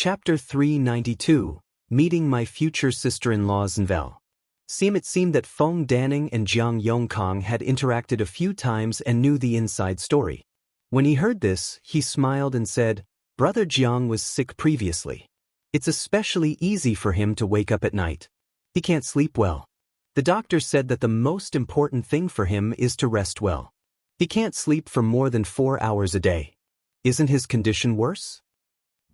Chapter 392, Meeting My Future Sister-in-Law's Envel. It seemed that Feng Danning and Jiang Yongkang had interacted a few times and knew the inside story. When he heard this, he smiled and said, Brother Jiang was sick previously. It's especially easy for him to wake up at night. He can't sleep well. The doctor said that the most important thing for him is to rest well. He can't sleep for more than 4 hours a day. Isn't his condition worse?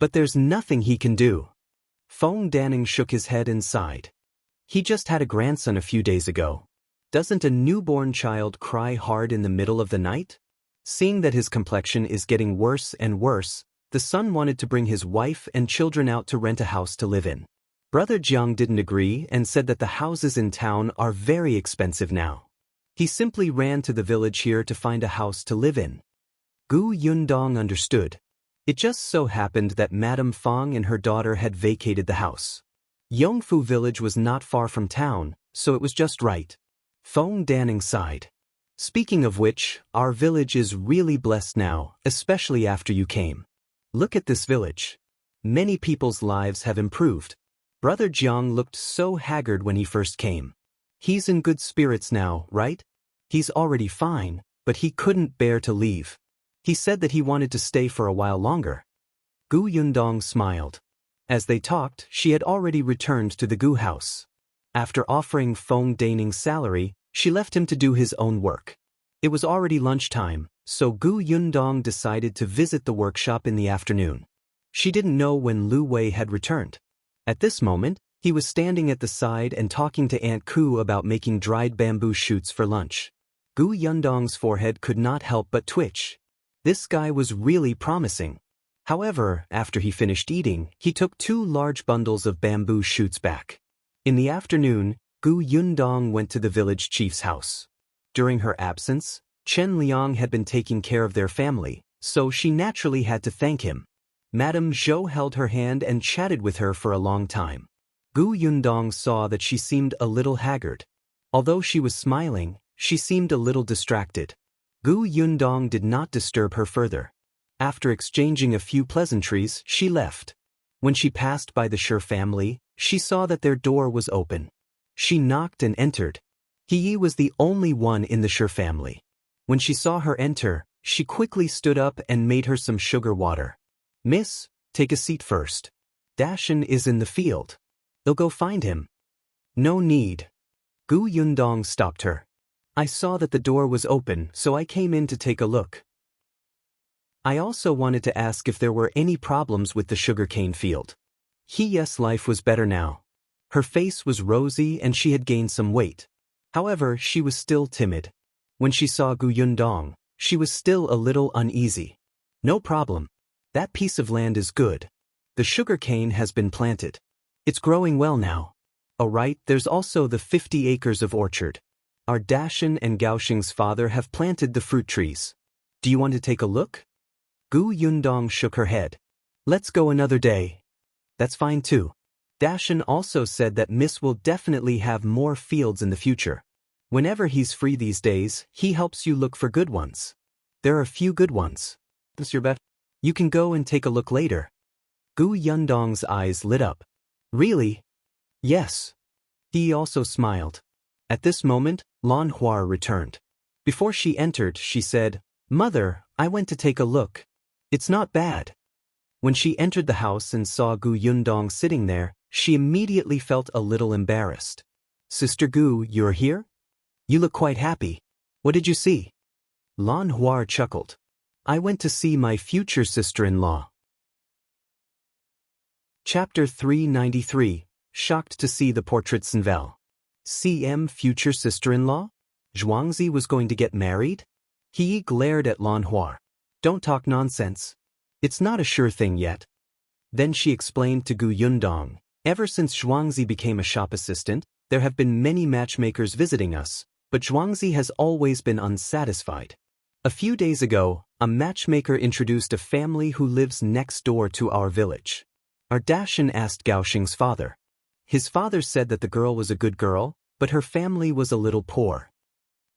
But there's nothing he can do. Feng Danning shook his head and sighed. He just had a grandson a few days ago. Doesn't a newborn child cry hard in the middle of the night? Seeing that his complexion is getting worse and worse, the son wanted to bring his wife and children out to rent a house to live in. Brother Jiang didn't agree and said that the houses in town are very expensive now. He simply ran to the village here to find a house to live in. Yundong understood. It just so happened that Madame Feng and her daughter had vacated the house. Yongfu village was not far from town, so it was just right. Feng Danning sighed. Speaking of which, our village is really blessed now, especially after you came. Look at this village. Many people's lives have improved. Brother Jiang looked so haggard when he first came. He's in good spirits now, right? He's already fine, but he couldn't bear to leave. He said that he wanted to stay for a while longer. Yundong smiled. As they talked, she had already returned to the Gu house. After offering Feng Danning's salary, she left him to do his own work. It was already lunchtime, so Yundong decided to visit the workshop in the afternoon. She didn't know when Lu Wei had returned. At this moment, he was standing at the side and talking to Aunt Ku about making dried bamboo shoots for lunch. Yundong's forehead could not help but twitch. This guy was really promising. However, after he finished eating, he took 2 large bundles of bamboo shoots back. In the afternoon, Yundong went to the village chief's house. During her absence, Chen Liang had been taking care of their family, so she naturally had to thank him. Madame Zhou held her hand and chatted with her for a long time. Yundong saw that she seemed a little haggard. Although she was smiling, she seemed a little distracted. Yundong did not disturb her further. After exchanging a few pleasantries, she left. When she passed by the Shi family, she saw that their door was open. She knocked and entered. He was the only one in the Shi family. When she saw her enter, she quickly stood up and made her some sugar water. Miss, take a seat first. Dashan is in the field. They'll go find him. No need. Yundong stopped her. I saw that the door was open, so I came in to take a look. I also wanted to ask if there were any problems with the sugarcane field. Yes, life was better now. Her face was rosy and she had gained some weight. However, she was still timid. When she saw Yundong, she was still a little uneasy. No problem. That piece of land is good. The sugarcane has been planted. It's growing well now. Oh right, there's also the 50 acres of orchard. Our Dashan and Gaoxing's father have planted the fruit trees. Do you want to take a look? Yundong shook her head. Let's go another day. That's fine too. Dashan also said that Miss will definitely have more fields in the future. Whenever he's free these days, he helps you look for good ones. There are a few good ones. That's your bet. You can go and take a look later. Yundong's eyes lit up. Really? Yes. He also smiled. At this moment, Lan Hua returned. Before she entered, she said, Mother, I went to take a look. It's not bad. When she entered the house and saw Yundong sitting there, she immediately felt a little embarrassed. Sister Gu, you're here? You look quite happy. What did you see? Lan Hua chuckled. I went to see my future sister-in-law. Chapter 393, Shocked to see the portraits Envel. CM future sister-in-law? Zhuangzi was going to get married? He glared at Lan Hua. Don't talk nonsense. It's not a sure thing yet. Then she explained to Yundong, ever since Zhuangzi became a shop assistant, there have been many matchmakers visiting us, but Zhuangzi has always been unsatisfied. A few days ago, a matchmaker introduced a family who lives next door to our village. Our Dashan asked Gaoxing's father. His father said that the girl was a good girl, but her family was a little poor.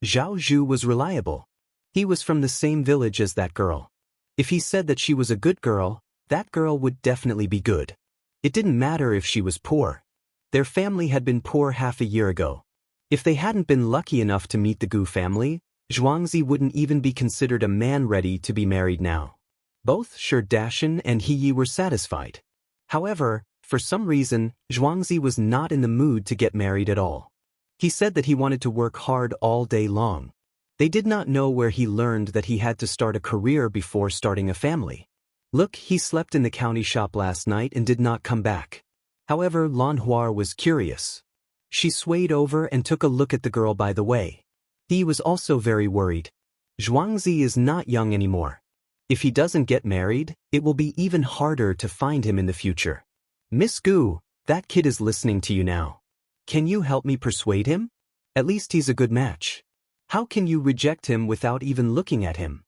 Zhao Zhu was reliable. He was from the same village as that girl. If he said that she was a good girl, that girl would definitely be good. It didn't matter if she was poor. Their family had been poor half a year ago. If they hadn't been lucky enough to meet the Gu family, Zhuangzi wouldn't even be considered a man ready to be married now. Both Shi Dashan and He Yi were satisfied. However, for some reason, Zhuangzi was not in the mood to get married at all. He said that he wanted to work hard all day long. They did not know where he learned that he had to start a career before starting a family. Look, he slept in the county shop last night and did not come back. However, Lan Huar was curious. She swayed over and took a look at the girl by the way. He was also very worried. Zhuangzi is not young anymore. If he doesn't get married, it will be even harder to find him in the future. Miss Gu, that kid is listening to you now. Can you help me persuade him? At least he's a good match. How can you reject him without even looking at him?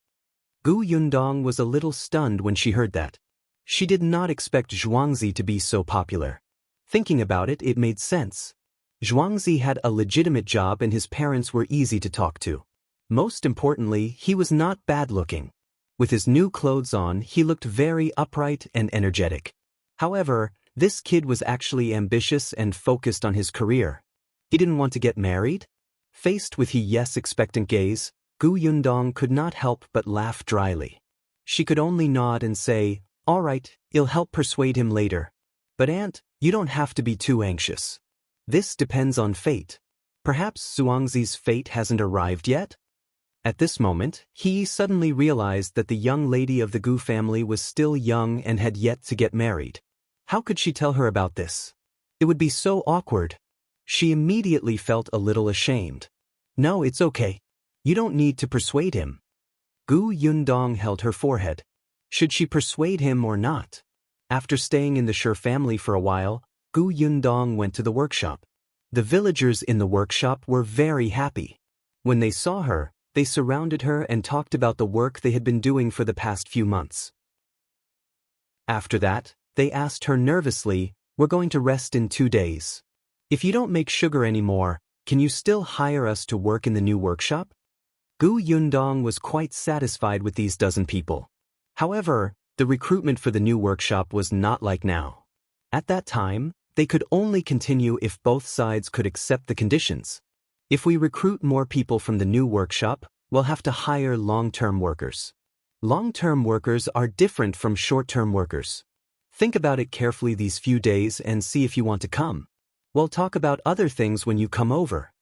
Gu Yundong was a little stunned when she heard that. She did not expect Zhuangzi to be so popular. Thinking about it, it made sense. Zhuangzi had a legitimate job and his parents were easy to talk to. Most importantly, he was not bad-looking. With his new clothes on, he looked very upright and energetic. However, this kid was actually ambitious and focused on his career. He didn't want to get married? Faced with He-Yes' expectant gaze, Gu Yundong could not help but laugh dryly. She could only nod and say, "All right, I'll help persuade him later. But Aunt, you don't have to be too anxious. This depends on fate. Perhaps Zhuangzi's fate hasn't arrived yet?" At this moment, he suddenly realized that the young lady of the Gu family was still young and had yet to get married. How could she tell her about this? It would be so awkward. She immediately felt a little ashamed. "No, it's okay. You don't need to persuade him." Gu Yundong held her forehead. Should she persuade him or not? After staying in the Shi family for a while, Gu Yundong went to the workshop. The villagers in the workshop were very happy. When they saw her, they surrounded her and talked about the work they had been doing for the past few months. After that, they asked her nervously, "We're going to rest in 2 days. If you don't make sugar anymore, can you still hire us to work in the new workshop?" Gu Yundong was quite satisfied with these dozen people. However, the recruitment for the new workshop was not like now. At that time, they could only continue if both sides could accept the conditions. If we recruit more people from the new workshop, we'll have to hire long-term workers. Long-term workers are different from short-term workers. Think about it carefully these few days and see if you want to come. We'll talk about other things when you come over.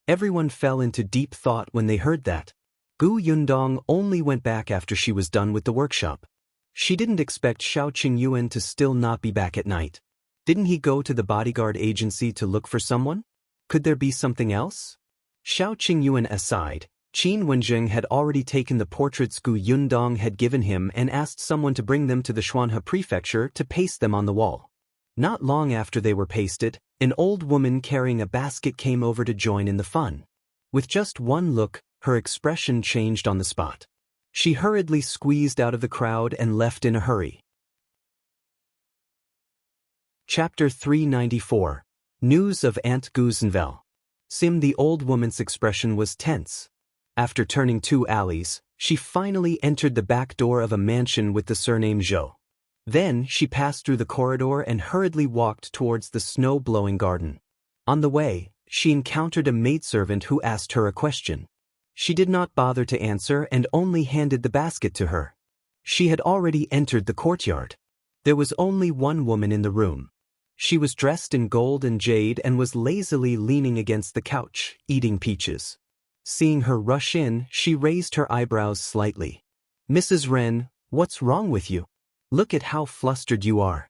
Everyone fell into deep thought when they heard that. Gu Yundong only went back after she was done with the workshop. She didn't expect Shao Qingyuan to still not be back at night. Didn't he go to the bodyguard agency to look for someone? Could there be something else? Shao Qingyuan aside, Qin Wenjing had already taken the portraits Gu Yundong had given him and asked someone to bring them to the Shuanhe Prefecture to paste them on the wall. Not long after they were pasted, an old woman carrying a basket came over to join in the fun. With just one look, her expression changed on the spot. She hurriedly squeezed out of the crowd and left in a hurry. Chapter 394. News of Aunt Guzenvel. The old woman's expression was tense. After turning 2 alleys, she finally entered the back door of a mansion with the surname Zhou. Then she passed through the corridor and hurriedly walked towards the snow-blowing garden. On the way, she encountered a maidservant who asked her a question. She did not bother to answer and only handed the basket to her. She had already entered the courtyard. There was only one woman in the room. She was dressed in gold and jade and was lazily leaning against the couch, eating peaches. Seeing her rush in, she raised her eyebrows slightly. "Mrs. Ren, what's wrong with you? Look at how flustered you are."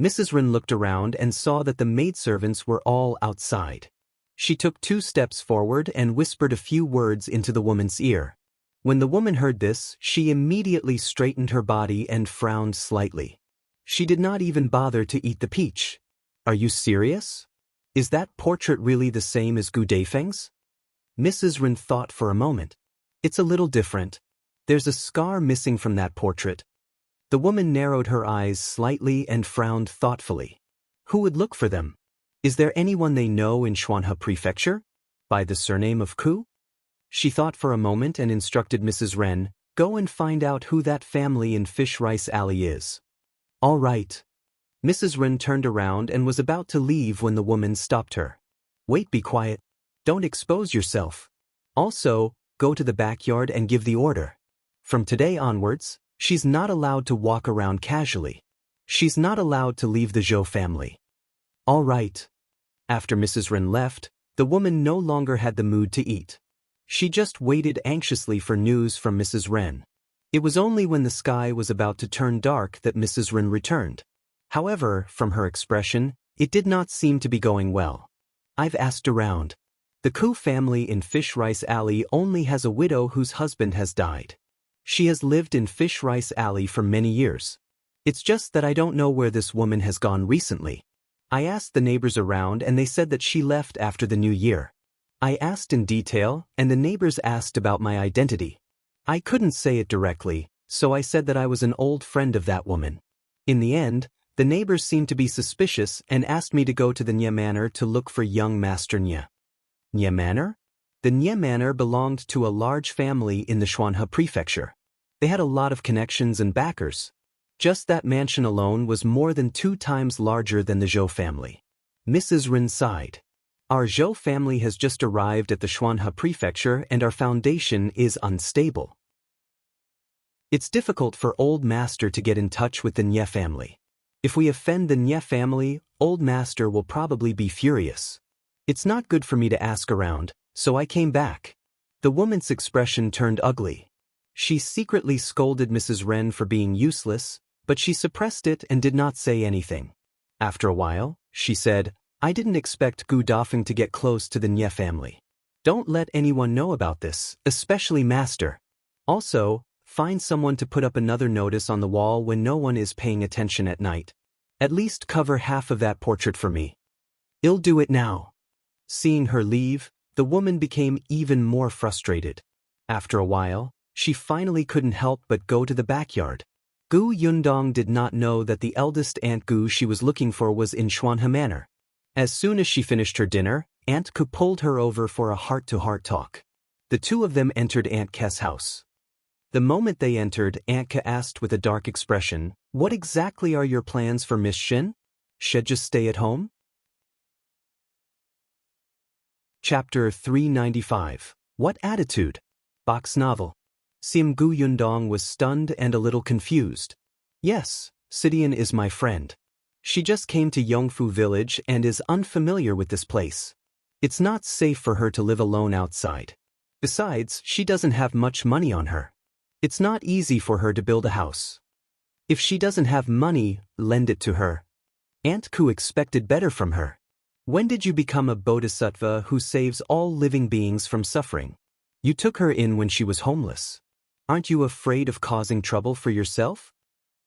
Mrs. Ren looked around and saw that the maidservants were all outside. She took 2 steps forward and whispered a few words into the woman's ear. When the woman heard this, she immediately straightened her body and frowned slightly. She did not even bother to eat the peach. "Are you serious? Is that portrait really the same as Gu Deifeng's?" Mrs. Ren thought for a moment. "It's a little different. There's a scar missing from that portrait." The woman narrowed her eyes slightly and frowned thoughtfully. "Who would look for them? Is there anyone they know in Shuanhe Prefecture? By the surname of Ku?" She thought for a moment and instructed Mrs. Ren, "Go and find out who that family in Fish Rice Alley is." All right. Mrs. Ren turned around and was about to leave when the woman stopped her. Wait, be quiet. Don't expose yourself. Also, go to the backyard and give the order. From today onwards, she's not allowed to walk around casually. She's not allowed to leave the Zhou family. All right. After Mrs. Ren left, the woman no longer had the mood to eat. She just waited anxiously for news from Mrs. Ren. It was only when the sky was about to turn dark that Mrs. Ren returned. However, from her expression, it did not seem to be going well. I've asked around. The Ku family in Fish Rice Alley only has a widow whose husband has died. She has lived in Fish Rice Alley for many years. It's just that I don't know where this woman has gone recently. I asked the neighbors around and they said that she left after the new year. I asked in detail and the neighbors asked about my identity. I couldn't say it directly, so I said that I was an old friend of that woman. In the end, the neighbors seemed to be suspicious and asked me to go to the Nye Manor to look for young Master Nye. Nye Manor? The Nye Manor belonged to a large family in the Xuanhe Prefecture. They had a lot of connections and backers. Just that mansion alone was more than 2 times larger than the Zhou family. Mrs. Ren sighed. Our Zhou family has just arrived at the Xuanhe Prefecture and our foundation is unstable. It's difficult for Old Master to get in touch with the Nye family. If we offend the Nye family, Old Master will probably be furious. It's not good for me to ask around, so I came back. The woman's expression turned ugly. She secretly scolded Mrs. Ren for being useless, but she suppressed it and did not say anything. After a while, she said, I didn't expect Gu Dafeng to get close to the Nye family. Don't let anyone know about this, especially Master. Also, find someone to put up another notice on the wall when no one is paying attention at night. At least cover half of that portrait for me. I'll do it now. Seeing her leave, the woman became even more frustrated. After a while, she finally couldn't help but go to the backyard. Gu Yundong did not know that the eldest Aunt Gu she was looking for was in Xuanhe Manor. As soon as she finished her dinner, Aunt Ke pulled her over for a heart-to-heart talk. The two of them entered Aunt Ke's house. The moment they entered, Aunt Ke asked with a dark expression, What exactly are your plans for Miss Shin? Should just stay at home? Chapter 395. What attitude? Box novel. Sim Gu Yundong was stunned and a little confused. Yes, Sidian is my friend. She just came to Yongfu village and is unfamiliar with this place. It's not safe for her to live alone outside. Besides, she doesn't have much money on her. It's not easy for her to build a house. If she doesn't have money, lend it to her. Aunt Ku expected better from her. When did you become a bodhisattva who saves all living beings from suffering? You took her in when she was homeless. Aren't you afraid of causing trouble for yourself?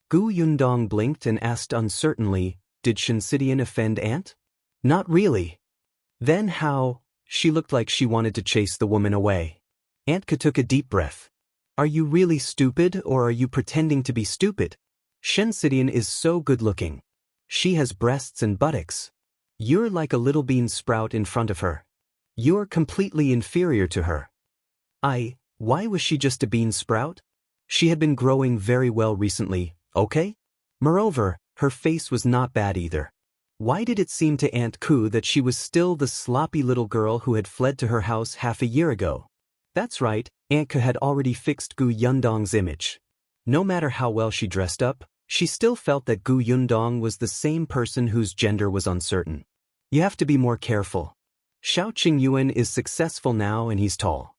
Gu Yundong blinked and asked uncertainly, Did Shinsidian offend Aunt? Not really. Then how? She looked like she wanted to chase the woman away. Aunt Ke took a deep breath. Are you really stupid or are you pretending to be stupid? Shinsidian is so good-looking. She has breasts and buttocks. You're like a little bean sprout in front of her. You're completely inferior to her. Why was she just a bean sprout? She had been growing very well recently, okay? Moreover, her face was not bad either. Why did it seem to Aunt Ku that she was still the sloppy little girl who had fled to her house half a year ago? That's right, Aunt Ku had already fixed Gu Yundong's image. No matter how well she dressed up, she still felt that Gu Yundong was the same person whose gender was uncertain. You have to be more careful. Shao Qingyuan is successful now and he's tall.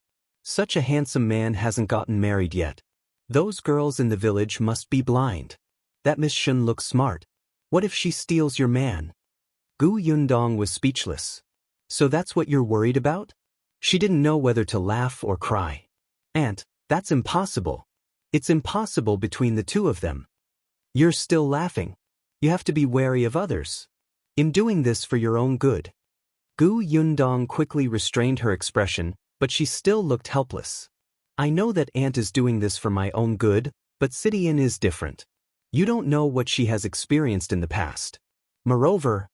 Such a handsome man hasn't gotten married yet. Those girls in the village must be blind. That Miss Shen looks smart. What if she steals your man? Gu Yundong was speechless. So that's what you're worried about? She didn't know whether to laugh or cry. Aunt, that's impossible. It's impossible between the two of them. You're still laughing. You have to be wary of others. I'm doing this for your own good. Gu Yundong quickly restrained her expression, but she still looked helpless. I know that Aunt is doing this for my own good, but Sidian is different. You don't know what she has experienced in the past. Moreover,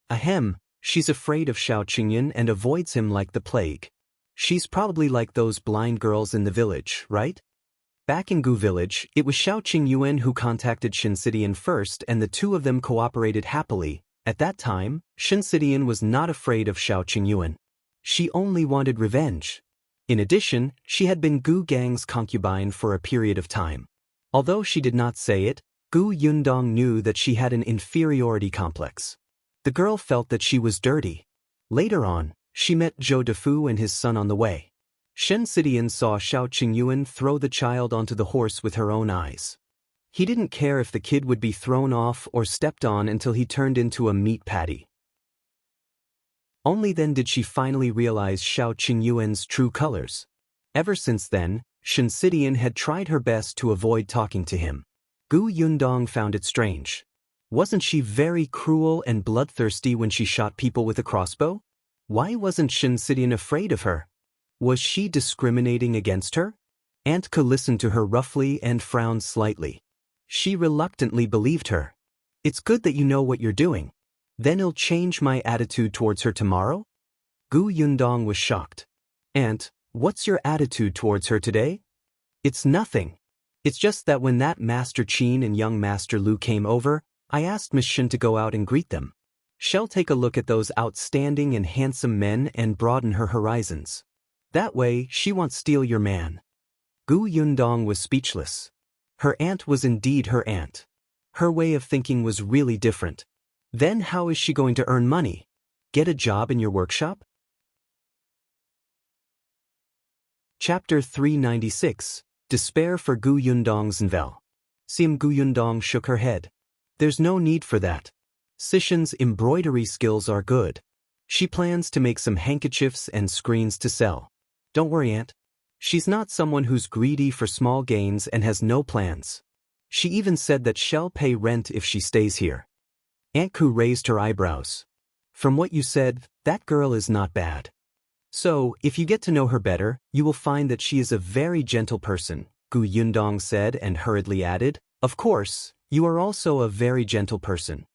she's afraid of Shao Qingyuan and avoids him like the plague. She's probably like those blind girls in the village, right? Back in Gu Village, it was Shao Qingyuan who contacted Shinsidian first and the two of them cooperated happily. At that time, Shinsidian was not afraid of Shao Qingyuan. She only wanted revenge. In addition, she had been Gu Gang's concubine for a period of time. Although she did not say it, Gu Yundong knew that she had an inferiority complex. The girl felt that she was dirty. Later on, she met Zhou Defu and his son on the way. Shinsidian saw Shao Qingyuan throw the child onto the horse with her own eyes. He didn't care if the kid would be thrown off or stepped on until he turned into a meat patty. Only then did she finally realize Shao Qingyuan's true colors. Ever since then, Shinsidian had tried her best to avoid talking to him. Gu Yundong found it strange. Wasn't she very cruel and bloodthirsty when she shot people with a crossbow? Why wasn't Shinsidian afraid of her? Was she discriminating against her? Aunt Ke listened to her roughly and frowned slightly. She reluctantly believed her. It's good that you know what you're doing. Then I'll change my attitude towards her tomorrow? Gu Yundong was shocked. Aunt, what's your attitude towards her today? It's nothing. It's just that when that Master Qin and young Master Lu came over, I asked Miss Shin to go out and greet them. She'll take a look at those outstanding and handsome men and broaden her horizons. That way, she won't steal your man. Gu Yundong was speechless. Her aunt was indeed her aunt. Her way of thinking was really different. Then how is she going to earn money? Get a job in your workshop? Chapter 396, Despair for Gu Yundong's Novel. Gu Yundong shook her head. There's no need for that. Sishin's embroidery skills are good. She plans to make some handkerchiefs and screens to sell. Don't worry, Aunt. She's not someone who's greedy for small gains and has no plans. She even said that she'll pay rent if she stays here. Aunt Ku raised her eyebrows. From what you said, that girl is not bad. So, if you get to know her better, you will find that she is a very gentle person, Gu Yundong said and hurriedly added, of course, you are also a very gentle person.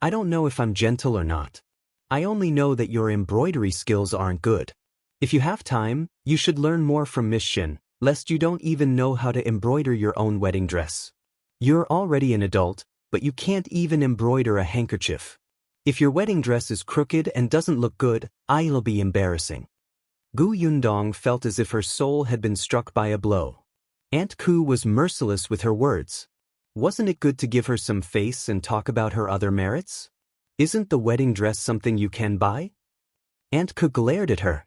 I don't know if I'm gentle or not. I only know that your embroidery skills aren't good. If you have time, you should learn more from Miss Shin, lest you don't even know how to embroider your own wedding dress. You're already an adult, but you can't even embroider a handkerchief. If your wedding dress is crooked and doesn't look good, it'll be embarrassing. Gu Yundong felt as if her soul had been struck by a blow. Aunt Ku was merciless with her words. Wasn't it good to give her some face and talk about her other merits? Isn't the wedding dress something you can buy? Aunt Ku glared at her.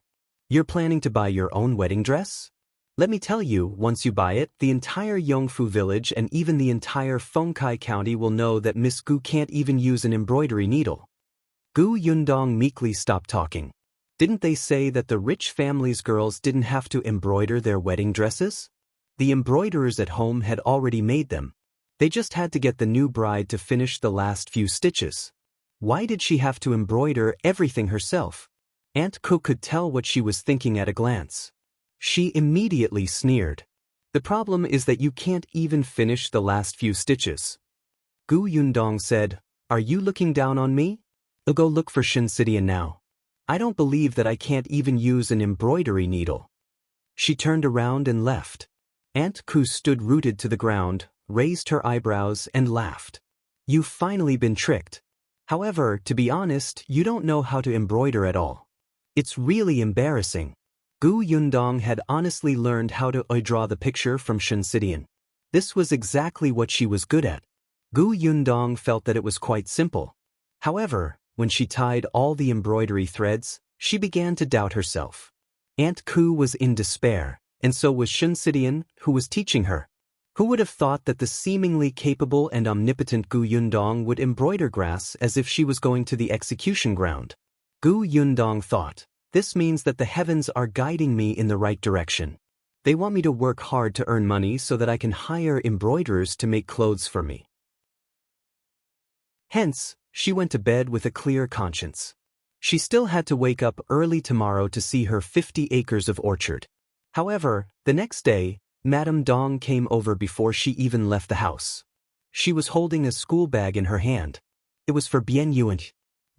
You're planning to buy your own wedding dress? Let me tell you, once you buy it, the entire Yongfu village and even the entire Fengkai county will know that Miss Gu can't even use an embroidery needle. Gu Yundong meekly stopped talking. Didn't they say that the rich family's girls didn't have to embroider their wedding dresses? The embroiderers at home had already made them. They just had to get the new bride to finish the last few stitches. Why did she have to embroider everything herself? Aunt Ku could tell what she was thinking at a glance. She immediately sneered. The problem is that you can't even finish the last few stitches. Gu Yundong said, Are you looking down on me? I'll go look for Shinsidian now. I don't believe that I can't even use an embroidery needle. She turned around and left. Aunt Ku stood rooted to the ground, raised her eyebrows and laughed. You've finally been tricked. However, to be honest, you don't know how to embroider at all. It's really embarrassing. Gu Yundong had honestly learned how to draw the picture from Shinsidian. This was exactly what she was good at. Gu Yundong felt that it was quite simple. However, when she tied all the embroidery threads, she began to doubt herself. Aunt Ku was in despair, and so was Shinsidian, who was teaching her. Who would have thought that the seemingly capable and omnipotent Gu Yundong would embroider grass as if she was going to the execution ground? Gu Yundong thought, this means that the heavens are guiding me in the right direction. They want me to work hard to earn money so that I can hire embroiderers to make clothes for me. Hence, she went to bed with a clear conscience. She still had to wake up early tomorrow to see her 50 acres of orchard. However, the next day, Madame Dong came over before she even left the house. She was holding a school bag in her hand. It was for Bian Yuan.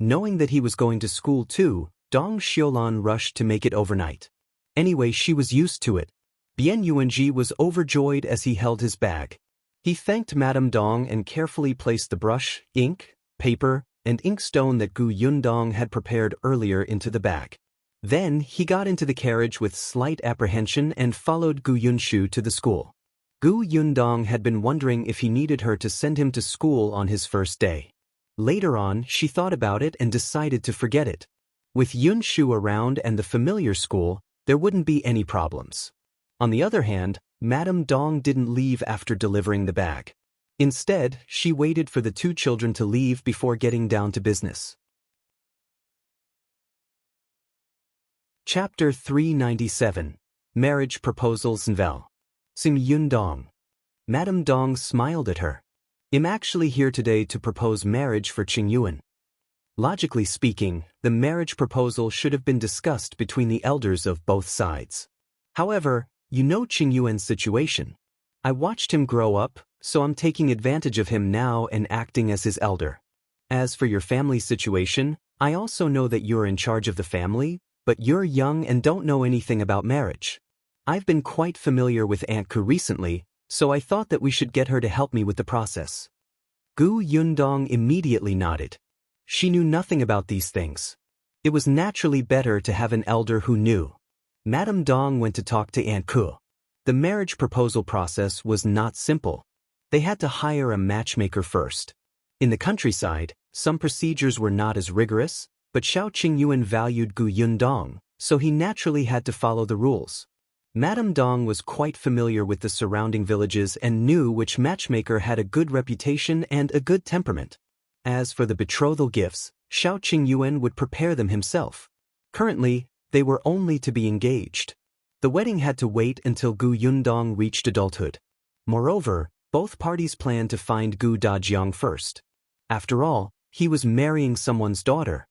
Knowing that he was going to school too, Dong Xiulan rushed to make it overnight. Anyway, she was used to it. Bien Yuanji was overjoyed as he held his bag. He thanked Madame Dong and carefully placed the brush, ink, paper, and inkstone that Gu Yundong had prepared earlier into the bag. Then he got into the carriage with slight apprehension and followed Gu Yunshu to the school. Gu Yundong had been wondering if he needed her to send him to school on his first day. Later on, she thought about it and decided to forget it. With Yunshu around and the familiar school, there wouldn't be any problems. On the other hand, Madame Dong didn't leave after delivering the bag. Instead, she waited for the two children to leave before getting down to business. Chapter 397. Marriage Proposals Nvel. Sim Yundong. Madame Dong smiled at her. I'm actually here today to propose marriage for Qingyuan. Logically speaking, the marriage proposal should have been discussed between the elders of both sides. However, you know Qingyuan's situation. I watched him grow up, so I'm taking advantage of him now and acting as his elder. As for your family situation, I also know that you're in charge of the family, but you're young and don't know anything about marriage. I've been quite familiar with Aunt Ku recently, so I thought that we should get her to help me with the process. Gu Yundong immediately nodded. She knew nothing about these things. It was naturally better to have an elder who knew. Madame Dong went to talk to Aunt Ku. The marriage proposal process was not simple. They had to hire a matchmaker first. In the countryside, some procedures were not as rigorous, but Shao Qingyuan valued Gu Yundong, so he naturally had to follow the rules. Madame Dong was quite familiar with the surrounding villages and knew which matchmaker had a good reputation and a good temperament. As for the betrothal gifts, Shao Qingyuan would prepare them himself. Currently, they were only to be engaged. The wedding had to wait until Gu Yundong reached adulthood. Moreover, both parties planned to find Gu Dajiang first. After all, he was marrying someone's daughter.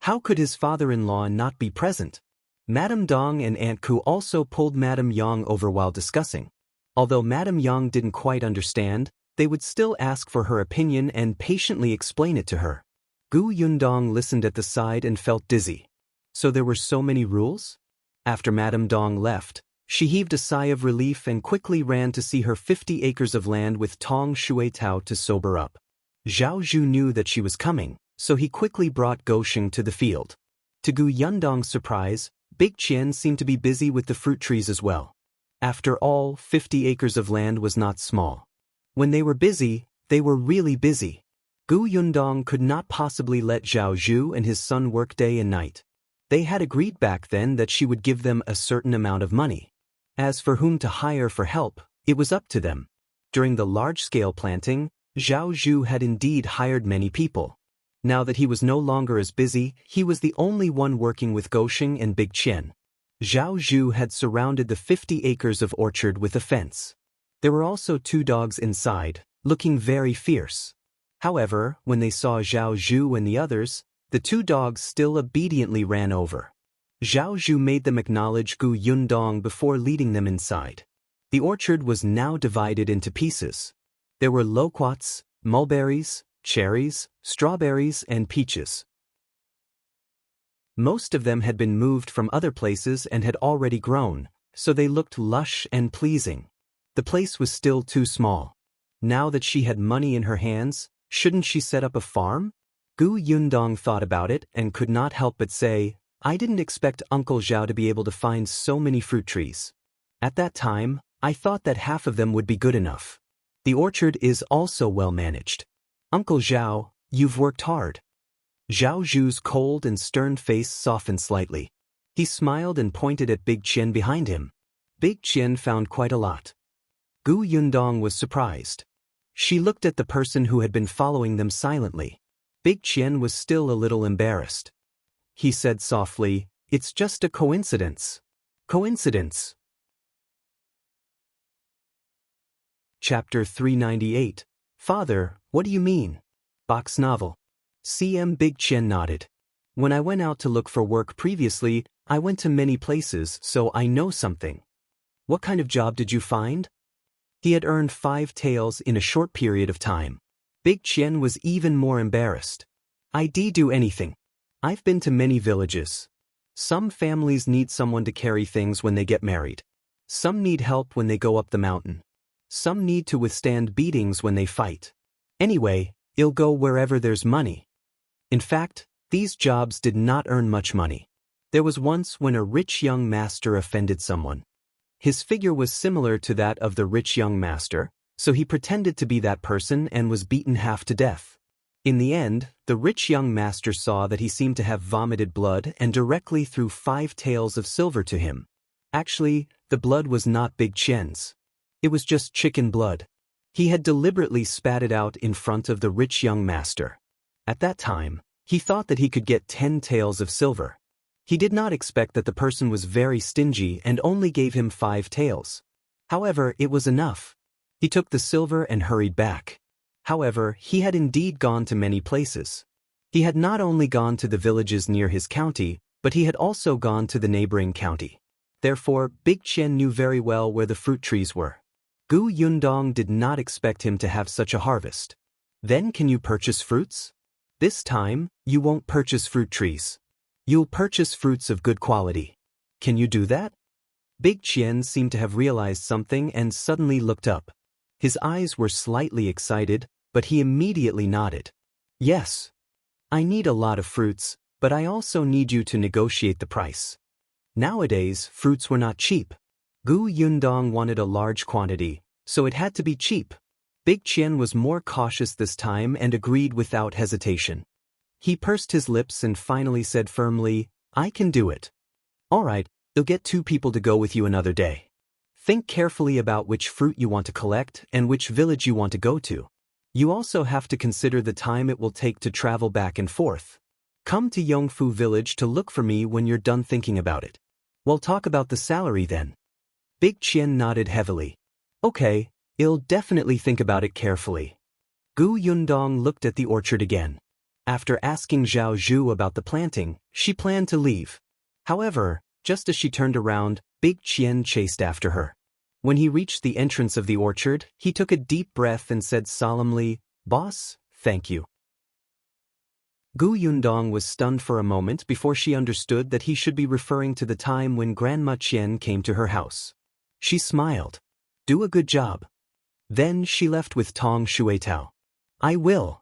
How could his father-in-law not be present? Madame Dong and Aunt Ku also pulled Madame Yang over while discussing. Although Madame Yang didn't quite understand, they would still ask for her opinion and patiently explain it to her. Gu Yundong listened at the side and felt dizzy. So there were so many rules? After Madame Dong left, she heaved a sigh of relief and quickly ran to see her 50 acres of land with Tong Shuitao to sober up. Zhao Zhu knew that she was coming, so he quickly brought Gosheng to the field. To Gu Yundong's surprise, Big Chen seemed to be busy with the fruit trees as well. After all, 50 acres of land was not small. When they were busy, they were really busy. Gu Yundong could not possibly let Zhao Zhu and his son work day and night. They had agreed back then that she would give them a certain amount of money. As for whom to hire for help, it was up to them. During the large-scale planting, Zhao Zhu had indeed hired many people. Now that he was no longer as busy, he was the only one working with Gosheng and Big Chen. Zhao Zhu had surrounded the 50 acres of orchard with a fence. There were also 2 dogs inside, looking very fierce. However, when they saw Zhao Zhu and the others, the 2 dogs still obediently ran over. Zhao Zhu made them acknowledge Gu Yundong before leading them inside. The orchard was now divided into pieces. There were loquats, mulberries, cherries, strawberries, and peaches. Most of them had been moved from other places and had already grown, so they looked lush and pleasing. The place was still too small. Now that she had money in her hands, shouldn't she set up a farm? Gu Yundong thought about it and could not help but say, I didn't expect Uncle Zhao to be able to find so many fruit trees. At that time, I thought that half of them would be good enough. The orchard is also well managed. Uncle Zhao, you've worked hard. Zhao Zhu's cold and stern face softened slightly. He smiled and pointed at Big Chen behind him. Big Chen found quite a lot. Gu Yundong was surprised. She looked at the person who had been following them silently. Big Chen was still a little embarrassed. He said softly, It's just a coincidence. Coincidence. Chapter 398. Father, what do you mean? Box novel. CM Big Chen nodded. When I went out to look for work previously, I went to many places, so I know something. What kind of job did you find? He had earned 5 taels in a short period of time. Big Chen was even more embarrassed. I do anything. I've been to many villages. Some families need someone to carry things when they get married. Some need help when they go up the mountain. Some need to withstand beatings when they fight. Anyway, I'll go wherever there's money. In fact, these jobs did not earn much money. There was once when a rich young master offended someone. His figure was similar to that of the rich young master, so he pretended to be that person and was beaten half to death. In the end, the rich young master saw that he seemed to have vomited blood and directly threw 5 taels of silver to him. Actually, the blood was not Big Chen's. It was just chicken blood. He had deliberately spat it out in front of the rich young master. At that time, he thought that he could get 10 taels of silver. He did not expect that the person was very stingy and only gave him 5 taels. However, it was enough. He took the silver and hurried back. However, he had indeed gone to many places. He had not only gone to the villages near his county, but he had also gone to the neighboring county. Therefore, Big Chen knew very well where the fruit trees were. Yundong did not expect him to have such a harvest. Then can you purchase fruits? This time, you won't purchase fruit trees. You'll purchase fruits of good quality. Can you do that? Big Chen seemed to have realized something and suddenly looked up. His eyes were slightly excited, but he immediately nodded. Yes. I need a lot of fruits, but I also need you to negotiate the price. Nowadays, fruits were not cheap. Yundong wanted a large quantity, so it had to be cheap. Big Chen was more cautious this time and agreed without hesitation. He pursed his lips and finally said firmly, I can do it. All right, you'll get 2 people to go with you another day. Think carefully about which fruit you want to collect and which village you want to go to. You also have to consider the time it will take to travel back and forth. Come to Yongfu village to look for me when you're done thinking about it. We'll talk about the salary then. Big Chen nodded heavily. Okay, I'll definitely think about it carefully. Yundong looked at the orchard again. After asking Zhao Zhu about the planting, she planned to leave. However, just as she turned around, Big Chen chased after her. When he reached the entrance of the orchard, he took a deep breath and said solemnly, Boss, thank you. Yundong was stunned for a moment before she understood that he should be referring to the time when Grandma Chen came to her house. She smiled. Do a good job. Then she left with Tong Shuetao. I will.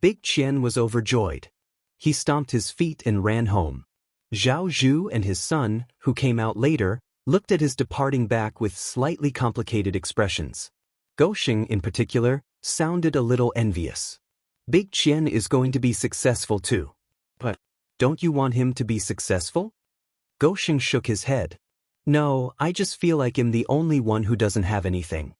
Big Chen was overjoyed. He stomped his feet and ran home. Zhao Zhu and his son, who came out later, looked at his departing back with slightly complicated expressions. Gosheng, in particular, sounded a little envious. Big Chen is going to be successful too. But don't you want him to be successful? Gosheng shook his head. No, I just feel like I'm the only one who doesn't have anything.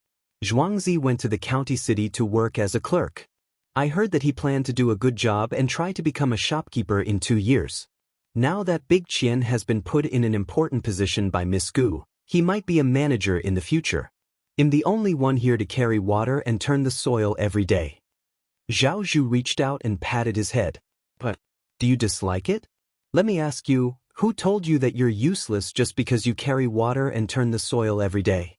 Zhuangzi went to the county city to work as a clerk. I heard that he planned to do a good job and try to become a shopkeeper in 2 years. Now that Big Chen has been put in an important position by Miss Gu, he might be a manager in the future. I'm the only one here to carry water and turn the soil every day. Zhao Zhu reached out and patted his head. But, do you dislike it? Let me ask you, who told you that you're useless just because you carry water and turn the soil every day?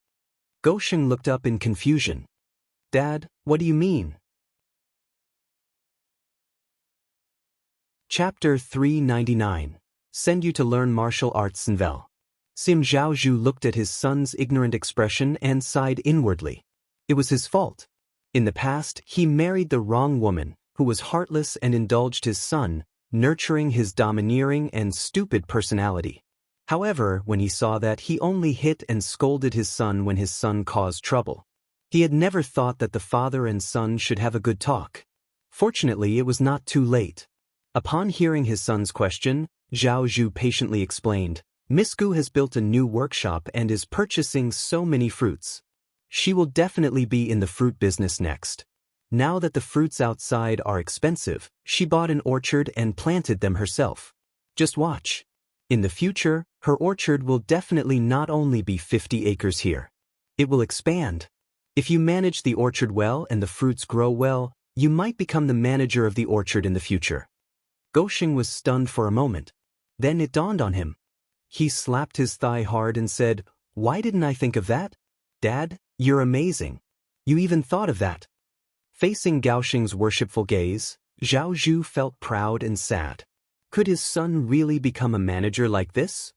Gosheng looked up in confusion. Dad, what do you mean? Chapter 399. Send you to learn martial arts Sinvel. Sim Zhao Zhu looked at his son's ignorant expression and sighed inwardly. It was his fault. In the past, he married the wrong woman, who was heartless and indulged his son, nurturing his domineering and stupid personality. However, when he saw that, he only hit and scolded his son when his son caused trouble. He had never thought that the father and son should have a good talk. Fortunately, it was not too late. Upon hearing his son's question, Zhao Zhu patiently explained, Miss Gu has built a new workshop and is purchasing so many fruits. She will definitely be in the fruit business next. Now that the fruits outside are expensive, she bought an orchard and planted them herself. Just watch. In the future, her orchard will definitely not only be 50 acres here. It will expand. If you manage the orchard well and the fruits grow well, you might become the manager of the orchard in the future. Gosheng was stunned for a moment. Then it dawned on him. He slapped his thigh hard and said, Why didn't I think of that? Dad, you're amazing. You even thought of that. Facing Gosheng's worshipful gaze, Zhao Zhu felt proud and sad. Could his son really become a manager like this?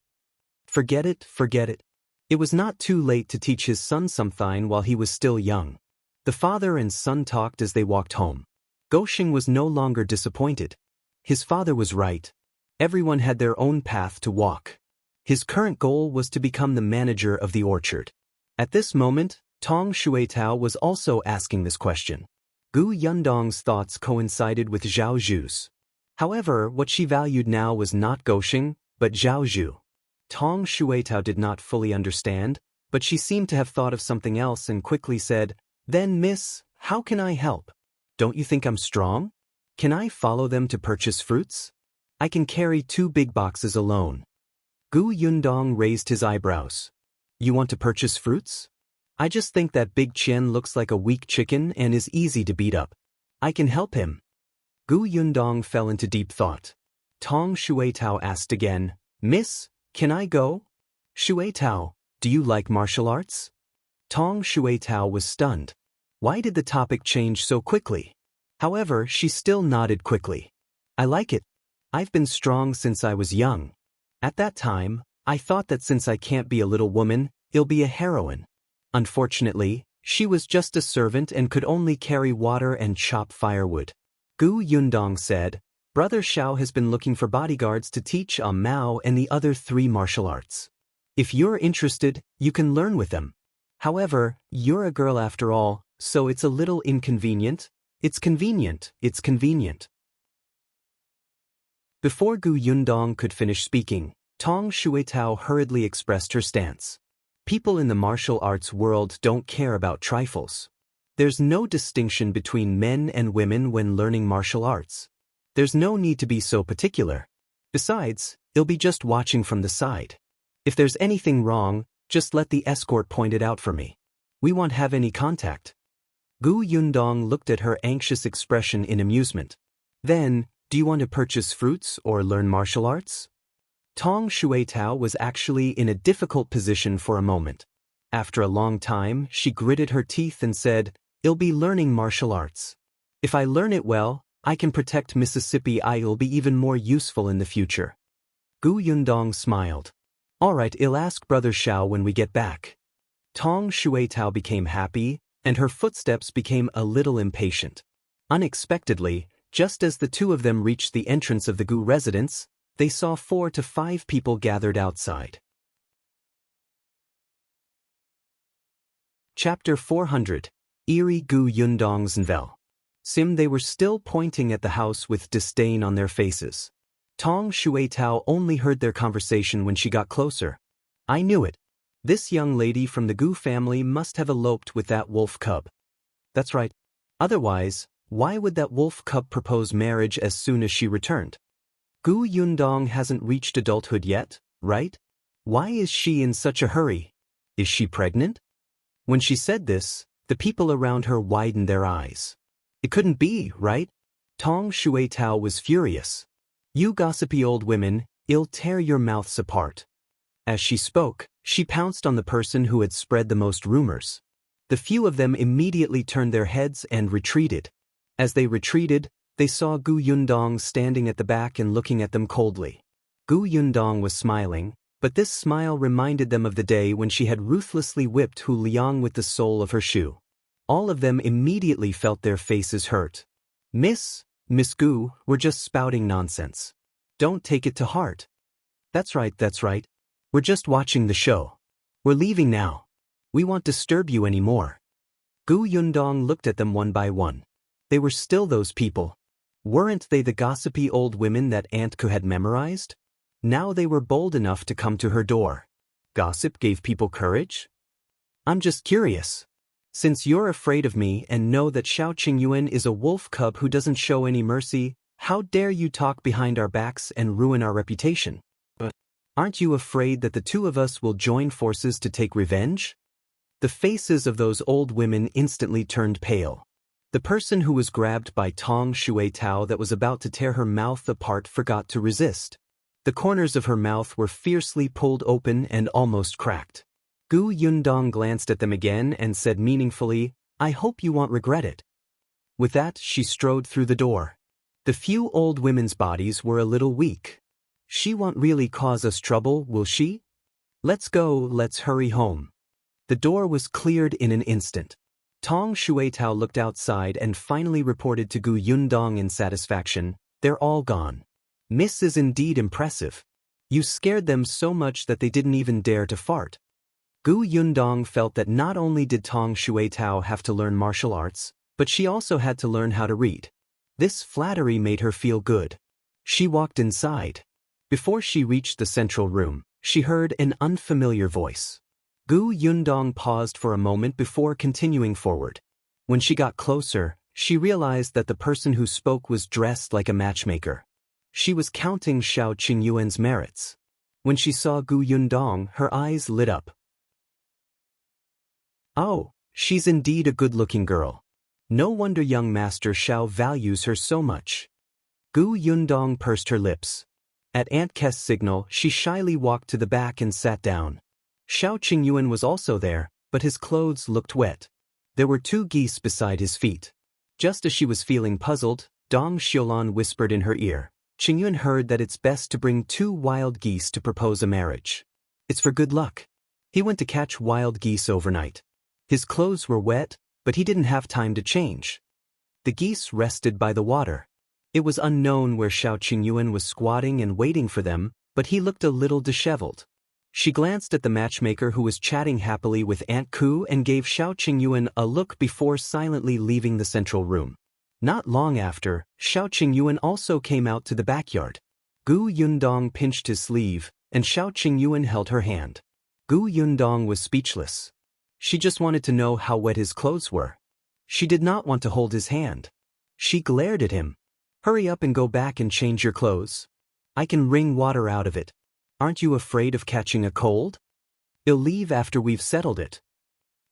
Forget it, forget it. It was not too late to teach his son something while he was still young. The father and son talked as they walked home. Gosheng was no longer disappointed. His father was right. Everyone had their own path to walk. His current goal was to become the manager of the orchard. At this moment, Tong Shuitao was also asking this question. Gu Yundong's thoughts coincided with Zhao Zhu's. However, what she valued now was not Gosheng, but Zhao Zhu. Tong Shuitao did not fully understand, but she seemed to have thought of something else and quickly said, "Then miss, how can I help? Don't you think I'm strong? Can I follow them to purchase fruits? I can carry 2 big boxes alone." Gu Yundong raised his eyebrows. "You want to purchase fruits? I just think that Big Chen looks like a weak chicken and is easy to beat up. I can help him." Gu Yundong fell into deep thought. Tong Shuitao asked again, "Miss, can I go?" "Shuitao, do you like martial arts?" Tong Shuitao was stunned. Why did the topic change so quickly? However, she still nodded quickly. "I like it. I've been strong since I was young. At that time, I thought that since I can't be a little woman, I'll be a heroine. Unfortunately, she was just a servant and could only carry water and chop firewood." Gu Yundong said, "Brother Shao has been looking for bodyguards to teach Mao and the other 3 martial arts. If you're interested, you can learn with them. However, you're a girl after all, so it's a little inconvenient." "It's convenient, it's convenient." Before Gu Yundong could finish speaking, Tong Shuitao hurriedly expressed her stance. People in the martial arts world don't care about trifles. There's no distinction between men and women when learning martial arts. There's no need to be so particular. Besides, they'll be just watching from the side. If there's anything wrong, just let the escort point it out for me. We won't have any contact." Gu Yundong looked at her anxious expression in amusement. "Then, do you want to purchase fruits or learn martial arts?" Tong Shuitao was actually in a difficult position for a moment. After a long time, she gritted her teeth and said, "I'll be learning martial arts. If I learn it well, I can protect Mississippi. I'll be even more useful in the future." Gu Yundong smiled. "All right, I'll ask Brother Shao when we get back." Tong Shuitao became happy, and her footsteps became a little impatient. Unexpectedly, just as the 2 of them reached the entrance of the Gu residence, they saw 4 to 5 people gathered outside. Chapter 400, Eerie Gu Yundong's Nvel. They were still pointing at the house with disdain on their faces. Tong Shuitao only heard their conversation when she got closer. "I knew it. This young lady from the Gu family must have eloped with that wolf cub." "That's right. Otherwise, why would that wolf cub propose marriage as soon as she returned? Gu Yundong hasn't reached adulthood yet, right? Why is she in such a hurry? Is she pregnant?" When she said this, the people around her widened their eyes. "It couldn't be, right?" Tong Shuitao was furious. "You gossipy old women, I'll tear your mouths apart." As she spoke, she pounced on the person who had spread the most rumors. The few of them immediately turned their heads and retreated. As they retreated, they saw Gu Yundong standing at the back and looking at them coldly. Gu Yundong was smiling, but this smile reminded them of the day when she had ruthlessly whipped Hu Liang with the sole of her shoe. All of them immediately felt their faces hurt. Miss Gu, we're just spouting nonsense. Don't take it to heart." That's right. We're just watching the show. We're leaving now. We won't disturb you anymore." Gu Yundong looked at them one by one. They were still those people. Weren't they the gossipy old women that Aunt Ku had memorized? Now they were bold enough to come to her door. Gossip gave people courage? "I'm just curious. Since you're afraid of me and know that Shao Qingyuan is a wolf cub who doesn't show any mercy, how dare you talk behind our backs and ruin our reputation? But aren't you afraid that the 2 of us will join forces to take revenge?" The faces of those old women instantly turned pale. The person who was grabbed by Tong Shuitao that was about to tear her mouth apart forgot to resist. The corners of her mouth were fiercely pulled open and almost cracked. Gu Yundong glanced at them again and said meaningfully, "I hope you won't regret it." With that, she strode through the door. The few old women's bodies were a little weak. "She won't really cause us trouble, will she?" Let's go, let's hurry home. The door was cleared in an instant. Tong Shuitao looked outside and finally reported to Gu Yundong in satisfaction, "They're all gone. Miss is indeed impressive. You scared them so much that they didn't even dare to fart." Gu Yundong felt that not only did Tong Shuitao have to learn martial arts, but she also had to learn how to read. This flattery made her feel good. She walked inside. Before she reached the central room, she heard an unfamiliar voice. Gu Yundong paused for a moment before continuing forward. When she got closer, she realized that the person who spoke was dressed like a matchmaker. She was counting Shao Qingyuan's merits. When she saw Gu Yundong, her eyes lit up. Oh, she's indeed a good-looking girl. No wonder young Master Shao values her so much. Gu Yundong pursed her lips. At Aunt Kest's signal, she shyly walked to the back and sat down. Shao Qingyuan was also there, but his clothes looked wet. There were 2 geese beside his feet. Just as she was feeling puzzled, Dong Xiulan whispered in her ear. Qingyuan heard that it's best to bring 2 wild geese to propose a marriage. It's for good luck. He went to catch wild geese overnight. His clothes were wet, but he didn't have time to change. The geese rested by the water. It was unknown where Shao Qingyuan was squatting and waiting for them, but he looked a little disheveled. She glanced at the matchmaker who was chatting happily with Aunt Ku and gave Shao Qingyuan a look before silently leaving the central room. Not long after, Shao Qingyuan also came out to the backyard. Gu Yundong pinched his sleeve, and Shao Qingyuan held her hand. Gu Yundong was speechless. She just wanted to know how wet his clothes were. She did not want to hold his hand. She glared at him. "Hurry up and go back and change your clothes. I can wring water out of it. Aren't you afraid of catching a cold? You'll leave after we've settled it.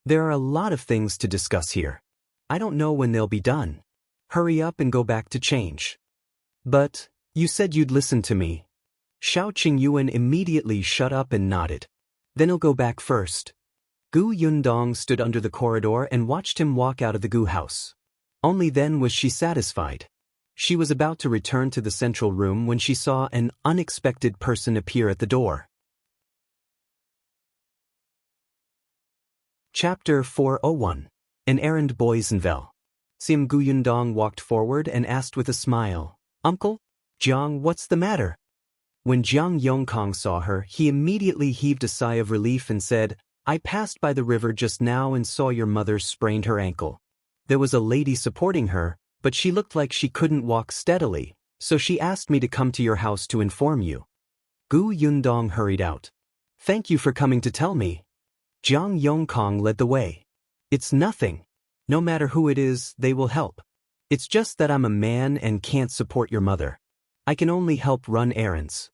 There are a lot of things to discuss here. I don't know when they'll be done. Hurry up and go back to change." "But, you said you'd listen to me." Shao Qingyuan immediately shut up and nodded. "Then he'll go back first." Gu Yundong stood under the corridor and watched him walk out of the Gu house. Only then was she satisfied. She was about to return to the central room when she saw an unexpected person appear at the door. Chapter 401. An Errand Boy's Novel. Sim Gu Yundong walked forward and asked with a smile, "Uncle? Jiang, what's the matter?" When Jiang Yongkang saw her, he immediately heaved a sigh of relief and said, "I passed by the river just now and saw your mother sprained her ankle. There was a lady supporting her, but she looked like she couldn't walk steadily, so she asked me to come to your house to inform you." Gu Yundong hurried out. "Thank you for coming to tell me." Jiang Yongkang led the way. "It's nothing. No matter who it is, they will help. It's just that I'm a man and can't support your mother. I can only help run errands."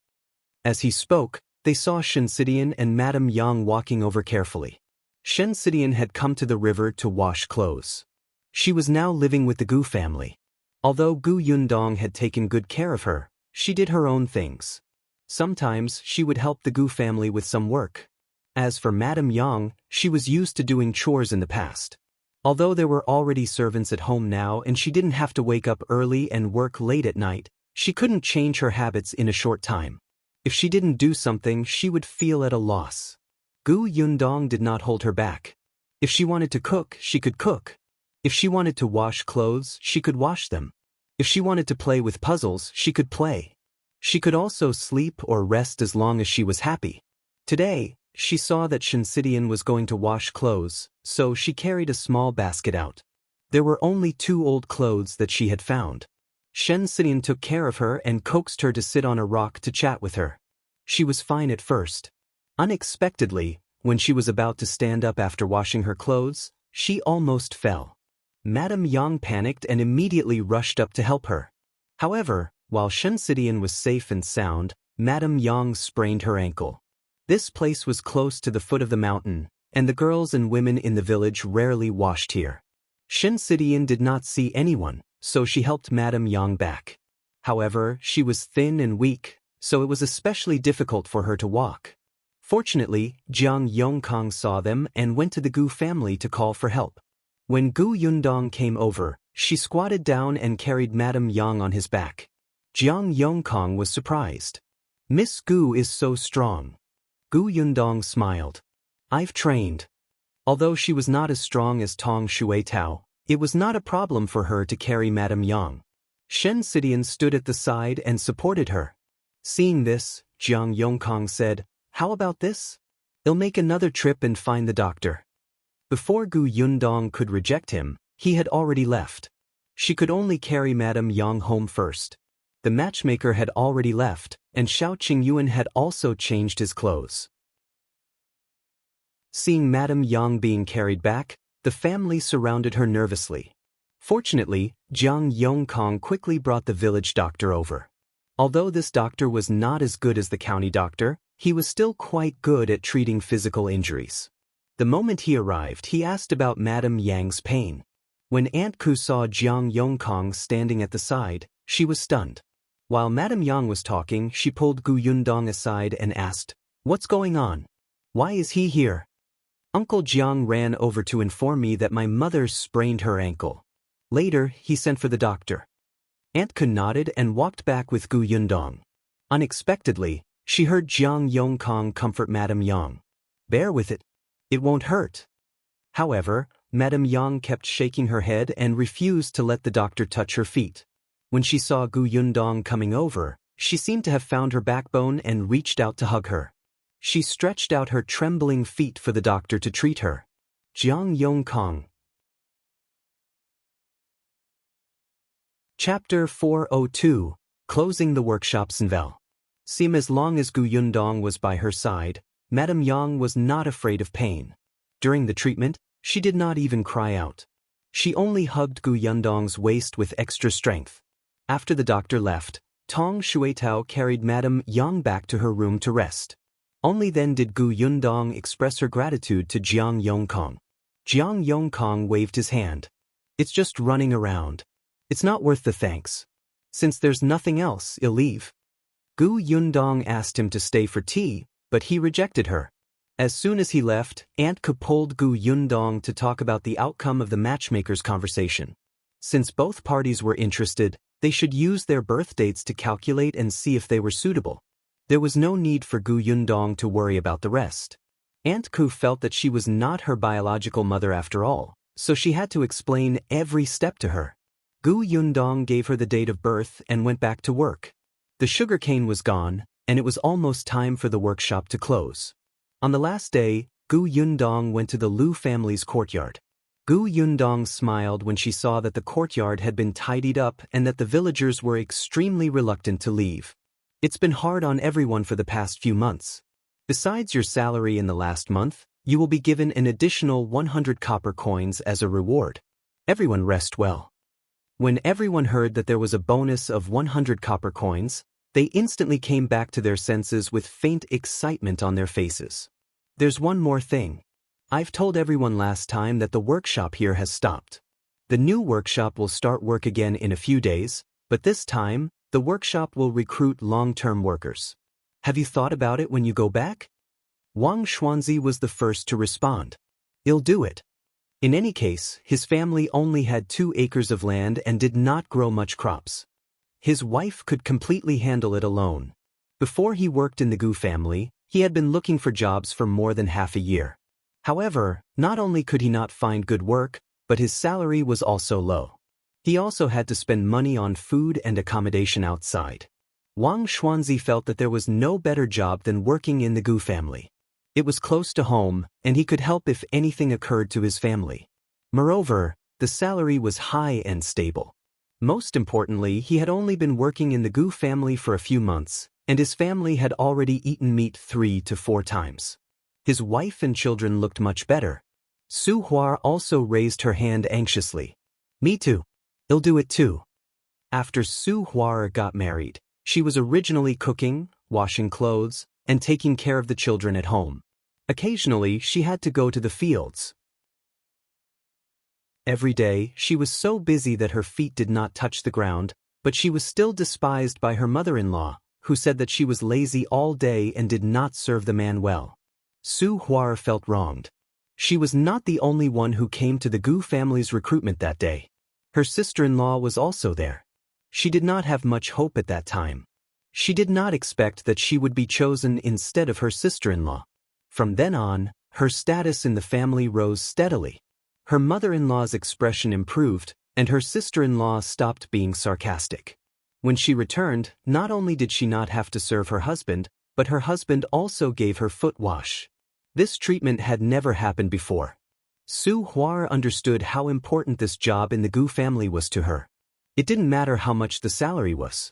As he spoke, they saw Shen Sidian and Madame Yang walking over carefully. Shen Sidian had come to the river to wash clothes. She was now living with the Gu family. Although Gu Yundong had taken good care of her, she did her own things. Sometimes she would help the Gu family with some work. As for Madame Yang, she was used to doing chores in the past. Although there were already servants at home now and she didn't have to wake up early and work late at night, she couldn't change her habits in a short time. If she didn't do something, she would feel at a loss. Gu Yundong did not hold her back. If she wanted to cook, she could cook. If she wanted to wash clothes, she could wash them. If she wanted to play with puzzles, she could play. She could also sleep or rest as long as she was happy. Today, she saw that Shen Sidian was going to wash clothes, so she carried a small basket out. There were only 2 old clothes that she had found. Shen Sidian took care of her and coaxed her to sit on a rock to chat with her. She was fine at first. Unexpectedly, when she was about to stand up after washing her clothes, she almost fell. Madame Yang panicked and immediately rushed up to help her. However, while Shen Sidian was safe and sound, Madame Yang sprained her ankle. This place was close to the foot of the mountain, and the girls and women in the village rarely washed here. Shen Sidian did not see anyone, so she helped Madame Yang back. However, she was thin and weak, so it was especially difficult for her to walk. Fortunately, Jiang Yongkang saw them and went to the Gu family to call for help. When Gu Yundong came over, she squatted down and carried Madame Yang on his back. Jiang Yongkang was surprised. "Miss Gu is so strong." Gu Yundong smiled. I've trained. Although she was not as strong as Tong Shuetao, it was not a problem for her to carry Madame Yang. Shen Sidian stood at the side and supported her. Seeing this, Jiang Yongkang said, how about this? I'll make another trip and find the doctor. Before Gu Yundong could reject him, he had already left. She could only carry Madame Yang home first. The matchmaker had already left, and Shao Qingyuan had also changed his clothes. Seeing Madame Yang being carried back, the family surrounded her nervously. Fortunately, Jiang Yongkang quickly brought the village doctor over. Although this doctor was not as good as the county doctor, he was still quite good at treating physical injuries. The moment he arrived, he asked about Madame Yang's pain. When Aunt Ku saw Jiang Yongkang standing at the side, she was stunned. While Madame Yang was talking, she pulled Gu Yundong aside and asked, what's going on? Why is he here? Uncle Jiang ran over to inform me that my mother sprained her ankle. Later, he sent for the doctor. Aunt Ku nodded and walked back with Gu Yundong. Unexpectedly, she heard Jiang Yongkang comfort Madame Yang. Bear with it. It won't hurt. However, Madame Yang kept shaking her head and refused to let the doctor touch her feet. When she saw Gu Yundong coming over, she seemed to have found her backbone and reached out to hug her. She stretched out her trembling feet for the doctor to treat her. Jiang Yongkang. Chapter 402, Closing the Workshops in Vel. As long as Gu Yundong was by her side, Madame Yang was not afraid of pain. During the treatment, she did not even cry out. She only hugged Gu Yundong's waist with extra strength. After the doctor left, Tong Shuetao carried Madame Yang back to her room to rest. Only then did Gu Yundong express her gratitude to Jiang Yongkang. Jiang Yongkang waved his hand. It's just running around. It's not worth the thanks. Since there's nothing else, I'll leave. Gu Yundong asked him to stay for tea, but he rejected her. As soon as he left, Aunt Ku pulled Gu Yundong to talk about the outcome of the matchmaker's conversation. Since both parties were interested, they should use their birth dates to calculate and see if they were suitable. There was no need for Gu Yundong to worry about the rest. Aunt Ku felt that she was not her biological mother after all, so she had to explain every step to her. Gu Yundong gave her the date of birth and went back to work. The sugarcane was gone, and it was almost time for the workshop to close. On the last day, Gu Yundong went to the Liu family's courtyard. Gu Yundong smiled when she saw that the courtyard had been tidied up and that the villagers were extremely reluctant to leave. It's been hard on everyone for the past few months. Besides your salary in the last month, you will be given an additional 100 copper coins as a reward. Everyone rest well. When everyone heard that there was a bonus of 100 copper coins, they instantly came back to their senses with faint excitement on their faces. There's one more thing. I've told everyone last time that the workshop here has stopped. The new workshop will start work again in a few days, but this time, the workshop will recruit long-term workers. Have you thought about it when you go back? Wang Xuanzi was the first to respond. I'll do it. In any case, his family only had 2 acres of land and did not grow much crops. His wife could completely handle it alone. Before he worked in the Gu family, he had been looking for jobs for more than half a year. However, not only could he not find good work, but his salary was also low. He also had to spend money on food and accommodation outside. Wang Xuanzi felt that there was no better job than working in the Gu family. It was close to home, and he could help if anything occurred to his family. Moreover, the salary was high and stable. Most importantly, he had only been working in the Gu family for a few months, and his family had already eaten meat 3 to 4 times. His wife and children looked much better. Su Hua also raised her hand anxiously. Me too. I'll do it too. After Su Hua got married, she was originally cooking, washing clothes, and taking care of the children at home. Occasionally, she had to go to the fields. Every day, she was so busy that her feet did not touch the ground, but she was still despised by her mother-in-law, who said that she was lazy all day and did not serve the man well. Su Hua felt wronged. She was not the only one who came to the Gu family's recruitment that day. Her sister-in-law was also there. She did not have much hope at that time. She did not expect that she would be chosen instead of her sister-in-law. From then on, her status in the family rose steadily. Her mother-in-law's expression improved, and her sister-in-law stopped being sarcastic. When she returned, not only did she not have to serve her husband, but her husband also gave her foot wash. This treatment had never happened before. Su Huar understood how important this job in the Gu family was to her. It didn't matter how much the salary was.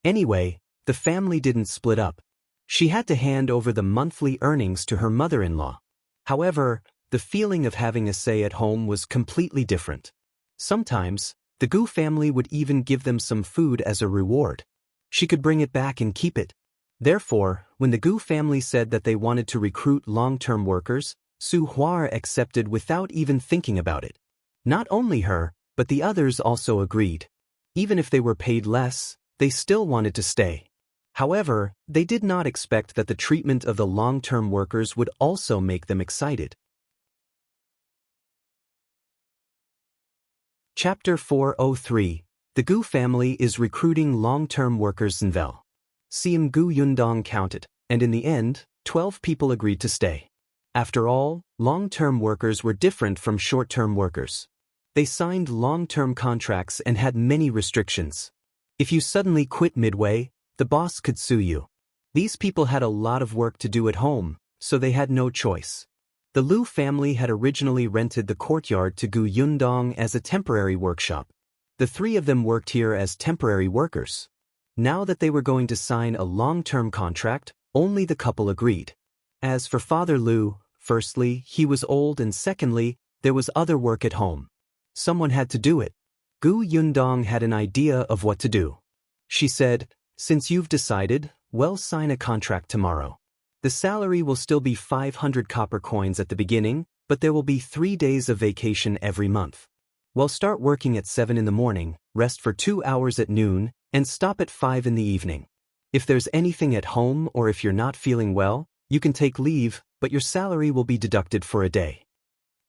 Anyway, the family didn't split up. She had to hand over the monthly earnings to her mother-in-law. However, the feeling of having a say at home was completely different. Sometimes, the Gu family would even give them some food as a reward. She could bring it back and keep it. Therefore, when the Gu family said that they wanted to recruit long-term workers, Su Huar accepted without even thinking about it. Not only her, but the others also agreed. Even if they were paid less, they still wanted to stay. However, they did not expect that the treatment of the long-term workers would also make them excited. Chapter 403. The Gu family is recruiting long-term workers in Vel. Siem Gu Yundong counted, and in the end, 12 people agreed to stay. After all, long-term workers were different from short-term workers. They signed long-term contracts and had many restrictions. If you suddenly quit midway, the boss could sue you. These people had a lot of work to do at home, so they had no choice. The Lu family had originally rented the courtyard to Gu Yundong as a temporary workshop. The three of them worked here as temporary workers. Now that they were going to sign a long-term contract, only the couple agreed. As for Father Lu, firstly, he was old, and secondly, there was other work at home. Someone had to do it. Gu Yundong had an idea of what to do. She said, "Since you've decided, well, sign a contract tomorrow. The salary will still be 500 copper coins at the beginning, but there will be 3 days of vacation every month. Well, start working at 7 in the morning, rest for 2 hours at noon, and stop at 5 in the evening. If there's anything at home or if you're not feeling well, you can take leave, but your salary will be deducted for a day."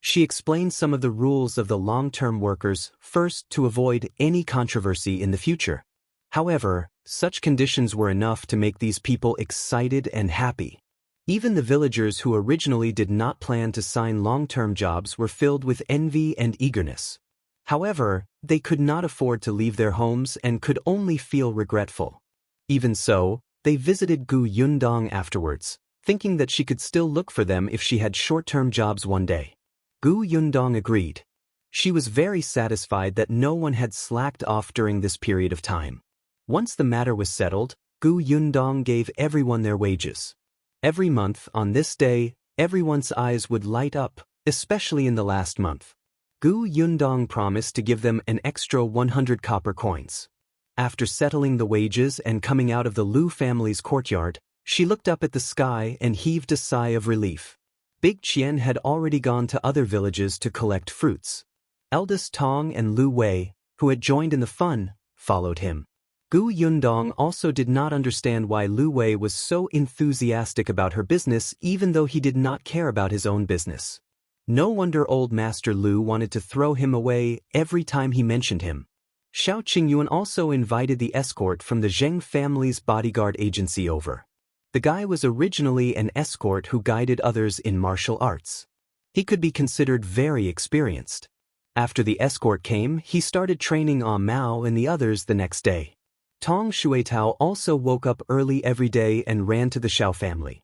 She explained some of the rules of the long-term workers, first to avoid any controversy in the future. However, such conditions were enough to make these people excited and happy. Even the villagers who originally did not plan to sign long-term jobs were filled with envy and eagerness. However, they could not afford to leave their homes and could only feel regretful. Even so, they visited Gu Yundong afterwards, thinking that she could still look for them if she had short-term jobs one day. Gu Yundong agreed. She was very satisfied that no one had slacked off during this period of time. Once the matter was settled, Gu Yundong gave everyone their wages. Every month, on this day, everyone's eyes would light up, especially in the last month. Gu Yundong promised to give them an extra 100 copper coins. After settling the wages and coming out of the Lu family's courtyard, she looked up at the sky and heaved a sigh of relief. Big Chen had already gone to other villages to collect fruits. Eldest Tong and Lu Wei, who had joined in the fun, followed him. Gu Yundong also did not understand why Lu Wei was so enthusiastic about her business even though he did not care about his own business. No wonder old Master Lu wanted to throw him away every time he mentioned him. Shao Qingyuan also invited the escort from the Zheng family's bodyguard agency over. The guy was originally an escort who guided others in martial arts. He could be considered very experienced. After the escort came, he started training Mao and the others the next day. Tong Shuitao also woke up early every day and ran to the Shao family.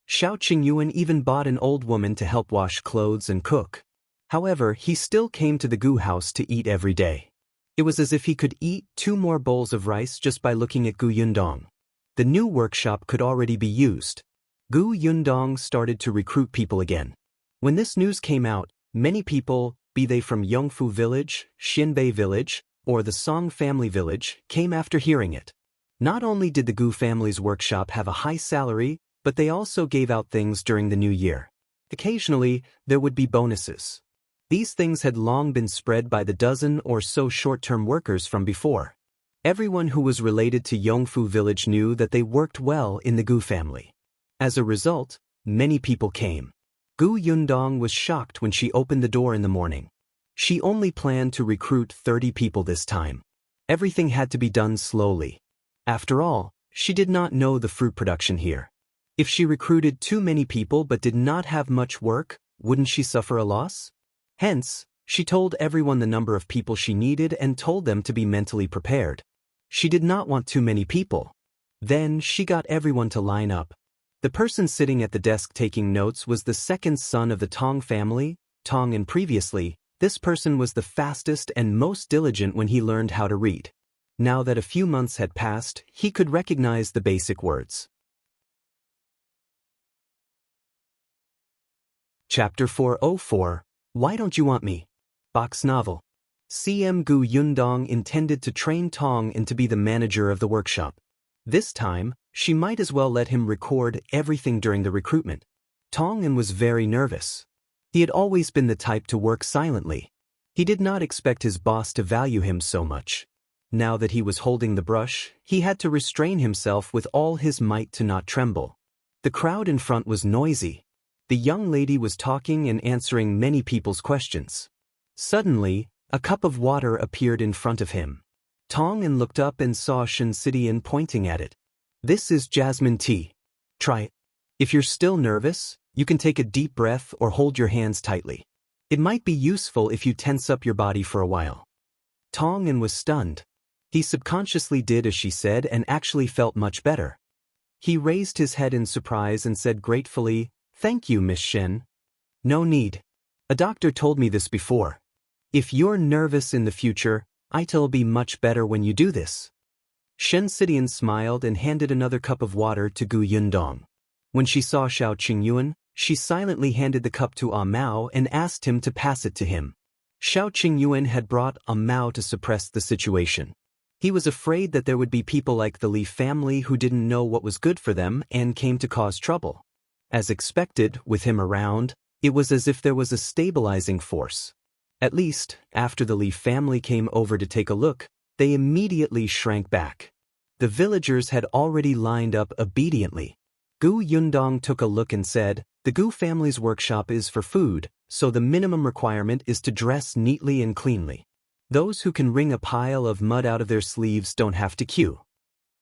Shao Qingyuan even bought an old woman to help wash clothes and cook. However, he still came to the Gu house to eat every day. It was as if he could eat 2 more bowls of rice just by looking at Gu Yundong. The new workshop could already be used. Gu Yundong started to recruit people again. When this news came out, many people, be they from Yongfu village, Xinbei village, or the Song family village, came after hearing it. Not only did the Gu family's workshop have a high salary, but they also gave out things during the new year. Occasionally, there would be bonuses. These things had long been spread by the dozen or so short-term workers from before. Everyone who was related to Yongfu village knew that they worked well in the Gu family. As a result, many people came. Gu Yundong was shocked when she opened the door in the morning. She only planned to recruit 30 people this time. Everything had to be done slowly. After all, she did not know the fruit production here. If she recruited too many people but did not have much work, wouldn't she suffer a loss? Hence, she told everyone the number of people she needed and told them to be mentally prepared. She did not want too many people. Then she got everyone to line up. The person sitting at the desk taking notes was the second son of the Tong family, Tong, and previously, this person was the fastest and most diligent when he learned how to read. Now that a few months had passed, he could recognize the basic words. Chapter 404, Why Don't You Want Me? Box Novel. CM Gu Yundong intended to train Tong and to be the manager of the workshop. This time, she might as well let him record everything during the recruitment. Tong was very nervous. He had always been the type to work silently. He did not expect his boss to value him so much. Now that he was holding the brush, he had to restrain himself with all his might to not tremble. The crowd in front was noisy. The young lady was talking and answering many people's questions. Suddenly, a cup of water appeared in front of him. Tong looked up and saw Shinsidian pointing at it. This is jasmine tea. Try it. If you're still nervous, you can take a deep breath or hold your hands tightly. It might be useful if you tense up your body for a while. Tong was stunned. He subconsciously did as she said and actually felt much better. He raised his head in surprise and said gratefully, "Thank you, Miss Shen." "No need. A doctor told me this before. If you're nervous in the future, it'll be much better when you do this." Shinsidian smiled and handed another cup of water to Gu Yundong. When she saw Shao Qingyuan, she silently handed the cup to Mao and asked him to pass it to him. Shao Qingyuan had brought Mao to suppress the situation. He was afraid that there would be people like the Li family who didn't know what was good for them and came to cause trouble. As expected, with him around, it was as if there was a stabilizing force. At least, after the Li family came over to take a look, they immediately shrank back. The villagers had already lined up obediently. Gu Yundong took a look and said, "The Gu family's workshop is for food, so the minimum requirement is to dress neatly and cleanly. Those who can wring a pile of mud out of their sleeves don't have to queue."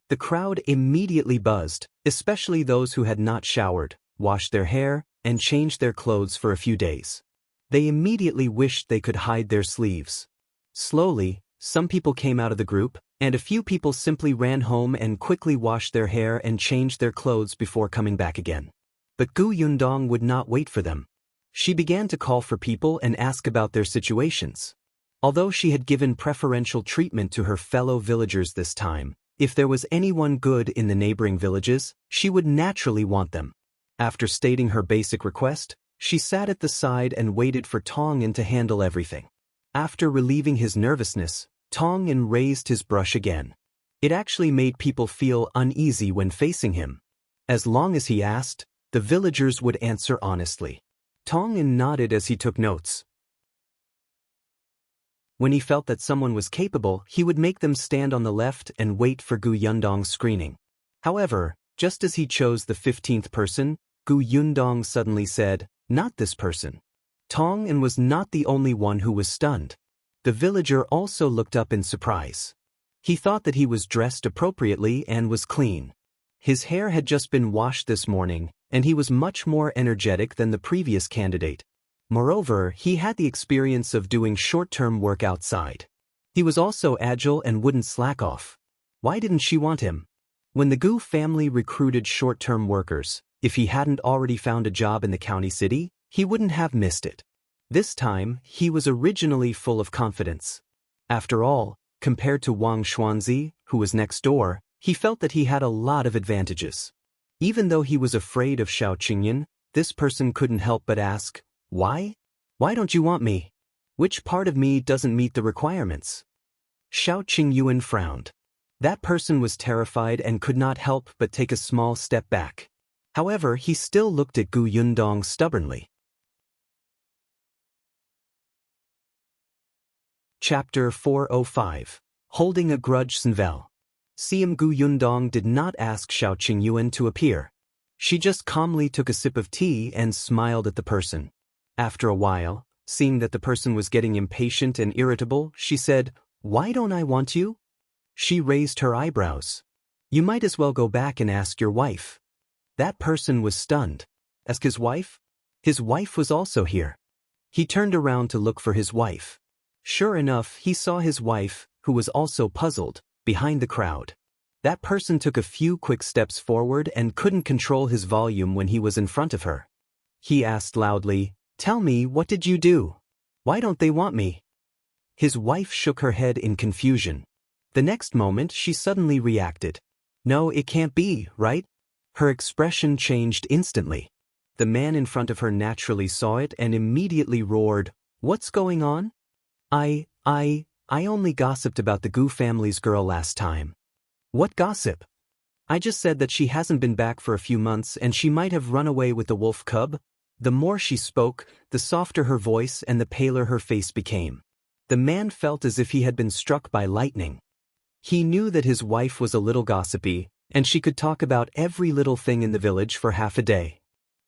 The crowd immediately buzzed, especially those who had not showered, washed their hair, and changed their clothes for a few days. They immediately wished they could hide their sleeves. Slowly, some people came out of the group, and a few people simply ran home and quickly washed their hair and changed their clothes before coming back again. But Gu Yundong would not wait for them. She began to call for people and ask about their situations. Although she had given preferential treatment to her fellow villagers this time, if there was anyone good in the neighboring villages, she would naturally want them. After stating her basic request, she sat at the side and waited for Tong to handle everything. After relieving his nervousness, Tong raised his brush again. It actually made people feel uneasy when facing him. As long as he asked, the villagers would answer honestly. Tong nodded as he took notes. When he felt that someone was capable, he would make them stand on the left and wait for Gu Yundong's screening. However, just as he chose the 15th person, Gu Yundong suddenly said, "Not this person." Tong was not the only one who was stunned. The villager also looked up in surprise. He thought that he was dressed appropriately and was clean. His hair had just been washed this morning, and he was much more energetic than the previous candidate. Moreover, he had the experience of doing short-term work outside. He was also agile and wouldn't slack off. Why didn't she want him? When the Gu family recruited short-term workers, if he hadn't already found a job in the county city, he wouldn't have missed it. This time, he was originally full of confidence. After all, compared to Wang Xuanzi, who was next door, he felt that he had a lot of advantages. Even though he was afraid of Shao Qingyuan, this person couldn't help but ask, "Why? Why don't you want me? Which part of me doesn't meet the requirements?" Shao Qingyuan frowned. That person was terrified and could not help but take a small step back. However, he still looked at Gu Yundong stubbornly. Chapter 405. Holding a Grudge. Senvel. CM Gu Yundong did not ask Shao Qingyuan to appear. She just calmly took a sip of tea and smiled at the person. After a while, seeing that the person was getting impatient and irritable, she said, "Why don't I want you?" She raised her eyebrows. You might as well go back and ask your wife. That person was stunned. Ask his wife? His wife was also here. He turned around to look for his wife. Sure enough, he saw his wife, who was also puzzled, behind the crowd. That person took a few quick steps forward and couldn't control his volume when he was in front of her. He asked loudly, "Tell me, what did you do? Why don't they want me?" His wife shook her head in confusion. The next moment she suddenly reacted. "No, it can't be, right?" Her expression changed instantly. The man in front of her naturally saw it and immediately roared, "What's going on?" I only gossiped about the Gu family's girl last time." "What gossip?" "I just said that she hasn't been back for a few months and she might have run away with the wolf cub." The more she spoke, the softer her voice and the paler her face became. The man felt as if he had been struck by lightning. He knew that his wife was a little gossipy, and she could talk about every little thing in the village for half a day.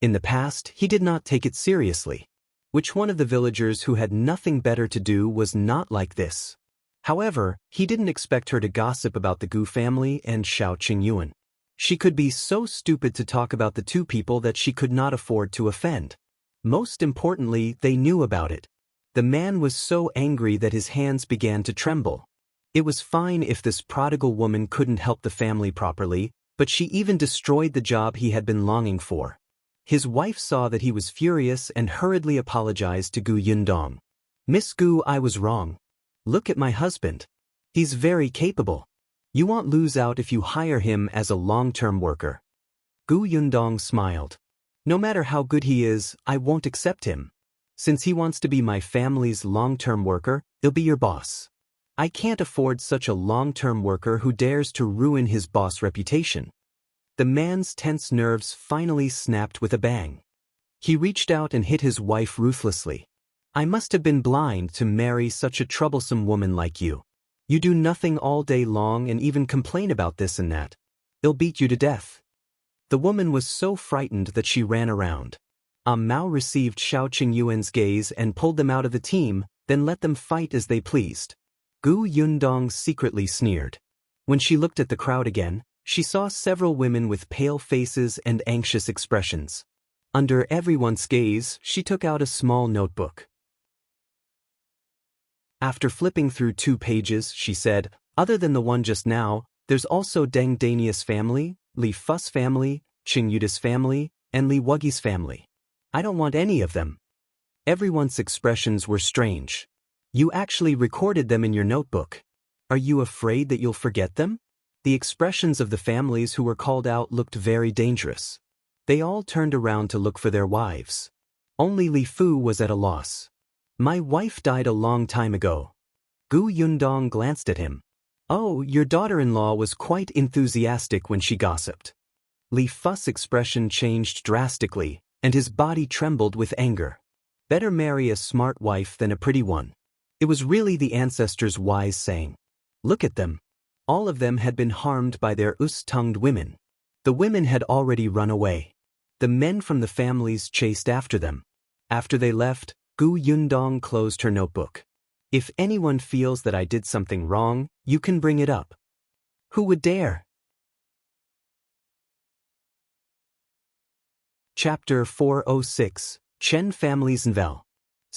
In the past, he did not take it seriously. Which one of the villagers who had nothing better to do was not like this? However, he didn't expect her to gossip about the Gu family and Shao Qingyuan. She could be so stupid to talk about the two people that she could not afford to offend. Most importantly, they knew about it. The man was so angry that his hands began to tremble. It was fine if this prodigal woman couldn't help the family properly, but she even destroyed the job he had been longing for. His wife saw that he was furious and hurriedly apologized to Gu Yundong. "Miss Gu, I was wrong. Look at my husband. He's very capable. You won't lose out if you hire him as a long-term worker." Gu Yundong smiled. "No matter how good he is, I won't accept him. Since he wants to be my family's long-term worker, he'll be your boss. I can't afford such a long-term worker who dares to ruin his boss' reputation." The man's tense nerves finally snapped with a bang. He reached out and hit his wife ruthlessly. "I must have been blind to marry such a troublesome woman like you. You do nothing all day long and even complain about this and that. He'll beat you to death." The woman was so frightened that she ran around. Mao received Shao Qingyuan's gaze and pulled them out of the team, then let them fight as they pleased. Gu Yundong secretly sneered. When she looked at the crowd again, she saw several women with pale faces and anxious expressions. Under everyone's gaze, she took out a small notebook. After flipping through 2 pages, she said, "Other than the one just now, there's also Deng Dania's family, Li Fu's family, Qingyuan's family, and Li Wugi's family. I don't want any of them." Everyone's expressions were strange. "You actually recorded them in your notebook. Are you afraid that you'll forget them?" The expressions of the families who were called out looked very dangerous. They all turned around to look for their wives. Only Li Fu was at a loss. "My wife died a long time ago." Gu Yundong glanced at him. "Oh, your daughter-in-law was quite enthusiastic when she gossiped." Li Fu's expression changed drastically, and his body trembled with anger. Better marry a smart wife than a pretty one. It was really the ancestors' wise saying. Look at them. All of them had been harmed by their us-tongued women. The women had already run away. The men from the families chased after them. After they left, Gu Yundong closed her notebook. "If anyone feels that I did something wrong, you can bring it up." Who would dare? Chapter 406, Chen Family's Envel.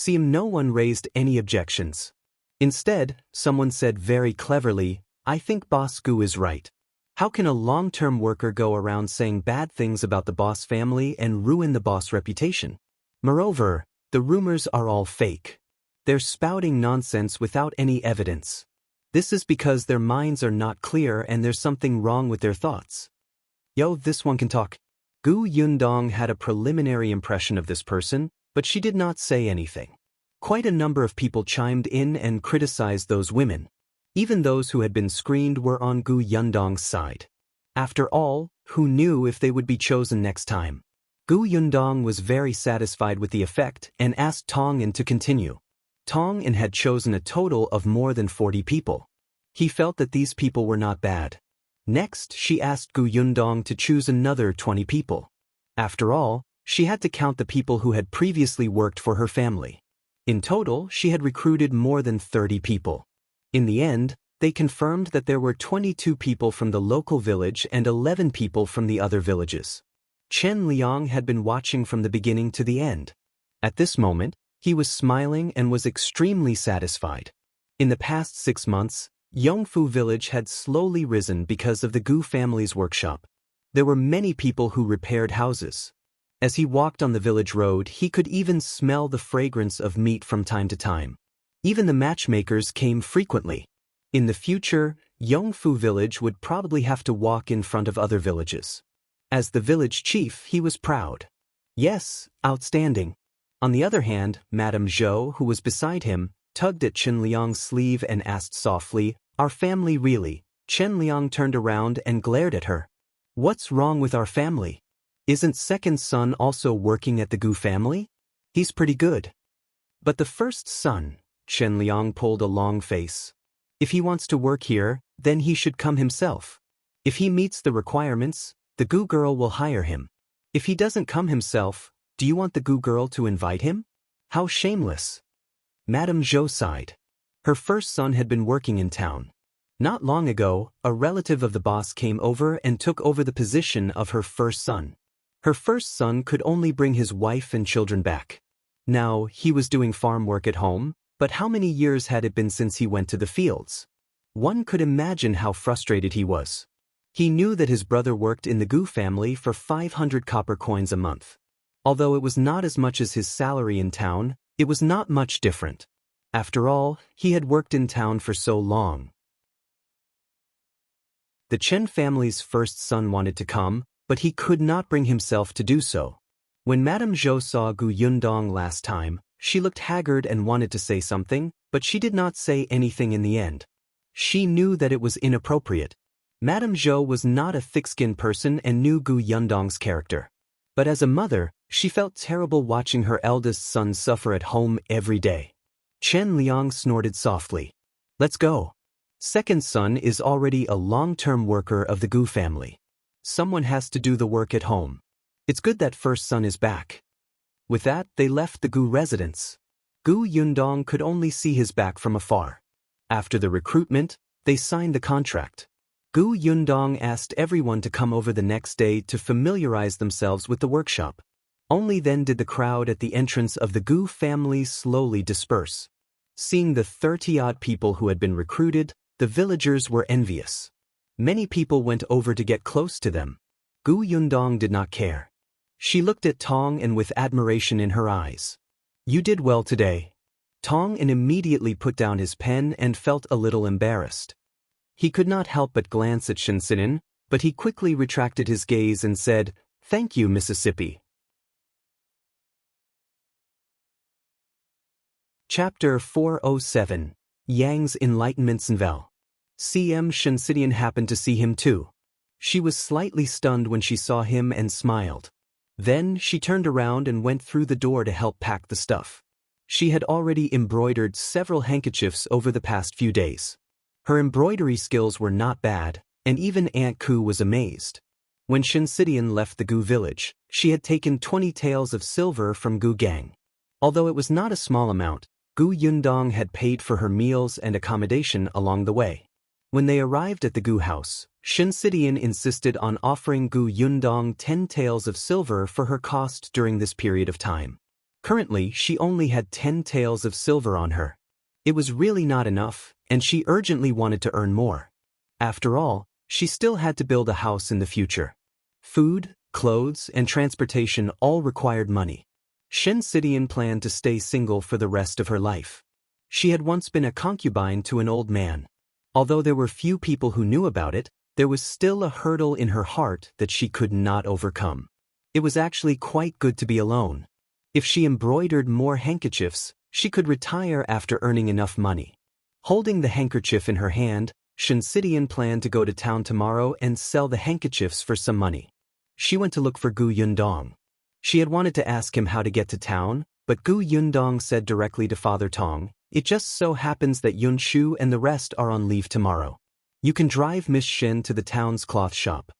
No one raised any objections. Instead, someone said very cleverly, "I think Boss Gu is right. How can a long-term worker go around saying bad things about the boss family and ruin the boss reputation? Moreover, the rumors are all fake. They're spouting nonsense without any evidence. This is because their minds are not clear and there's something wrong with their thoughts." Yo, this one can talk. Gu Yundong had a preliminary impression of this person, but she did not say anything. Quite a number of people chimed in and criticized those women. Even those who had been screened were on Gu Yundong's side. After all, who knew if they would be chosen next time? Gu Yundong was very satisfied with the effect and asked Tong'an to continue. Tong'an had chosen a total of more than 40 people. He felt that these people were not bad. Next, she asked Gu Yundong to choose another 20 people. After all, she had to count the people who had previously worked for her family. In total, she had recruited more than 30 people. In the end, They confirmed that there were 22 people from the local village and 11 people from the other villages. Chen Liang had been watching from the beginning to the end. At this moment, he was smiling and was extremely satisfied. In the past 6 months, Yongfu village had slowly risen because of the Gu family's workshop. There were many people who repaired houses. As he walked on the village road, he could even smell the fragrance of meat from time to time. Even the matchmakers came frequently. In the future, Yongfu village would probably have to walk in front of other villages. As the village chief, he was proud. Yes, outstanding. On the other hand, Madame Zhou, who was beside him, tugged at Chen Liang's sleeve and asked softly, "Our family really?" Chen Liang turned around and glared at her. "What's wrong with our family? Isn't second son also working at the Gu family? He's pretty good." "But the first son," Chen Liang pulled a long face. "If he wants to work here, then he should come himself. If he meets the requirements, the Gu girl will hire him. If he doesn't come himself, do you want the Gu girl to invite him? How shameless." Madame Zhou sighed. Her first son had been working in town. Not long ago, a relative of the boss came over and took over the position of her first son. Her first son could only bring his wife and children back. Now, he was doing farm work at home, but how many years had it been since he went to the fields? One could imagine how frustrated he was. He knew that his brother worked in the Gu family for 500 copper coins a month. Although it was not as much as his salary in town, it was not much different. After all, he had worked in town for so long. The Chen family's first son wanted to come, but he could not bring himself to do so. When Madame Zhou saw Gu Yundong last time, she looked haggard and wanted to say something, but she did not say anything in the end. She knew that it was inappropriate. Madame Zhou was not a thick-skinned person and knew Gu Yundong's character. But as a mother, she felt terrible watching her eldest son suffer at home every day. Chen Liang snorted softly. "Let's go. Second son is already a long-term worker of the Gu family. Someone has to do the work at home. It's good that first son is back." With that, they left the Gu residence. Gu Yundong could only see his back from afar. After the recruitment, they signed the contract. Gu Yundong asked everyone to come over the next day to familiarize themselves with the workshop. Only then did the crowd at the entrance of the Gu family slowly disperse. Seeing the 30-odd people who had been recruited, the villagers were envious. Many people went over to get close to them. Gu Yundong did not care. She looked at Tong and with admiration in her eyes. "You did well today." Tong immediately put down his pen and felt a little embarrassed. He could not help but glance at Shinsenin, but he quickly retracted his gaze and said, "Thank you, Mississippi." Chapter 407, Yang's Enlightenment Novel. CM Shinsidian happened to see him too. She was slightly stunned when she saw him and smiled. Then she turned around and went through the door to help pack the stuff. She had already embroidered several handkerchiefs over the past few days. Her embroidery skills were not bad, and even Aunt Ku was amazed. When Shinsidian left the Gu village, she had taken 20 taels of silver from Gu Gang. Although it was not a small amount, Gu Yundong had paid for her meals and accommodation along the way. When they arrived at the Gu house, Shinsidian insisted on offering Gu Yundong 10 taels of silver for her cost during this period of time. Currently, she only had 10 taels of silver on her. It was really not enough, and she urgently wanted to earn more. After all, she still had to build a house in the future. Food, clothes, and transportation all required money. Shinsidian planned to stay single for the rest of her life. She had once been a concubine to an old man. Although there were few people who knew about it, there was still a hurdle in her heart that she could not overcome. It was actually quite good to be alone. If she embroidered more handkerchiefs, she could retire after earning enough money. Holding the handkerchief in her hand, Shinsidian planned to go to town tomorrow and sell the handkerchiefs for some money. She went to look for Gu Yundong. She had wanted to ask him how to get to town, but Gu Yundong said directly to Father Tong, "It just so happens that Yunshu and the rest are on leave tomorrow. You can drive Miss Shen to the town's cloth shop."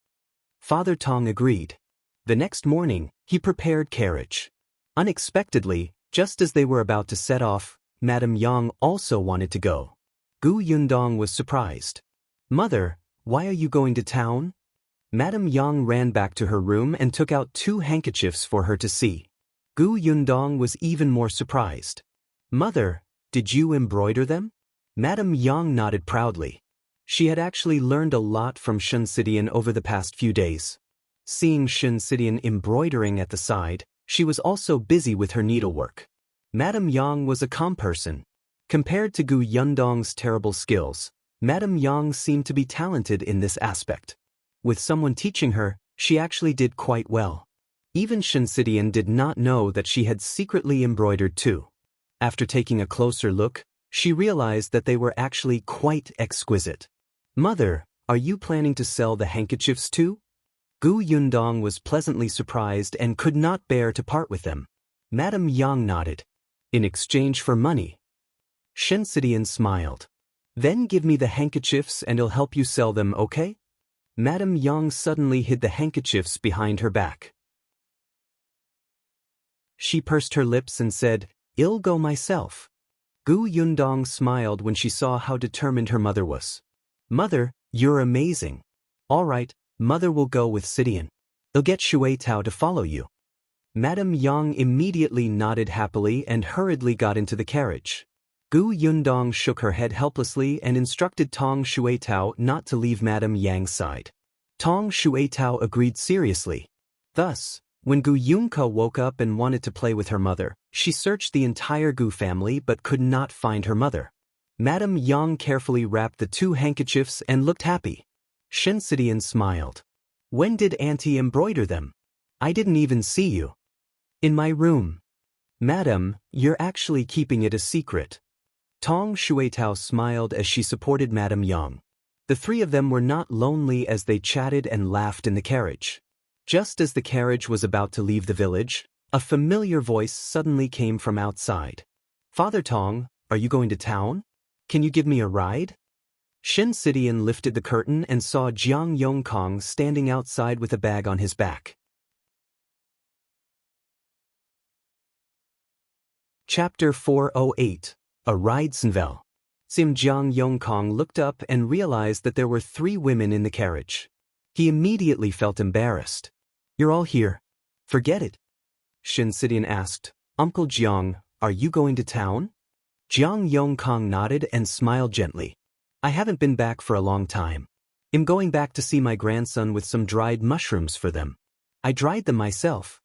Father Tong agreed. The next morning, he prepared carriage. Unexpectedly, just as they were about to set off, Madame Yang also wanted to go. Gu Yundong was surprised. Mother, why are you going to town? Madame Yang ran back to her room and took out 2 handkerchiefs for her to see. Gu Yundong was even more surprised. Mother, did you embroider them? Madame Yang nodded proudly. She had actually learned a lot from Shensidian over the past few days. Seeing Shensidian embroidering at the side, she was also busy with her needlework. Madame Yang was a calm person. Compared to Gu Yundong's terrible skills, Madame Yang seemed to be talented in this aspect. With someone teaching her, she actually did quite well. Even Shensidian did not know that she had secretly embroidered too. After taking a closer look, she realized that they were actually quite exquisite. Mother, are you planning to sell the handkerchiefs too? Gu Yundong was pleasantly surprised and could not bear to part with them. Madame Yang nodded. In exchange for money. Shensidian smiled. Then give me the handkerchiefs and I'll help you sell them, okay? Madame Yang suddenly hid the handkerchiefs behind her back. She pursed her lips and said, I'll go myself. Gu Yundong smiled when she saw how determined her mother was. Mother, you're amazing. All right, Mother will go with Sidian. I'll get Shui Tao to follow you. Madame Yang immediately nodded happily and hurriedly got into the carriage. Gu Yundong shook her head helplessly and instructed Tong Shuitao not to leave Madame Yang's side. Tong Shuitao agreed seriously. Thus, when Gu Yunke woke up and wanted to play with her mother, she searched the entire Gu family but could not find her mother. Madame Yang carefully wrapped the 2 handkerchiefs and looked happy. Shensidian smiled. When did Auntie embroider them? I didn't even see you. In my room. Madam, you're actually keeping it a secret. Tong Shuitao smiled as she supported Madame Yang. The 3 of them were not lonely as they chatted and laughed in the carriage. Just as the carriage was about to leave the village, a familiar voice suddenly came from outside. Father Tong, are you going to town? Can you give me a ride? Shensidian lifted the curtain and saw Jiang Yongkang standing outside with a bag on his back. Chapter 408. A Ride Senvel. Jiang Yongkang looked up and realized that there were 3 women in the carriage. He immediately felt embarrassed. You're all here. Forget it. Shensidian asked, Uncle Jiang, are you going to town? Jiang Yongkang nodded and smiled gently. I haven't been back for a long time. I'm going back to see my grandson with some dried mushrooms for them. I dried them myself.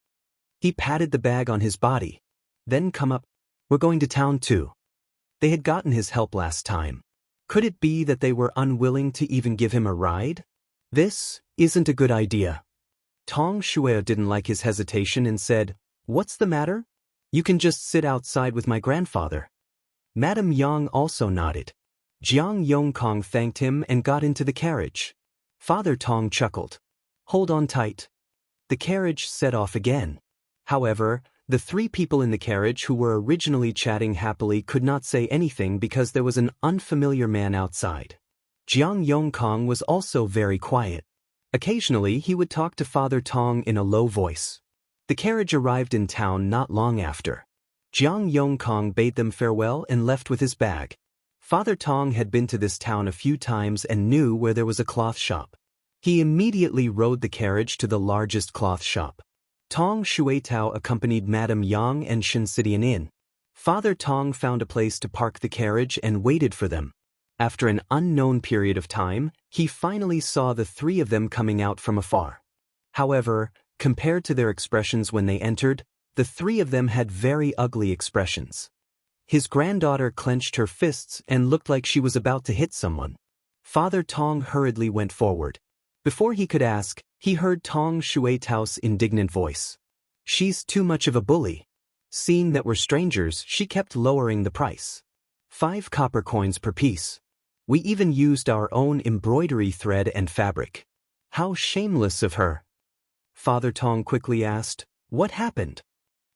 He patted the bag on his body. Then come up. We're going to town too. They had gotten his help last time. Could it be that they were unwilling to even give him a ride? This isn't a good idea. Tong Shuai didn't like his hesitation and said, What's the matter? You can just sit outside with my grandfather. Madame Yang also nodded. Jiang Yongkang thanked him and got into the carriage. Father Tong chuckled. Hold on tight. The carriage set off again. However, the 3 people in the carriage who were originally chatting happily could not say anything because there was an unfamiliar man outside. Jiang Yongkang was also very quiet. Occasionally he would talk to Father Tong in a low voice. The carriage arrived in town not long after. Jiang Yongkang bade them farewell and left with his bag. Father Tong had been to this town a few times and knew where there was a cloth shop. He immediately rode the carriage to the largest cloth shop. Tong Shuitao accompanied Madame Yang and Shensidian in. Father Tong found a place to park the carriage and waited for them. After an unknown period of time, he finally saw the 3 of them coming out from afar. However, compared to their expressions when they entered, the 3 of them had very ugly expressions. His granddaughter clenched her fists and looked like she was about to hit someone. Father Tong hurriedly went forward. Before he could ask, he heard Tong Shuitao's indignant voice. She's too much of a bully. Seeing that we're strangers, she kept lowering the price. 5 copper coins per piece. We even used our own embroidery thread and fabric. How shameless of her. Father Tong quickly asked, What happened?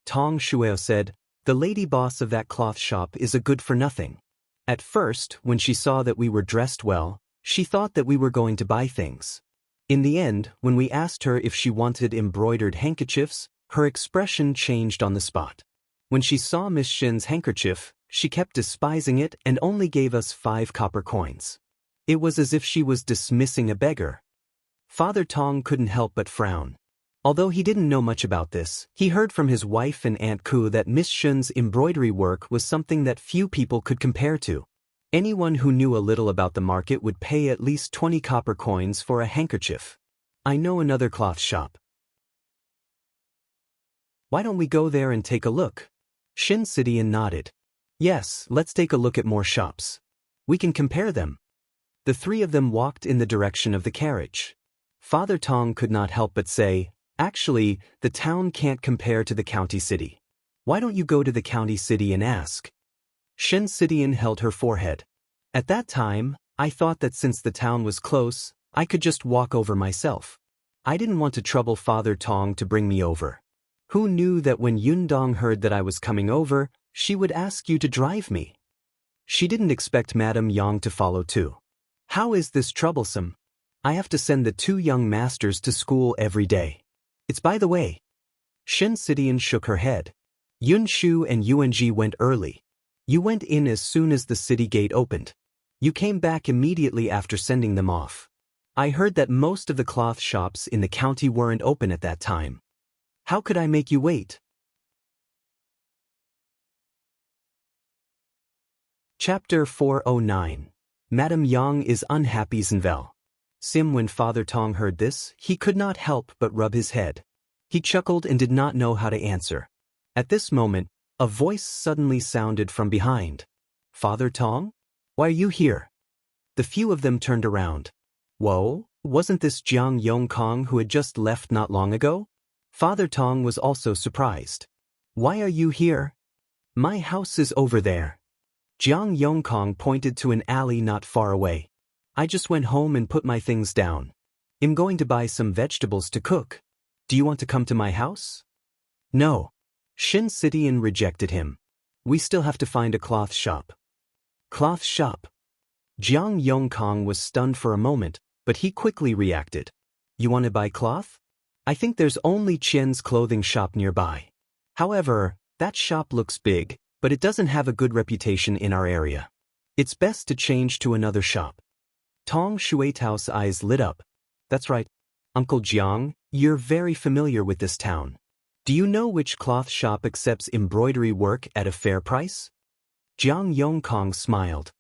Tong Shuio said, The lady boss of that cloth shop is a good-for-nothing. At first, when she saw that we were dressed well, she thought that we were going to buy things. In the end, when we asked her if she wanted embroidered handkerchiefs, her expression changed on the spot. When she saw Miss Shin's handkerchief, She kept despising it and only gave us 5 copper coins. It was as if she was dismissing a beggar. Father Tong couldn't help but frown. Although he didn't know much about this, he heard from his wife and Aunt Ku that Miss Shun's embroidery work was something that few people could compare to. Anyone who knew a little about the market would pay at least 20 copper coins for a handkerchief. I know another cloth shop. Why don't we go there and take a look? Shinsidian nodded. Yes, let's take a look at more shops. We can compare them. The 3 of them walked in the direction of the carriage. Father Tong could not help but say, actually, the town can't compare to the county city. Why don't you go to the county city and ask? Shinsidian held her forehead. At that time, I thought that since the town was close, I could just walk over myself. I didn't want to trouble Father Tong to bring me over. Who knew that when Yundong heard that I was coming over, she would ask you to drive me? She didn't expect Madame Yang to follow too. How is this troublesome? I have to send the 2 young masters to school every day. It's by the way. Shinsidian shook her head. Yunshu and Yuanji went early. You went in as soon as the city gate opened. You came back immediately after sending them off. I heard that most of the cloth shops in the county weren't open at that time. How could I make you wait? Chapter 409. Madame Yang is unhappy. Zenvel. When Father Tong heard this, he could not help but rub his head. He chuckled and did not know how to answer. At this moment, a voice suddenly sounded from behind. Father Tong? Why are you here? The few of them turned around. Whoa, wasn't this Jiang Yongkang who had just left not long ago? Father Tong was also surprised. Why are you here? My house is over there. Jiang Yongkang pointed to an alley not far away. I just went home and put my things down. I'm going to buy some vegetables to cook. Do you want to come to my house? No. Shinsidian rejected him. We still have to find a cloth shop. Cloth shop? Jiang Yongkang was stunned for a moment, but he quickly reacted. You want to buy cloth? I think there's only Chen's clothing shop nearby. However, that shop looks big, but it doesn't have a good reputation in our area. It's best to change to another shop. Tong Shuetao's eyes lit up. That's right. Uncle Jiang, you're very familiar with this town. Do you know which cloth shop accepts embroidery work at a fair price? Jiang Yongkang smiled.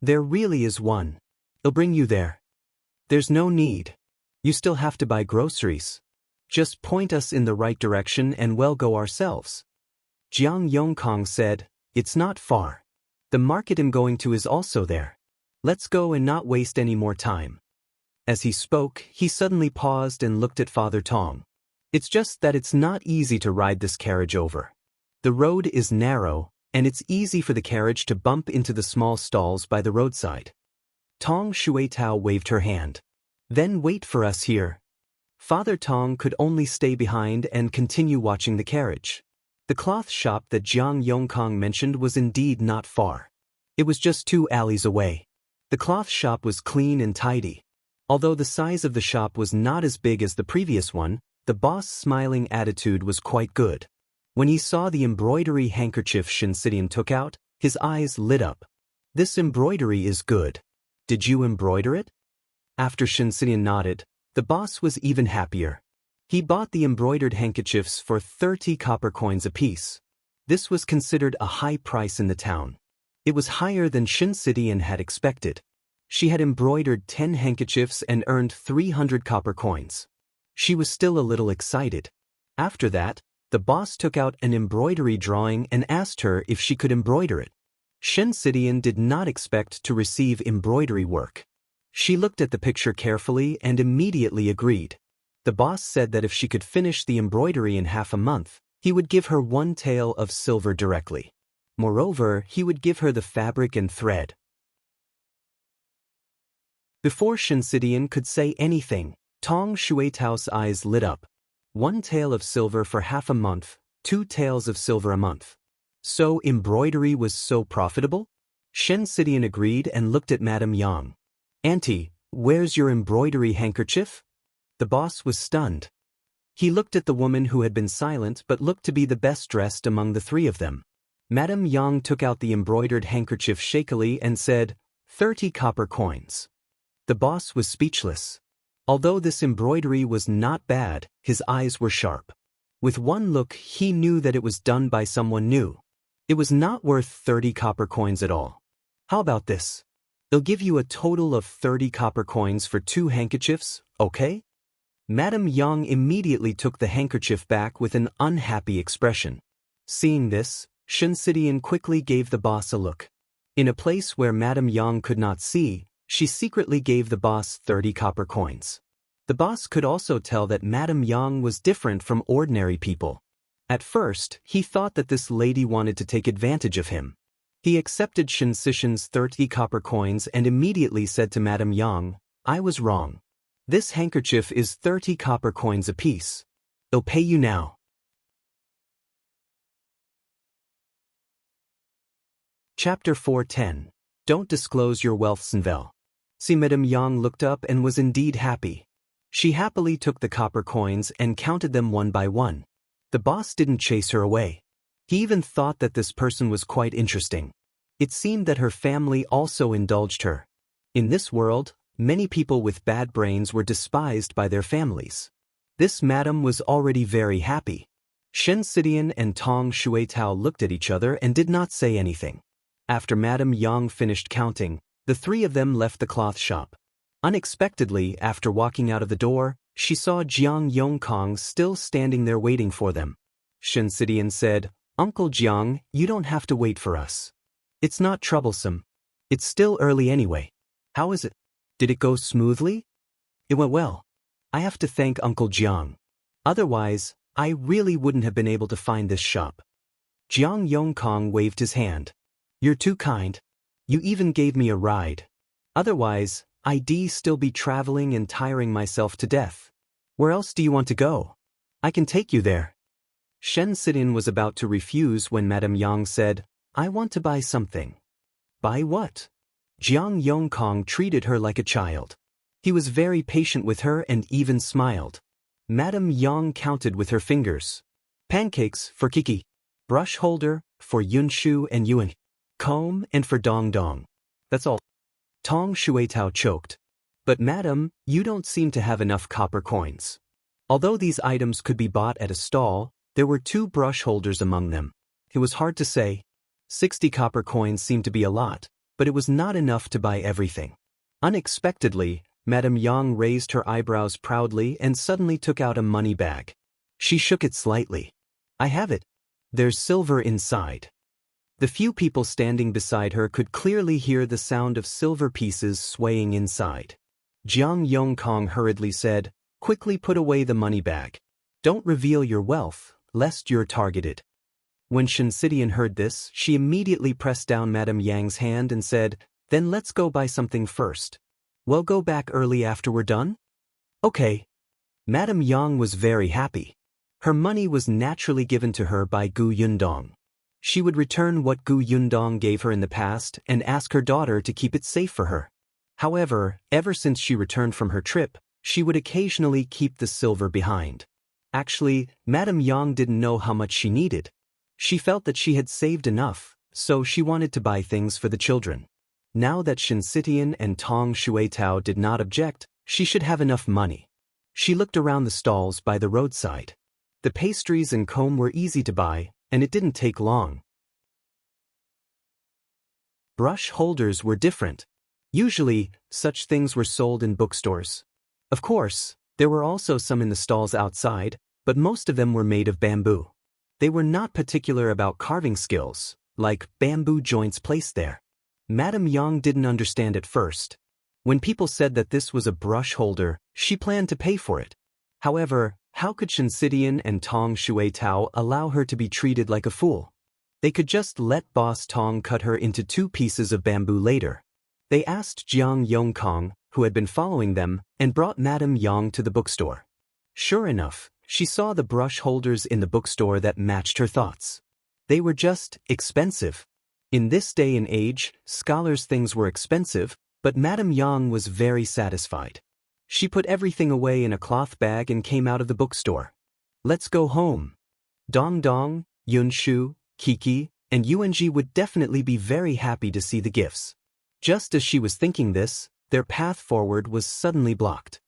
There really is one. I'll bring you there. There's no need. You still have to buy groceries. Just point us in the right direction and we'll go ourselves. Jiang Yongkang said, it's not far. The market I'm going to is also there. Let's go and not waste any more time. As he spoke, he suddenly paused and looked at Father Tong. It's just that it's not easy to ride this carriage over. The road is narrow, and it's easy for the carriage to bump into the small stalls by the roadside. Tong Shuetao waved her hand. Then wait for us here. Father Tong could only stay behind and continue watching the carriage. The cloth shop that Jiang Yongkang mentioned was indeed not far. It was just 2 alleys away. The cloth shop was clean and tidy. Although the size of the shop was not as big as the previous one, the boss' smiling attitude was quite good. When he saw the embroidery handkerchief Shinsidian took out, his eyes lit up. This embroidery is good. Did you embroider it? After Shinsidian nodded, the boss was even happier. He bought the embroidered handkerchiefs for 30 copper coins apiece. This was considered a high price in the town. It was higher than Shinsidian had expected. She had embroidered 10 handkerchiefs and earned 300 copper coins. She was still a little excited. After that, the boss took out an embroidery drawing and asked her if she could embroider it. Shinsidian did not expect to receive embroidery work. She looked at the picture carefully and immediately agreed. The boss said that if she could finish the embroidery in half a month, he would give her 1 tael of silver directly. Moreover, he would give her the fabric and thread. Before Shinsidian could say anything, Tong Shuetao's eyes lit up. 1 tael of silver for half a month, 2 taels of silver a month. So embroidery was so profitable? Shinsidian agreed and looked at Madame Yang. Auntie, where's your embroidery handkerchief? The boss was stunned. He looked at the woman who had been silent but looked to be the best dressed among the 3 of them. Madame Yang took out the embroidered handkerchief shakily and said, 30 copper coins. The boss was speechless. Although this embroidery was not bad, his eyes were sharp. With one look he knew that it was done by someone new. It was not worth 30 copper coins at all. How about this? They'll give you a total of 30 copper coins for 2 handkerchiefs, okay? Madame Yang immediately took the handkerchief back with an unhappy expression. Seeing this, Shen quickly gave the boss a look. In a place where Madame Yang could not see, she secretly gave the boss 30 copper coins. The boss could also tell that Madame Yang was different from ordinary people. At first, he thought that this lady wanted to take advantage of him. He accepted Shen 30 copper coins and immediately said to Madame Yang, I was wrong. This handkerchief is 30 copper coins apiece. I'll pay you now. Chapter 4:10. Don't disclose your wealth, Senvel. Madame Yang looked up and was indeed happy. She happily took the copper coins and counted them one by one. The boss didn't chase her away. He even thought that this person was quite interesting. It seemed that her family also indulged her. In this world, many people with bad brains were despised by their families. This madam was already very happy. Shen and Tong Shuitao looked at each other and did not say anything. After Madame Yang finished counting, the 3 of them left the cloth shop. Unexpectedly, after walking out of the door, she saw Jiang Yongkang still standing there waiting for them. Shen said, Uncle Jiang, you don't have to wait for us. It's not troublesome. It's still early anyway. How is it? Did it go smoothly? It went well. I have to thank Uncle Jiang. Otherwise, I really wouldn't have been able to find this shop. Jiang Yongkang waved his hand. You're too kind. You even gave me a ride. Otherwise, I'd still be traveling and tiring myself to death. Where else do you want to go? I can take you there. Shen was about to refuse when Madame Yang said, I want to buy something. Buy what? Jiang Yongkang treated her like a child. He was very patient with her and even smiled. Madame Yang counted with her fingers. Pancakes for Kiki. Brush holder for Yunshu and Yuan. Comb and for Dong Dong. That's all. Tong Shuitao choked. But madam, you don't seem to have enough copper coins. Although these items could be bought at a stall, there were 2 brush holders among them. It was hard to say. 60 copper coins seemed to be a lot, but it was not enough to buy everything. Unexpectedly, Madame Yang raised her eyebrows proudly and suddenly took out a money bag. She shook it slightly. I have it. There's silver inside. The few people standing beside her could clearly hear the sound of silver pieces swaying inside. Jiang Yongkang hurriedly said, Quickly put away the money bag. Don't reveal your wealth, lest you're targeted. When Shen heard this, she immediately pressed down Madame Yang's hand and said, Then let's go buy something first. We'll go back early after we're done? Okay. Madame Yang was very happy. Her money was naturally given to her by Gu Yundong. She would return what Gu Yundong gave her in the past and ask her daughter to keep it safe for her. However, ever since she returned from her trip, she would occasionally keep the silver behind. Actually, Madame Yang didn't know how much she needed. She felt that she had saved enough, so she wanted to buy things for the children. Now that Shen and Tong Shuitao did not object, she should have enough money. She looked around the stalls by the roadside. The pastries and comb were easy to buy, and it didn't take long. Brush holders were different. Usually, such things were sold in bookstores. Of course, there were also some in the stalls outside, but most of them were made of bamboo. They were not particular about carving skills, like bamboo joints placed there. Madame Yang didn't understand at first. When people said that this was a brush holder, she planned to pay for it. However, how could Shen and Tong Shuitao allow her to be treated like a fool? They could just let Boss Tong cut her into 2 pieces of bamboo later. They asked Jiang Yongkang, who had been following them, and brought Madame Yang to the bookstore. Sure enough, she saw the brush holders in the bookstore that matched her thoughts. They were just expensive. In this day and age, scholars' things were expensive, but Madame Yang was very satisfied. She put everything away in a cloth bag and came out of the bookstore. Let's go home. Dong Dong, Yunshu, Kiki, and Yunshu would definitely be very happy to see the gifts. Just as she was thinking this, their path forward was suddenly blocked.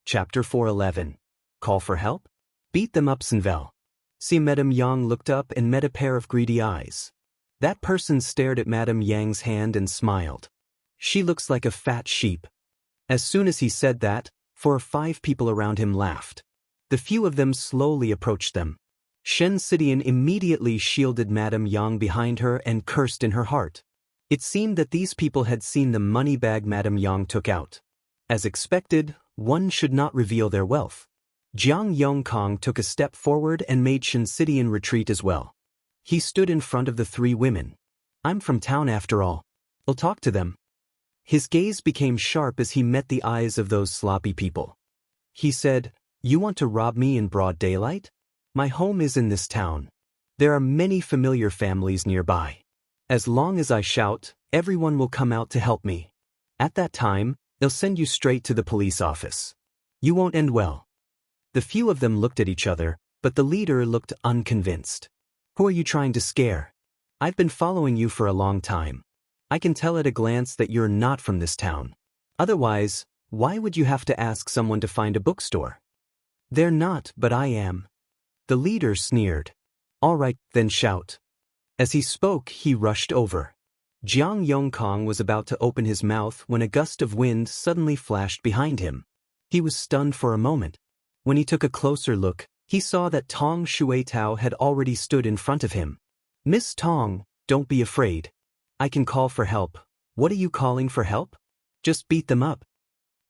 Chapter 411. Call for help? Beat them up, Senvel. See, Madame Yang looked up and met a pair of greedy eyes. That person stared at Madame Yang's hand and smiled. She looks like a fat sheep. As soon as he said that, 4 or 5 people around him laughed. The few of them slowly approached them. Chen immediately shielded Madame Yang behind her and cursed in her heart. It seemed that these people had seen the money bag Madame Yang took out. As expected, one should not reveal their wealth. Jiang Yongkang took a step forward and made Chen retreat as well. He stood in front of the 3 women. I'm from town after all. I'll talk to them. His gaze became sharp as he met the eyes of those sloppy people. He said, You want to rob me in broad daylight? My home is in this town. There are many familiar families nearby. As long as I shout, everyone will come out to help me. At that time, they'll send you straight to the police office. You won't end well. The few of them looked at each other, but the leader looked unconvinced. Who are you trying to scare? I've been following you for a long time. I can tell at a glance that you're not from this town. Otherwise, why would you have to ask someone to find a bookstore? They're not, but I am. The leader sneered. All right, then shout. As he spoke, he rushed over. Jiang Yongkang was about to open his mouth when a gust of wind suddenly flashed behind him. He was stunned for a moment. When he took a closer look, he saw that Tong Shuitao had already stood in front of him. Miss Tong, don't be afraid. I can call for help. What are you calling for help? Just beat them up.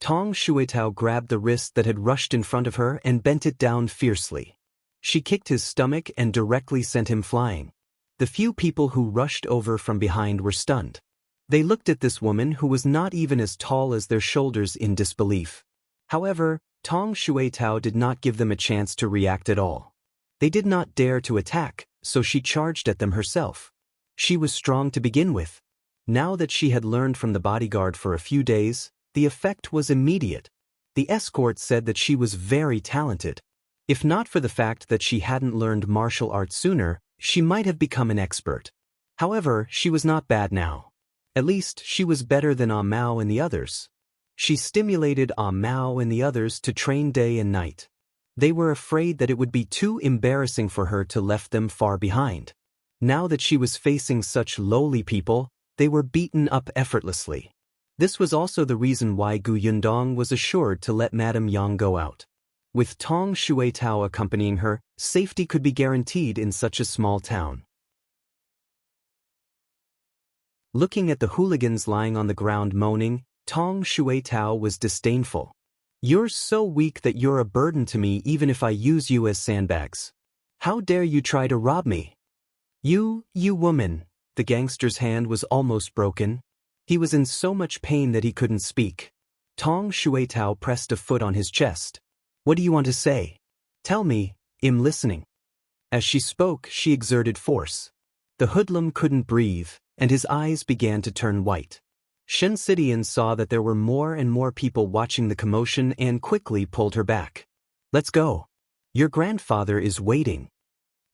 Tong Shuitao grabbed the wrist that had rushed in front of her and bent it down fiercely. She kicked his stomach and directly sent him flying. The few people who rushed over from behind were stunned. They looked at this woman who was not even as tall as their shoulders in disbelief. However, Tong Shuitao did not give them a chance to react at all. They did not dare to attack, so she charged at them herself. She was strong to begin with. Now that she had learned from the bodyguard for a few days, the effect was immediate. The escort said that she was very talented. If not for the fact that she hadn't learned martial arts sooner, she might have become an expert. However, she was not bad now. At least, she was better than Mao and the others. She stimulated Mao and the others to train day and night. They were afraid that it would be too embarrassing for her to left them far behind. Now that she was facing such lowly people, they were beaten up effortlessly. This was also the reason why Yundong was assured to let Madame Yang go out. With Tong Shuitao accompanying her, safety could be guaranteed in such a small town. Looking at the hooligans lying on the ground moaning, Tong Shuitao was disdainful. You're so weak that you're a burden to me even if I use you as sandbags. How dare you try to rob me? You woman. The gangster's hand was almost broken. He was in so much pain that he couldn't speak. Tong Shuitao pressed a foot on his chest. What do you want to say? Tell me, I'm listening. As she spoke, she exerted force. The hoodlum couldn't breathe, and his eyes began to turn white. Chen saw that there were more and more people watching the commotion and quickly pulled her back. Let's go. Your grandfather is waiting.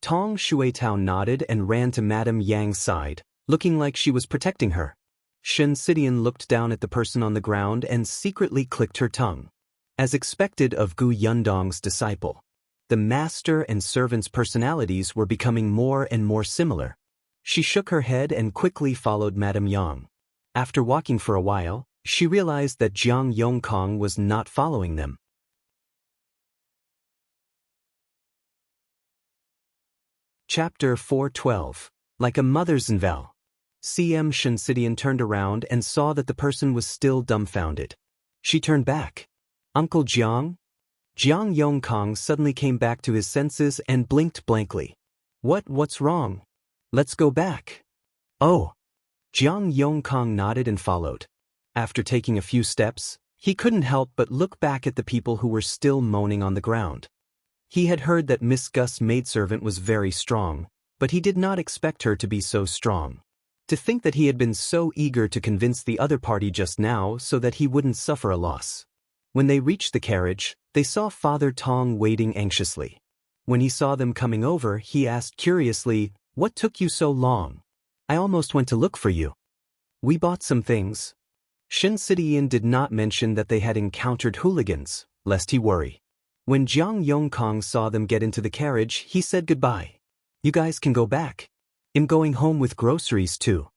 Tong Shuitao nodded and ran to Madame Yang's side, looking like she was protecting her. Chen looked down at the person on the ground and secretly clicked her tongue. As expected of Yundong's disciple, the master and servant's personalities were becoming more and more similar. She shook her head and quickly followed Madame Yang. After walking for a while, she realized that Jiang Yongkang was not following them. Chapter 412. Like a mother's Envel. CM Shen turned around and saw that the person was still dumbfounded. She turned back. Uncle Jiang? Jiang Yongkang suddenly came back to his senses and blinked blankly. What's wrong? Let's go back. Oh. Jiang Yongkang nodded and followed. After taking a few steps, he couldn't help but look back at the people who were still moaning on the ground. He had heard that Miss Gus' maidservant was very strong, but he did not expect her to be so strong. To think that he had been so eager to convince the other party just now so that he wouldn't suffer a loss. When they reached the carriage, they saw Father Tong waiting anxiously. When he saw them coming over, he asked curiously, "What took you so long? I almost went to look for you." "We bought some things." Qingyuan did not mention that they had encountered hooligans, lest he worry. When Yongkang saw them get into the carriage, he said goodbye. "You guys can go back. I'm going home with groceries too."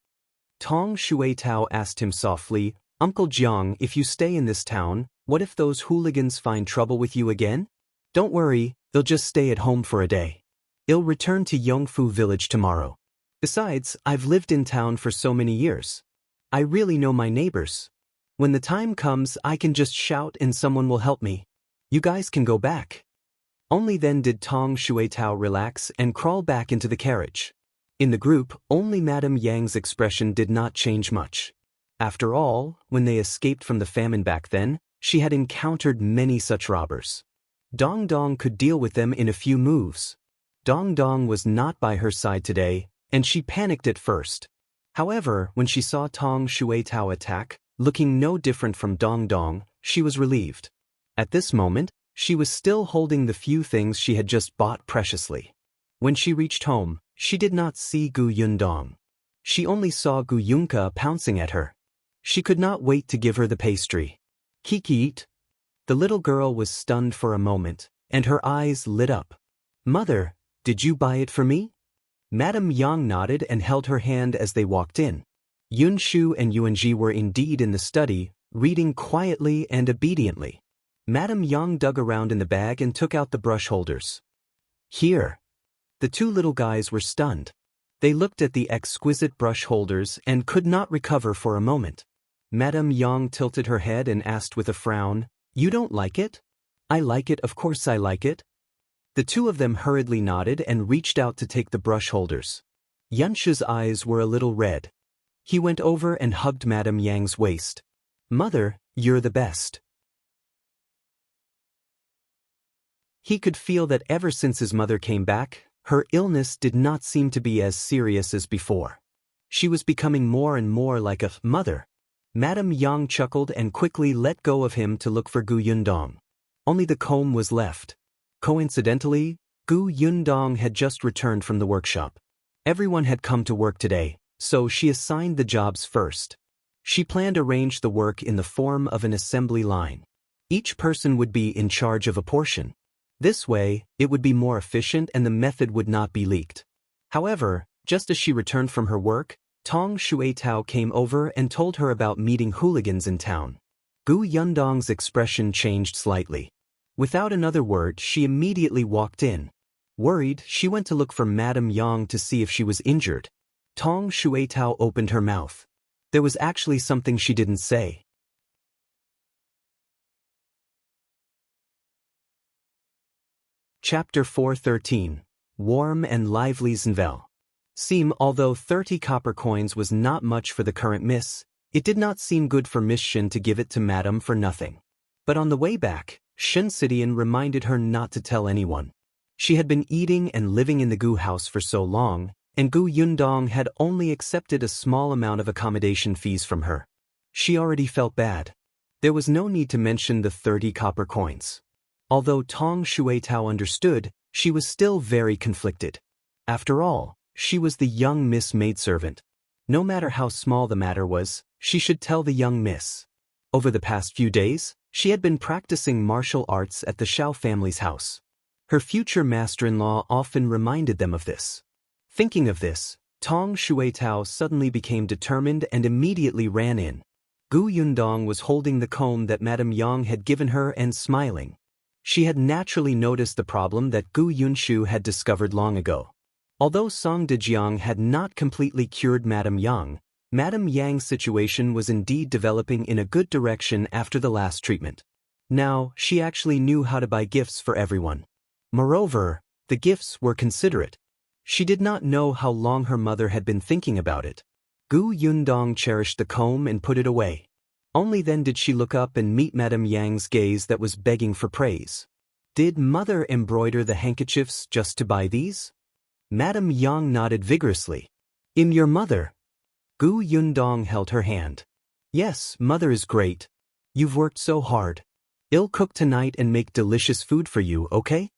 Tong Shuitao asked him softly, "Uncle Jiang, if you stay in this town, what if those hooligans find trouble with you again?" "Don't worry, they'll just stay at home for a day. I'll return to Yongfu village tomorrow. Besides, I've lived in town for so many years. I really know my neighbors. When the time comes, I can just shout and someone will help me. You guys can go back." Only then did Tong Shuitao relax and crawl back into the carriage. In the group, only Madame Yang's expression did not change much. After all, when they escaped from the famine back then, she had encountered many such robbers. Dong could deal with them in a few moves. Dong was not by her side today, and she panicked at first. However, when she saw Tong Shuitao attack, looking no different from Dong, she was relieved. At this moment, she was still holding the few things she had just bought preciously. When she reached home, she did not see Yundong. She only saw Yongkang pouncing at her. She could not wait to give her the pastry. "Kiki eat." The little girl was stunned for a moment, and her eyes lit up. "Mother, did you buy it for me?" Madame Yang nodded and held her hand as they walked in. Yunshu and Yuanji were indeed in the study, reading quietly and obediently. Madame Yang dug around in the bag and took out the brush holders. "Here." The two little guys were stunned. They looked at the exquisite brush holders and could not recover for a moment. Madame Yang tilted her head and asked with a frown, "You don't like it?" "I like it, of course I like it." The two of them hurriedly nodded and reached out to take the brush holders. Yunshu's eyes were a little red. He went over and hugged Madame Yang's waist. "Mother, you're the best." He could feel that ever since his mother came back, her illness did not seem to be as serious as before. She was becoming more and more like a mother. Madame Yang chuckled and quickly let go of him to look for Yundong. Only the comb was left. Coincidentally, Yundong had just returned from the workshop. Everyone had come to work today, so she assigned the jobs first. She planned to arrange the work in the form of an assembly line. Each person would be in charge of a portion. This way, it would be more efficient and the method would not be leaked. However, just as she returned from her work, Tong Shuitao came over and told her about meeting hooligans in town. Yundong's expression changed slightly. Without another word, she immediately walked in. Worried, she went to look for Madame Yang to see if she was injured. Tong Shuitao opened her mouth. There was actually something she didn't say. Chapter 413. Warm and Lively Zenvel. Although 30 copper coins was not much for the current miss, it did not seem good for Miss Shin to give it to Madame for nothing. But on the way back, Qingyuan reminded her not to tell anyone. She had been eating and living in the Gu house for so long, and Yundong had only accepted a small amount of accommodation fees from her. She already felt bad. There was no need to mention the 30 copper coins. Although Tong Shuitao understood, she was still very conflicted. After all, she was the young Miss maidservant. No matter how small the matter was, she should tell the young miss. Over the past few days, she had been practicing martial arts at the Shao family's house. Her future master-in-law often reminded them of this. Thinking of this, Tong Shuitao suddenly became determined and immediately ran in. Yundong was holding the comb that Madame Yang had given her and smiling. She had naturally noticed the problem that Yunshu had discovered long ago. Although Song de Jiang had not completely cured Madame Yang's situation was indeed developing in a good direction after the last treatment. Now, she actually knew how to buy gifts for everyone. Moreover, the gifts were considerate. She did not know how long her mother had been thinking about it. Yundong cherished the comb and put it away. Only then did she look up and meet Madame Yang's gaze that was begging for praise. Did mother embroider the handkerchiefs just to buy these? Madame Yang nodded vigorously. "I'm your mother." Yundong held her hand. "Yes, mother is great. You've worked so hard. I'll cook tonight and make delicious food for you, okay?"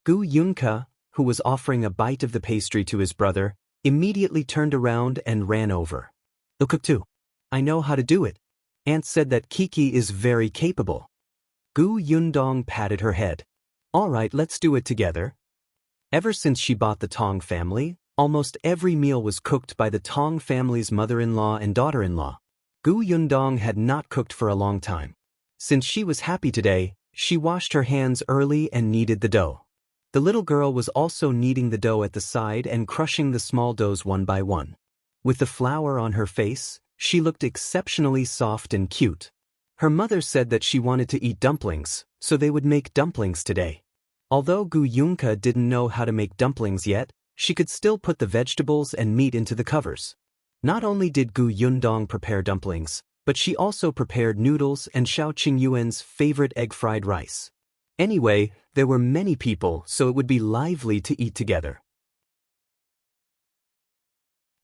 Gu Yunka, who was offering a bite of the pastry to his brother, immediately turned around and ran over. Look too. I know how to do it. Aunt said that Kiki is very capable. Gu Yundong patted her head. All right, let's do it together. Ever since she bought the Tong family, almost every meal was cooked by the Tong family's mother-in-law and daughter-in-law. Gu Yundong had not cooked for a long time. Since she was happy today, she washed her hands early and kneaded the dough. The little girl was also kneading the dough at the side and crushing the small doughs one by one. With the flour on her face, she looked exceptionally soft and cute. Her mother said that she wanted to eat dumplings, so they would make dumplings today. Although Gu Yunka didn't know how to make dumplings yet, she could still put the vegetables and meat into the covers. Not only did Gu Yundong prepare dumplings, but she also prepared noodles and Shao Qingyuan's favorite egg-fried rice. Anyway, there were many people, so it would be lively to eat together.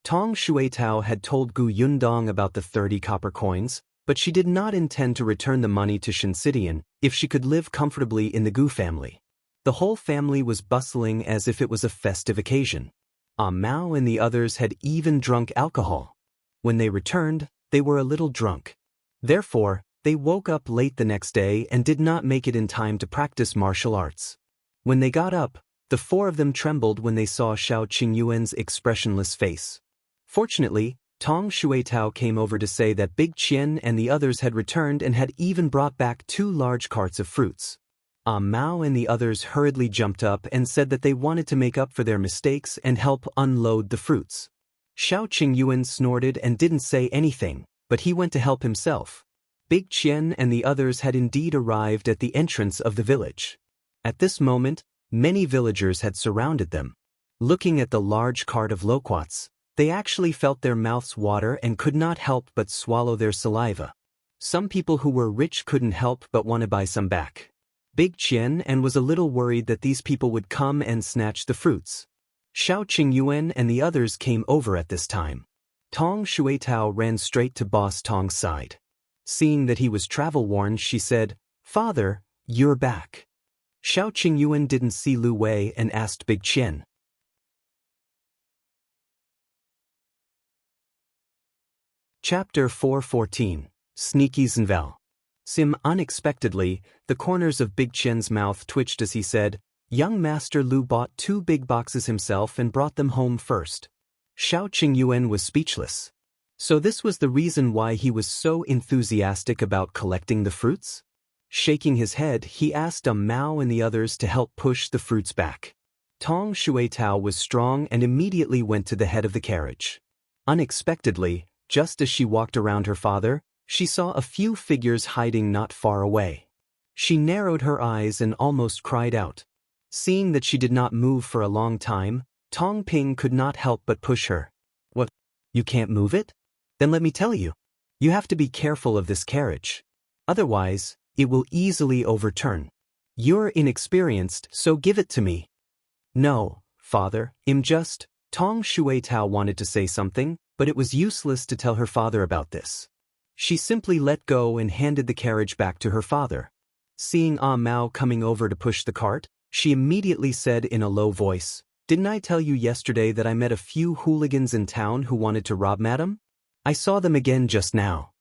Tong Shuitao had told Gu Yundong about the 30 copper coins, but she did not intend to return the money to Shinsidian if she could live comfortably in the Gu family. The whole family was bustling as if it was a festive occasion. Mao and the others had even drunk alcohol. When they returned, they were a little drunk. Therefore, they woke up late the next day and did not make it in time to practice martial arts. When they got up, the four of them trembled when they saw Shao Qingyuan's expressionless face. Fortunately, Tong Shuitao came over to say that Big Chen and the others had returned and had even brought back 2 large carts of fruits. Mao and the others hurriedly jumped up and said that they wanted to make up for their mistakes and help unload the fruits. Shao Qingyuan snorted and didn't say anything, but he went to help himself. Big Chen and the others had indeed arrived at the entrance of the village. At this moment, many villagers had surrounded them. Looking at the large cart of loquats, they actually felt their mouths water and could not help but swallow their saliva. Some people who were rich couldn't help but want to buy some back. Big Chen and was a little worried that these people would come and snatch the fruits. Shao Qingyuan and the others came over at this time. Tong Shuitao ran straight to Boss Tong's side. Seeing that he was travel-worn, she said, "Father, you're back." Shao Qingyuan didn't see Lu Wei and asked Big Chen. Chapter 414, Sneaky Zenvel. Unexpectedly, the corners of Big Chen's mouth twitched as he said, "Young Master Lu bought 2 big boxes himself and brought them home first." Shao Qingyuan was speechless. So this was the reason why he was so enthusiastic about collecting the fruits? Shaking his head, he asked Mao and the others to help push the fruits back. Tong Shuitao was strong and immediately went to the head of the carriage. Unexpectedly, just as she walked around her father, she saw a few figures hiding not far away. She narrowed her eyes and almost cried out. Seeing that she did not move for a long time, Tong Ping could not help but push her. "What? You can't move it? Then let me tell you. You have to be careful of this carriage. Otherwise, it will easily overturn. You're inexperienced, so give it to me." "No, father, I'm just..." Tong Shuitao wanted to say something, but it was useless to tell her father about this. She simply let go and handed the carriage back to her father. Seeing Mao coming over to push the cart, she immediately said in a low voice, "Didn't I tell you yesterday that I met a few hooligans in town who wanted to rob Madam? I saw them again just now."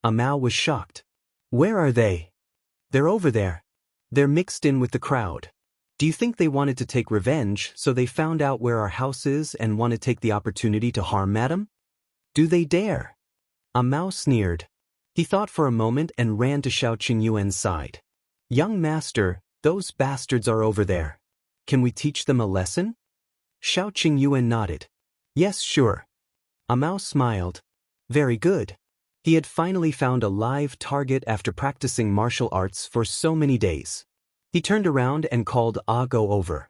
Mao was shocked. "Where are they?" "They're over there. They're mixed in with the crowd. Do you think they wanted to take revenge, so they found out where our house is and want to take the opportunity to harm Madam? Do they dare?" Mao sneered. He thought for a moment and ran to Shao Qingyuan's side. "Young master, those bastards are over there. Can we teach them a lesson?" Shao Qingyuan nodded. "Yes, sure." Mao smiled. Very good. He had finally found a live target after practicing martial arts for so many days. He turned around and called Go over.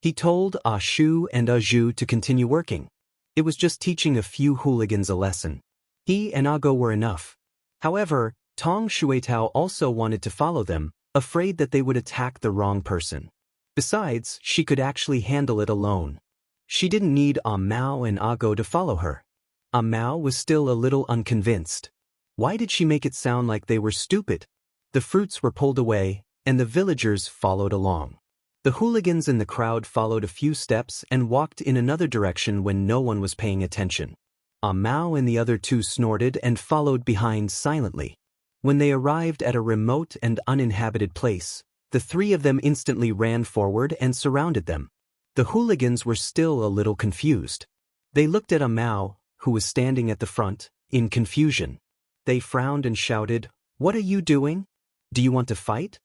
He told Shu and Zhu to continue working. It was just teaching a few hooligans a lesson. He and Go were enough. However, Tong Shuitao also wanted to follow them, afraid that they would attack the wrong person. Besides, she could actually handle it alone. She didn't need Mao and Go to follow her. Mao was still a little unconvinced. Why did she make it sound like they were stupid? The fruits were pulled away, and the villagers followed along. The The hooligans in the crowd followed a few steps and walked in another direction when no one was paying attention. Mao and the other two snorted and followed behind silently. When they arrived at a remote and uninhabited place, the three of them instantly ran forward and surrounded them. The hooligans were still a little confused. They looked at Mao, who was standing at the front, in confusion. They frowned and shouted, "What are you doing? Do you want to fight?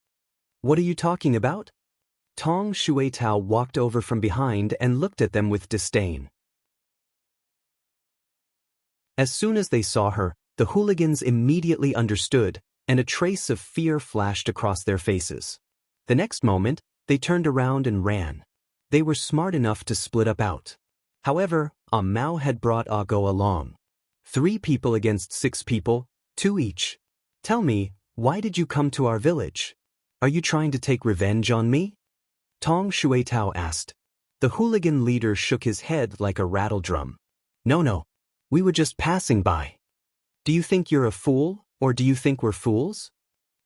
What are you talking about?" Tong Shuetao walked over from behind and looked at them with disdain. As soon as they saw her, the hooligans immediately understood, and a trace of fear flashed across their faces. The next moment, they turned around and ran. They were smart enough to split up out. However, Mao had brought Go along. 3 people against 6 people, 2 each. "Tell me, why did you come to our village? Are you trying to take revenge on me?" Tong Shuetao asked. The hooligan leader shook his head like a rattle drum. No. We were just passing by." "Do you think you're a fool, or do you think we're fools?"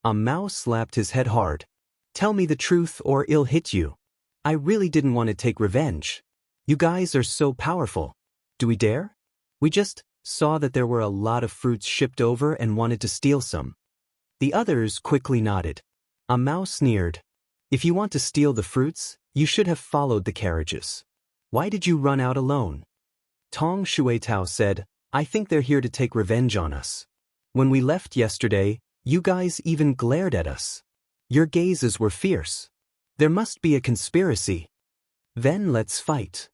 Mao slapped his head hard. "Tell me the truth or I'll hit you. I really didn't want to take revenge. You guys are so powerful. Do we dare? We just saw that there were a lot of fruits shipped over and wanted to steal some." The others quickly nodded. Mao sneered. "If you want to steal the fruits, you should have followed the carriages. Why did you run out alone?" Tong Shuetao said, "I think they're here to take revenge on us. When we left yesterday, you guys even glared at us. Your gazes were fierce. There must be a conspiracy. Then let's fight."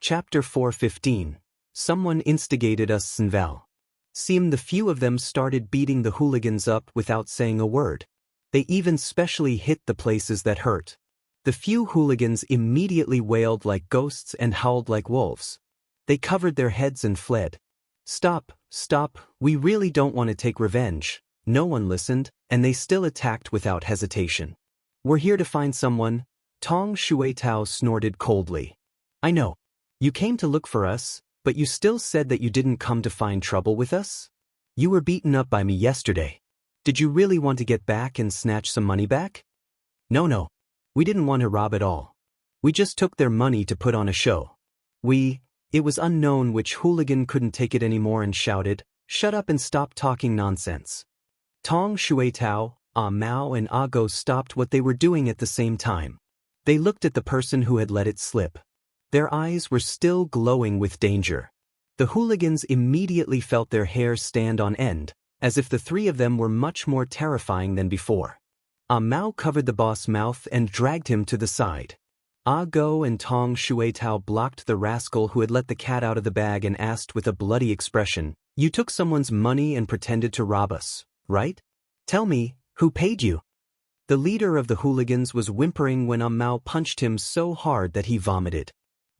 Chapter 4:15. Someone instigated us Sinval. Seemed the few of them started beating the hooligans up without saying a word. They even specially hit the places that hurt. The few hooligans immediately wailed like ghosts and howled like wolves. They covered their heads and fled. Stop, we really don't want to take revenge." No one listened, and they still attacked without hesitation. "We're here to find someone," Tong Shuetao snorted coldly. "I know. You came to look for us, but you still said that you didn't come to find trouble with us? You were beaten up by me yesterday. Did you really want to get back and snatch some money back?" No. We didn't want to rob at all. We just took their money to put on a show. It was unknown which hooligan couldn't take it anymore and shouted, "Shut up and stop talking nonsense." Tong Shuetao, Mao and Go stopped what they were doing at the same time. They looked at the person who had let it slip. Their eyes were still glowing with danger. The hooligans immediately felt their hair stand on end, as if the 3 of them were much more terrifying than before. Mao covered the boss' mouth and dragged him to the side. Go and Tong Shuetao blocked the rascal who had let the cat out of the bag and asked with a bloody expression, "You took someone's money and pretended to rob us, right? Tell me, who paid you?" The leader of the hooligans was whimpering when Mao punched him so hard that he vomited.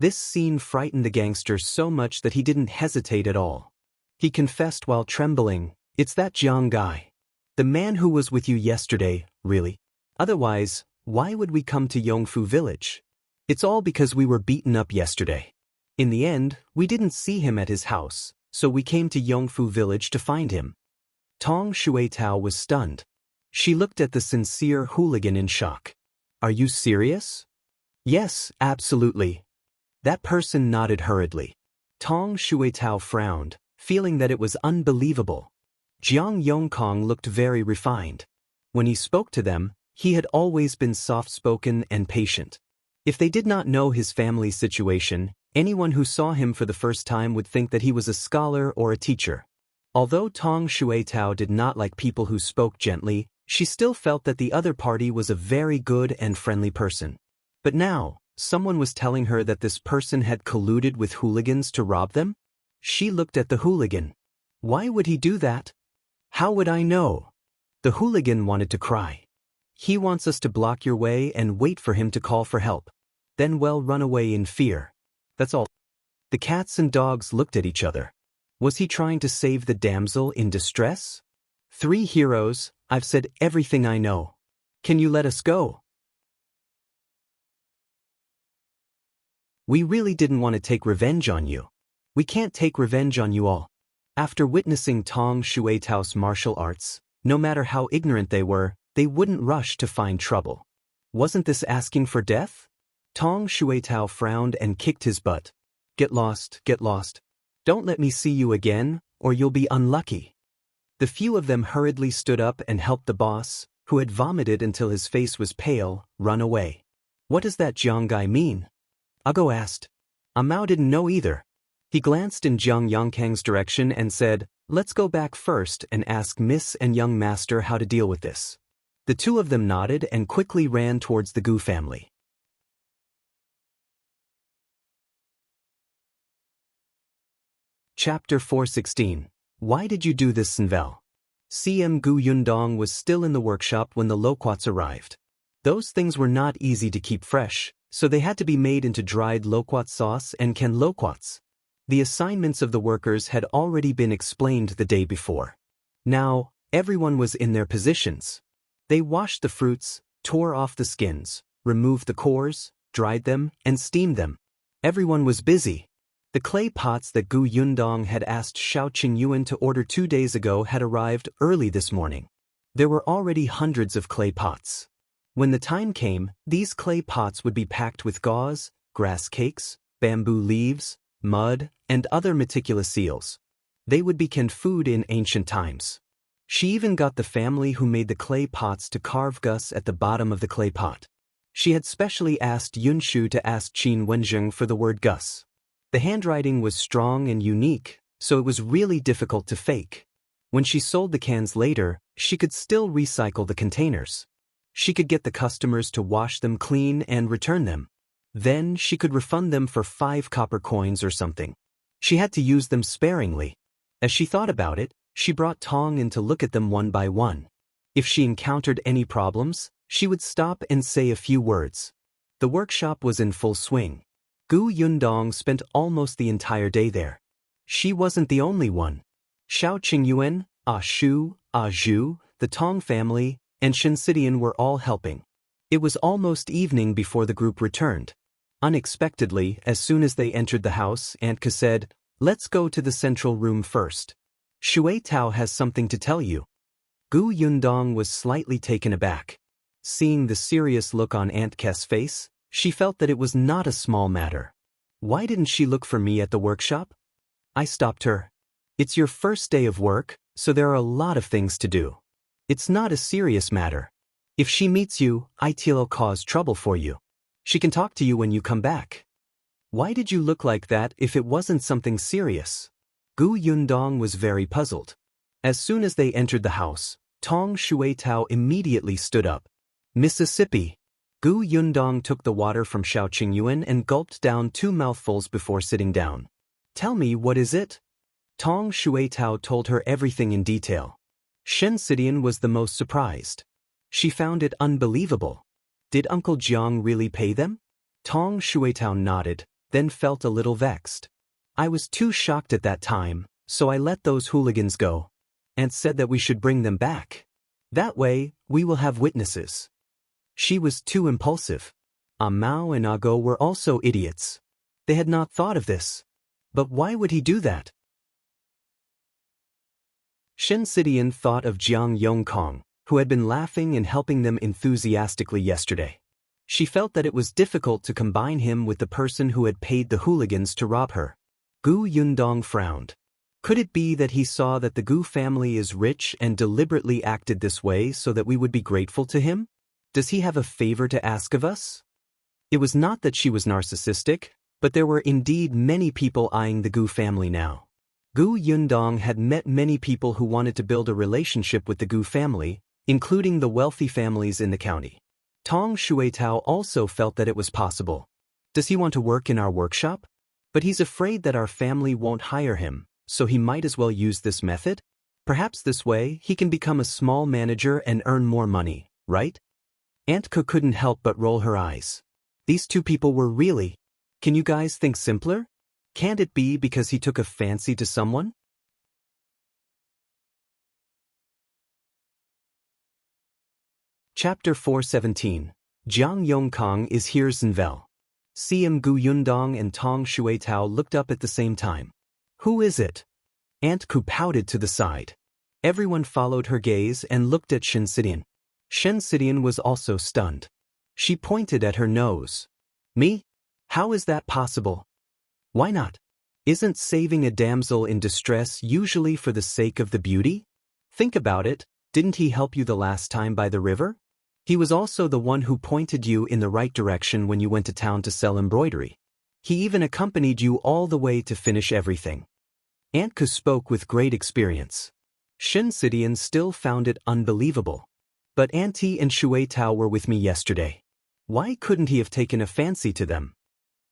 This scene frightened the gangster so much that he didn't hesitate at all. He confessed while trembling, "It's that Jiang guy. The man who was with you yesterday, really. Otherwise, why would we come to Yongfu village? It's all because we were beaten up yesterday. In the end, we didn't see him at his house, so we came to Yongfu village to find him." Tong Shuetao was stunned. She looked at the sincere hooligan in shock. "Are you serious?" "Yes, absolutely." That person nodded hurriedly. Tong Shuetao frowned, feeling that it was unbelievable. Yongkang looked very refined. When he spoke to them, he had always been soft-spoken and patient. If they did not know his family situation, anyone who saw him for the first time would think that he was a scholar or a teacher. Although Tong Shuetao did not like people who spoke gently, she still felt that the other party was a very good and friendly person. But now, someone was telling her that this person had colluded with hooligans to rob them? She looked at the hooligan. Why would he do that? How would I know? The hooligan wanted to cry. He wants us to block your way and wait for him to call for help. Then run away in fear. That's all. The cats and dogs looked at each other. Was he trying to save the damsel in distress? 3 heroes, I've said everything I know. Can you let us go? We really didn't want to take revenge on you. We can't take revenge on you all. After witnessing Tong Shuetao's martial arts, No matter how ignorant they were, they wouldn't rush to find trouble. Wasn't this asking for death? Tong Shuitao frowned and kicked his butt. Get lost, get lost. Don't let me see you again, or you'll be unlucky. The few of them hurriedly stood up and helped the boss, who had vomited until his face was pale, run away. What does that Jiang guy mean? Ago asked. Mao didn't know either. He glanced in Jiang Yongkang's direction and said, let's go back first and ask Miss and young master how to deal with this. The two of them nodded and quickly ran towards the Gu family. Chapter 416. Why did you do this, Sinvel? CM Gu Yundong was still in the workshop when the loquats arrived. Those things were not easy to keep fresh, so they had to be made into dried loquat sauce and canned loquats. The assignments of the workers had already been explained the day before. Now, everyone was in their positions. They washed the fruits, tore off the skins, removed the cores, dried them, and steamed them. Everyone was busy. The clay pots that Gu Yundong had asked Shao Qingyuan to order 2 days ago had arrived early this morning. There were already hundreds of clay pots. When the time came, these clay pots would be packed with gauze, grass cakes, bamboo leaves, mud, and other meticulous seals. They would be canned food in ancient times. She even got the family who made the clay pots to carve Gus at the bottom of the clay pot. She had specially asked Yunshu to ask Qin Wenzheng for the word Gus. The handwriting was strong and unique, so it was really difficult to fake. When she sold the cans later, she could still recycle the containers. She could get the customers to wash them clean and return them. Then she could refund them for 5 copper coins or something. She had to use them sparingly. As she thought about it, she brought Tong in to look at them one by one. If she encountered any problems, she would stop and say a few words. The workshop was in full swing. Gu Yundong spent almost the entire day there. She wasn't the only one. Shao Qingyuan, Shu, Zhu, the Tong family, and Shen Sidian were all helping. It was almost evening before the group returned. Unexpectedly, as soon as they entered the house, Aunt Ke said, let's go to the central room first. Shui Tao has something to tell you. Gu Yundong was slightly taken aback. Seeing the serious look on Aunt Ke's face, she felt that it was not a small matter. Why didn't she look for me at the workshop? I stopped her. It's your first day of work, so there are a lot of things to do. It's not a serious matter. If she meets you, it'll cause trouble for you. She can talk to you when you come back. Why did you look like that if it wasn't something serious? Gu Yundong was very puzzled. As soon as they entered the house, Tong Shuitao immediately stood up. Mississippi. Gu Yundong took the water from Shao Qingyuan and gulped down 2 mouthfuls before sitting down. Tell me, what is it? Tong Shuitao told her everything in detail. Shen Sidian was the most surprised. She found it unbelievable. Did Uncle Jiang really pay them? Tong Shuitao nodded, then felt a little vexed. I was too shocked at that time, so I let those hooligans go. And said that we should bring them back. That way, we will have witnesses. She was too impulsive. Mao and Ago were also idiots. They had not thought of this. But why would he do that? Shen Sidian thought of Jiang Yongkang, who had been laughing and helping them enthusiastically yesterday. She felt that it was difficult to combine him with the person who had paid the hooligans to rob her. Gu Yundong frowned. Could it be that he saw that the Gu family is rich and deliberately acted this way so that we would be grateful to him? Does he have a favor to ask of us? It was not that she was narcissistic, but there were indeed many people eyeing the Gu family now. Gu Yundong had met many people who wanted to build a relationship with the Gu family, including the wealthy families in the county. Tong Shuitao also felt that it was possible. Does he want to work in our workshop? But he's afraid that our family won't hire him, so he might as well use this method? Perhaps this way he can become a small manager and earn more money, right? Aunt Ke couldn't help but roll her eyes. These two people were really... Can you guys think simpler? Can't it be because he took a fancy to someone? Chapter 417. Jiang Yongkang is here. Zenvel. CM Gu Yundong and Tong Shuitao looked up at the same time. Who is it? Aunt Ke pouted to the side. Everyone followed her gaze and looked at Shen Sidian was also stunned. She pointed at her nose. Me? How is that possible? Why not? Isn't saving a damsel in distress usually for the sake of the beauty? Think about it, didn't he help you the last time by the river? He was also the one who pointed you in the right direction when you went to town to sell embroidery. He even accompanied you all the way to finish everything. Aunt Ku spoke with great experience. Shen Sidian still found it unbelievable. But Auntie and Shui Tao were with me yesterday. Why couldn't he have taken a fancy to them?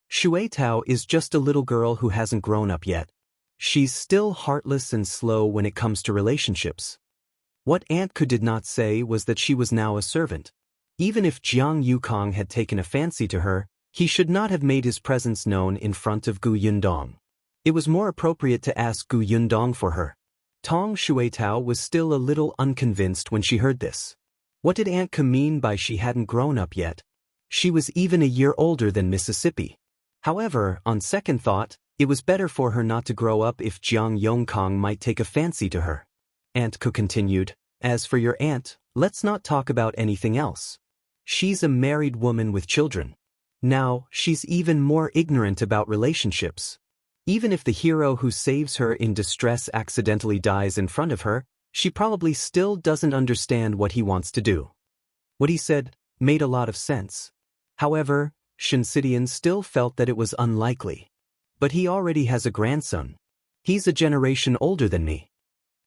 Shui Tao is just a little girl who hasn't grown up yet. She's still heartless and slow when it comes to relationships. What Aunt Ku did not say was that she was now a servant. Even if Jiang Yukong had taken a fancy to her, he should not have made his presence known in front of Gu Yundong. It was more appropriate to ask Gu Yundong for her. Tong Shuitao was still a little unconvinced when she heard this. What did Aunt Ku mean by she hadn't grown up yet? She was even a year older than Mississippi. However, on second thought, it was better for her not to grow up if Jiang Yongkang might take a fancy to her. Aunt Ku continued, as for your aunt, let's not talk about anything else. She's a married woman with children. Now, she's even more ignorant about relationships. Even if the hero who saves her in distress accidentally dies in front of her, she probably still doesn't understand what he wants to do. What he said made a lot of sense. However, Shinsidian still felt that it was unlikely. But he already has a grandson. He's a generation older than me.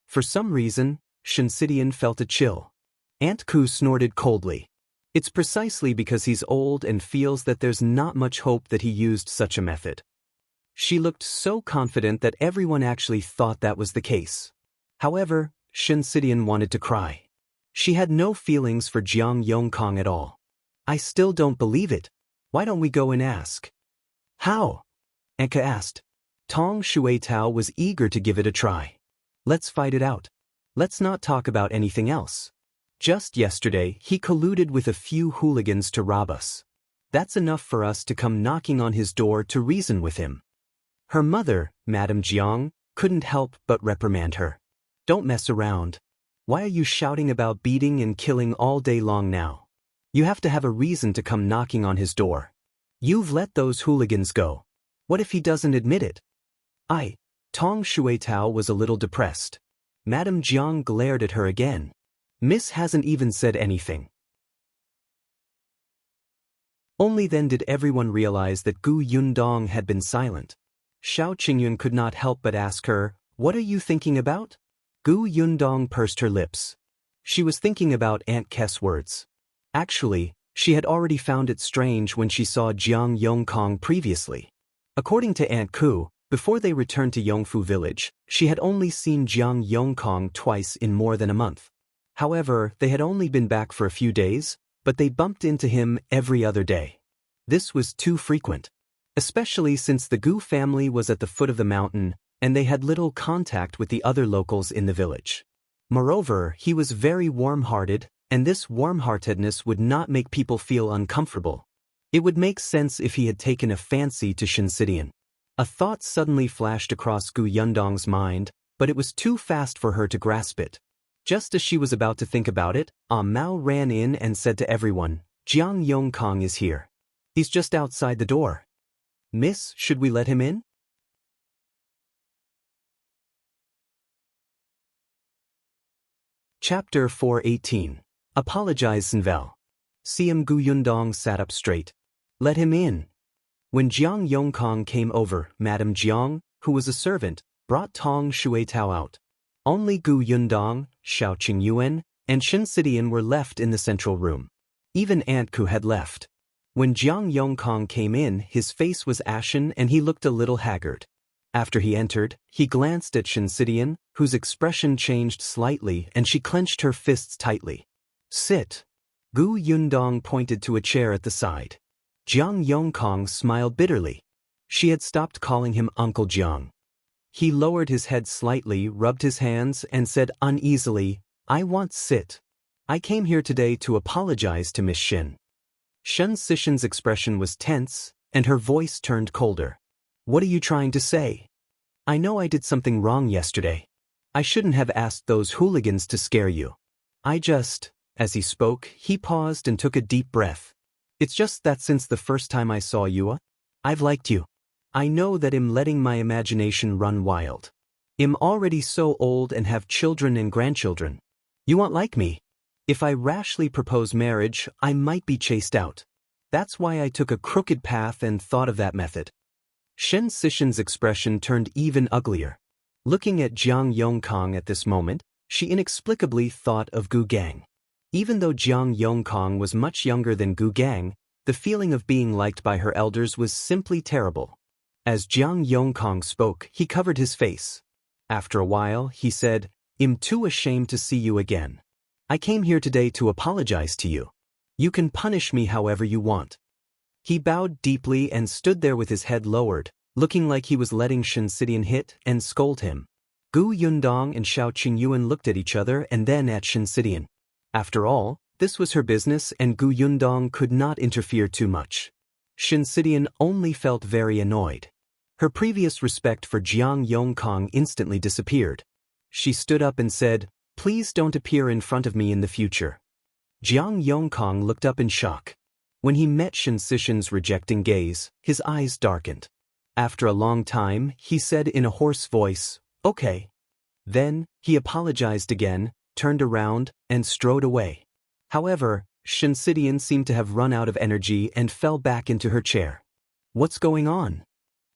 For some reason, Shinsidian felt a chill. Aunt Ku snorted coldly. It's precisely because he's old and feels that there's not much hope that he used such a method. She looked so confident that everyone actually thought that was the case. However, Shinsidian wanted to cry. She had no feelings for Jiang Yongkang at all. I still don't believe it. Why don't we go and ask? How? Enka asked. Tong Shuitao was eager to give it a try. Let's fight it out. Let's not talk about anything else. Just yesterday, he colluded with a few hooligans to rob us. That's enough for us to come knocking on his door to reason with him. Her mother, Madame Jiang, couldn't help but reprimand her. Don't mess around. Why are you shouting about beating and killing all day long now? You have to have a reason to come knocking on his door. You've let those hooligans go. What if he doesn't admit it? Tong Shuitao was a little depressed. Madame Jiang glared at her again. Miss hasn't even said anything. Only then did everyone realize that Gu Yundong had been silent. Shao Qingyuan could not help but ask her, "What are you thinking about?" Gu Yundong pursed her lips. She was thinking about Aunt Kes' words. Actually, she had already found it strange when she saw Jiang Yongkang previously. According to Aunt Ku, before they returned to Yongfu village, she had only seen Jiang Yongkang twice in more than a month. However, they had only been back for a few days, but they bumped into him every other day. This was too frequent, especially since the Gu family was at the foot of the mountain and they had little contact with the other locals in the village. Moreover, he was very warm-hearted, and this warm-heartedness would not make people feel uncomfortable. It would make sense if he had taken a fancy to Shinsidian. A thought suddenly flashed across Gu Yundong's mind, but it was too fast for her to grasp it. Just as she was about to think about it, Mao ran in and said to everyone, "Jiang Yongkang is here. He's just outside the door. Miss, should we let him in?" Chapter 418. Apologize Sinvel. CM Gu Yundong sat up straight. Let him in. When Jiang Yongkang came over, Madame Jiang, who was a servant, brought Tong Shuitao out. Only Gu Yundong, Shao Qingyuan, and Shinsidian were left in the central room. Even Aunt Ku had left. When Jiang Yongkang came in, his face was ashen and he looked a little haggard. After he entered, he glanced at Shinsidian, whose expression changed slightly and she clenched her fists tightly. Sit. Gu Yundong pointed to a chair at the side. Jiang Yongkang smiled bitterly. She had stopped calling him Uncle Jiang. He lowered his head slightly, rubbed his hands, and said uneasily, "I want sit. I came here today to apologize to Miss Shin." Shen Sishin's expression was tense, and her voice turned colder. "What are you trying to say? I know I did something wrong yesterday. I shouldn't have asked those hooligans to scare you. As he spoke, he paused and took a deep breath. It's just that since the first time I saw you, I've liked you. I know that I'm letting my imagination run wild. I'm already so old and have children and grandchildren. You won't like me. If I rashly propose marriage, I might be chased out. That's why I took a crooked path and thought of that method. Shen Sishan's expression turned even uglier. Looking at Jiang Yongkang at this moment, she inexplicably thought of Gu Gang. Even though Jiang Yongkang was much younger than Gu Gang, the feeling of being liked by her elders was simply terrible. As Jiang Yongkang spoke, he covered his face. After a while, he said, I'm too ashamed to see you again. I came here today to apologize to you. You can punish me however you want. He bowed deeply and stood there with his head lowered, looking like he was letting Shen Sishan hit and scold him. Gu Yundong and Shao Qingyuan looked at each other and then at Chen Sishan. After all, this was her business and Gu Yundong could not interfere too much. Chen Sishan only felt very annoyed. Her previous respect for Jiang Yongkang instantly disappeared. She stood up and said, Please don't appear in front of me in the future. Jiang Yongkang looked up in shock. When he met Chen Sishan's rejecting gaze, his eyes darkened. After a long time, he said in a hoarse voice, Okay. Then, he apologized again, turned around, and strode away. However, Chen Sishan seemed to have run out of energy and fell back into her chair. What's going on?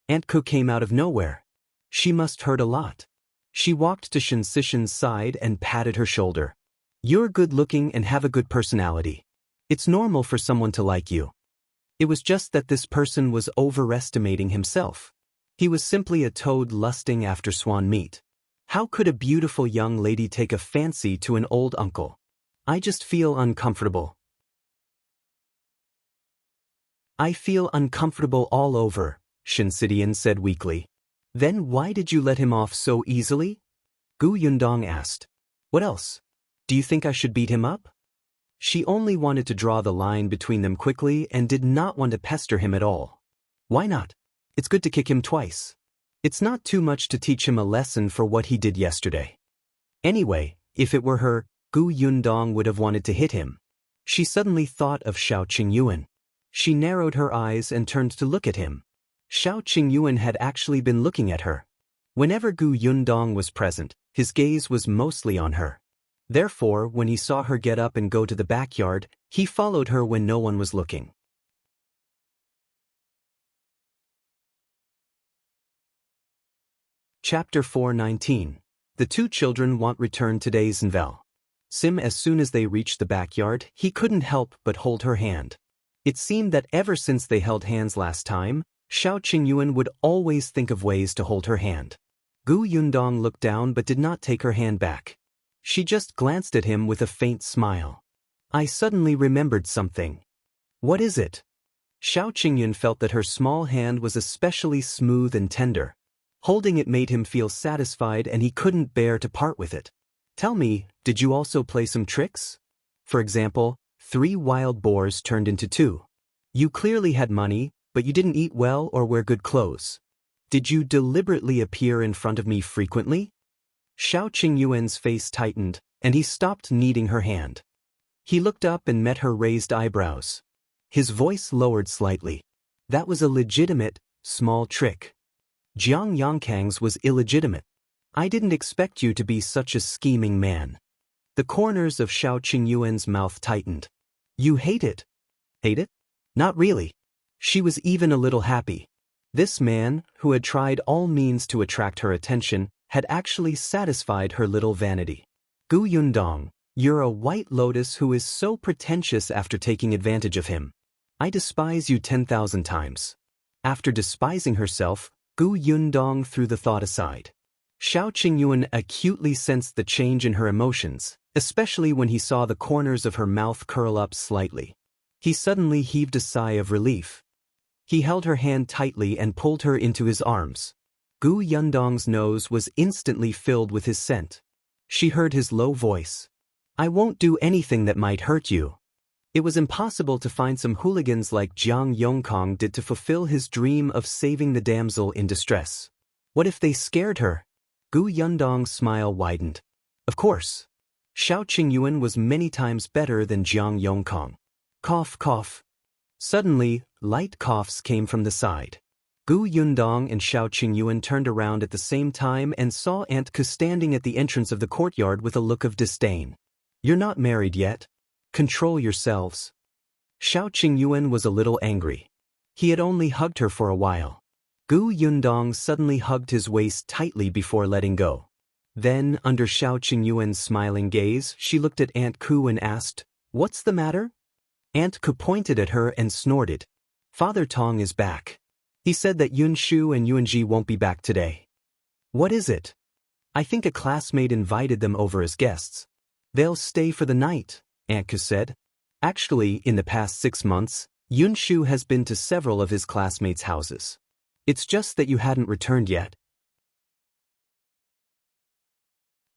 Aunt Ko came out of nowhere. She must hurt a lot. She walked to Chen Sishan's side and patted her shoulder. You're good-looking and have a good personality. It's normal for someone to like you. It was just that this person was overestimating himself. He was simply a toad lusting after swan meat. How could a beautiful young lady take a fancy to an old uncle? I just feel uncomfortable. I feel uncomfortable all over, Chen Sishan said weakly. Then why did you let him off so easily? Gu Yundong asked. What else? Do you think I should beat him up? She only wanted to draw the line between them quickly and did not want to pester him at all. Why not? It's good to kick him twice. It's not too much to teach him a lesson for what he did yesterday. Anyway, if it were her, Gu Yundong would have wanted to hit him. She suddenly thought of Shao Qingyuan. She narrowed her eyes and turned to look at him. Shao Qingyuan had actually been looking at her. Whenever Gu Yundong was present, his gaze was mostly on her. Therefore, when he saw her get up and go to the backyard, he followed her when no one was looking. Chapter 4:19. The two children want return today's Nvel. As soon as they reached the backyard, he couldn't help but hold her hand. It seemed that ever since they held hands last time, Shao Qingyuan would always think of ways to hold her hand. Gu Yundong looked down but did not take her hand back. She just glanced at him with a faint smile. I suddenly remembered something. What is it? Shao Qingyuan felt that her small hand was especially smooth and tender. Holding it made him feel satisfied and he couldn't bear to part with it. Tell me, did you also play some tricks? For example, 3 wild boars turned into 2. You clearly had money, but you didn't eat well or wear good clothes. Did you deliberately appear in front of me frequently? Shao Qingyuan's face tightened, and he stopped kneading her hand. He looked up and met her raised eyebrows. His voice lowered slightly. That was a legitimate, small trick. Jiang Yongkang's was illegitimate. I didn't expect you to be such a scheming man. The corners of Shao Qingyuan's mouth tightened. You hate it. Hate it? Not really. She was even a little happy. This man, who had tried all means to attract her attention, had actually satisfied her little vanity. Gu Yundong, you're a white lotus who is so pretentious after taking advantage of him. I despise you 10,000 times. After despising herself, Gu Yundong threw the thought aside. Shao Qingyuan acutely sensed the change in her emotions, especially when he saw the corners of her mouth curl up slightly. He suddenly heaved a sigh of relief. He held her hand tightly and pulled her into his arms. Gu Yundong's nose was instantly filled with his scent. She heard his low voice. I won't do anything that might hurt you. It was impossible to find some hooligans like Jiang Yongkang did to fulfill his dream of saving the damsel in distress. What if they scared her? Gu Yundong's smile widened. Of course. Shao Qingyuan was many times better than Jiang Yongkang. Cough, cough. Suddenly, light coughs came from the side. Gu Yundong and Shao Qingyuan turned around at the same time and saw Aunt Ku standing at the entrance of the courtyard with a look of disdain. You're not married yet. Control yourselves. Shao Qingyuan was a little angry. He had only hugged her for a while. Gu Yundong suddenly hugged his waist tightly before letting go. Then, under Shao Qingyuan's smiling gaze, she looked at Aunt Ku and asked, "What's the matter?" Aunt Ku pointed at her and snorted. Father Tong is back. He said that Yunshu and Yuanji won't be back today. What is it? I think a classmate invited them over as guests. They'll stay for the night, Aunt Ku said. Actually, in the past 6 months, Yunshu has been to several of his classmates' houses. It's just that you hadn't returned yet.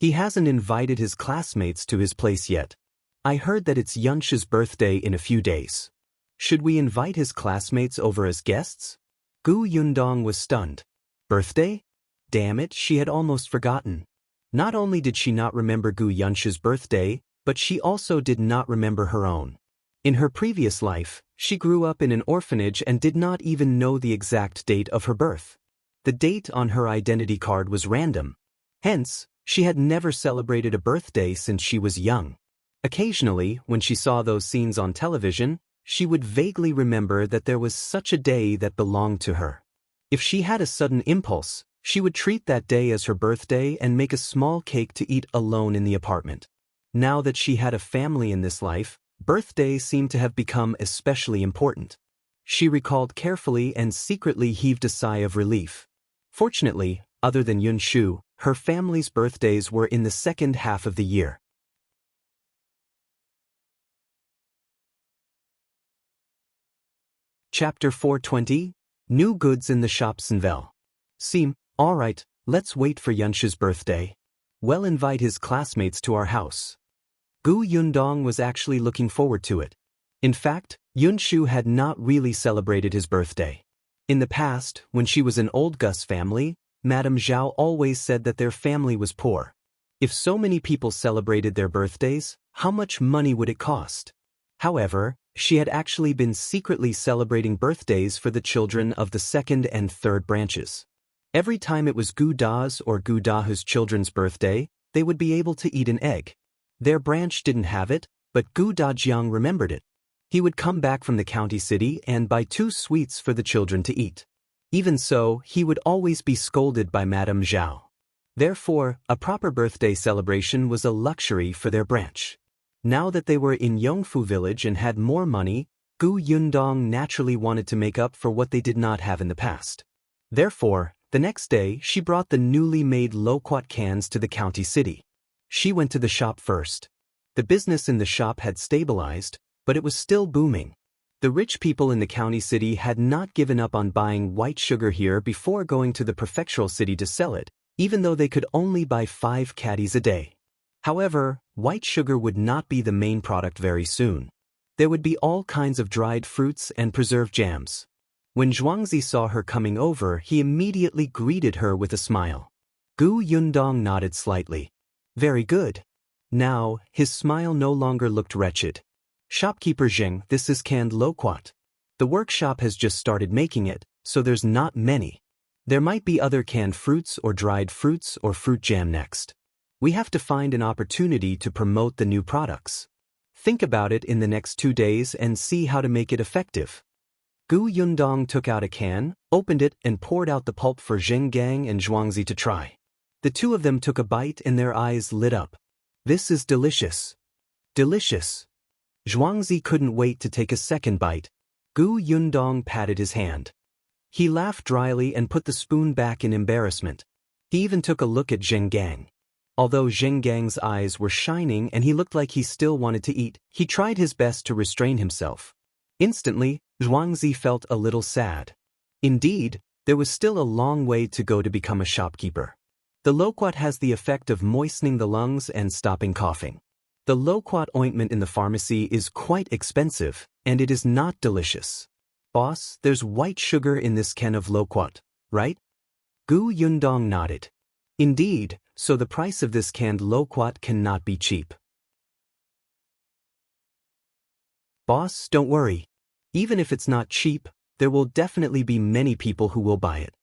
He hasn't invited his classmates to his place yet. I heard that it's Yunshu's birthday in a few days. Should we invite his classmates over as guests? Gu Yundong was stunned. Birthday? Damn it, she had almost forgotten. Not only did she not remember Gu Yunshu's birthday, but she also did not remember her own. In her previous life, she grew up in an orphanage and did not even know the exact date of her birth. The date on her identity card was random. Hence, she had never celebrated a birthday since she was young. Occasionally, when she saw those scenes on television, she would vaguely remember that there was such a day that belonged to her. If she had a sudden impulse, she would treat that day as her birthday and make a small cake to eat alone in the apartment. Now that she had a family in this life, birthdays seemed to have become especially important. She recalled carefully and secretly heaved a sigh of relief. Fortunately, other than Yunshu, her family's birthdays were in the second half of the year. Chapter 420, New Goods in the Shops Envel. Seem, alright, let's wait for Yunshu's birthday. We'll invite his classmates to our house. Gu Yundong was actually looking forward to it. In fact, Yunshu had not really celebrated his birthday. In the past, when she was an old Gus family, Madame Zhao always said that their family was poor. If so many people celebrated their birthdays, how much money would it cost? However, she had actually been secretly celebrating birthdays for the children of the second and third branches. Every time it was Gu Da's or Gu Dahu's children's birthday, they would be able to eat an egg. Their branch didn't have it, but Gu Da Jiang remembered it. He would come back from the county city and buy 2 sweets for the children to eat. Even so, he would always be scolded by Madame Zhao. Therefore, a proper birthday celebration was a luxury for their branch. Now that they were in Yongfu village and had more money, Gu Yundong naturally wanted to make up for what they did not have in the past. Therefore, the next day she brought the newly made loquat cans to the county city. She went to the shop first. The business in the shop had stabilized, but it was still booming. The rich people in the county city had not given up on buying white sugar here before going to the prefectural city to sell it, even though they could only buy 5 caddies a day. However, white sugar would not be the main product very soon. There would be all kinds of dried fruits and preserved jams. When Zhuangzi saw her coming over, he immediately greeted her with a smile. Gu Yundong nodded slightly. Very good. Now, his smile no longer looked wretched. Shopkeeper Jiang, this is canned loquat. The workshop has just started making it, so there's not many. There might be other canned fruits or dried fruits or fruit jam next. We have to find an opportunity to promote the new products. Think about it in the next 2 days and see how to make it effective. Gu Yundong took out a can, opened it and poured out the pulp for Yongkang and Zhuangzi to try. The 2 of them took a bite and their eyes lit up. This is delicious. Delicious. Zhuangzi couldn't wait to take a second bite. Gu Yundong patted his hand. He laughed dryly and put the spoon back in embarrassment. He even took a look at Yongkang. Although Yongkang's eyes were shining and he looked like he still wanted to eat, he tried his best to restrain himself. Instantly, Zhuangzi felt a little sad. Indeed, there was still a long way to go to become a shopkeeper. The loquat has the effect of moistening the lungs and stopping coughing. The loquat ointment in the pharmacy is quite expensive, and it is not delicious. Boss, there's white sugar in this can of loquat, right? Gu Yundong nodded. Indeed, so the price of this canned loquat cannot be cheap. Boss, don't worry. Even if it's not cheap, there will definitely be many people who will buy it.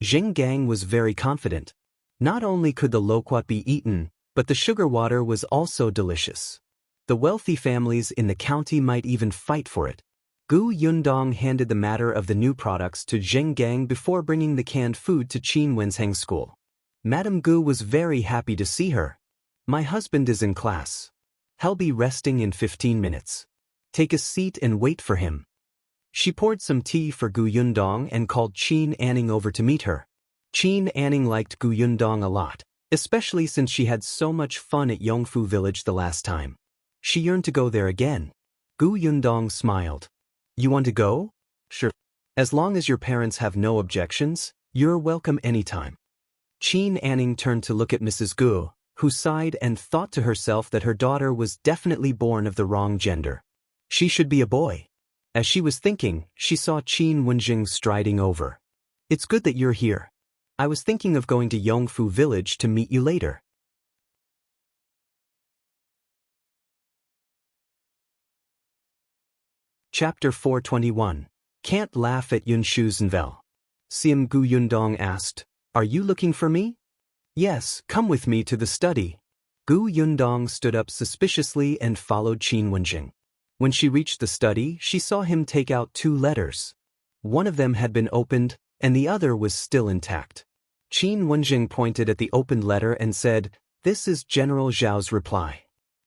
Yongkang was very confident. Not only could the loquat be eaten, but the sugar water was also delicious. The wealthy families in the county might even fight for it. Yundong handed the matter of the new products to Yongkang before bringing the canned food to Qingyuan's school. Madame Gu was very happy to see her. My husband is in class. He'll be resting in 15 minutes. Take a seat and wait for him. She poured some tea for Yundong and called Qingyuan over to meet her. Qingyuan liked Yundong a lot, especially since she had so much fun at Yongfu village the last time. She yearned to go there again. Yundong smiled. You want to go? Sure. As long as your parents have no objections, you're welcome anytime. Qingyuan turned to look at Mrs. Gu, who sighed and thought to herself that her daughter was definitely born of the wrong gender. She should be a boy. As she was thinking, she saw Qingyuan striding over. It's good that you're here. I was thinking of going to Yongfu village to meet you later. Chapter 421. Can't laugh at Yunshu's novel. Sim Yundong asked, Are you looking for me? Yes, come with me to the study. Yundong stood up suspiciously and followed Qingyuan. When she reached the study, she saw him take out 2 letters. One of them had been opened, and the other was still intact. Qingyuan pointed at the opened letter and said, This is General Zhao's reply.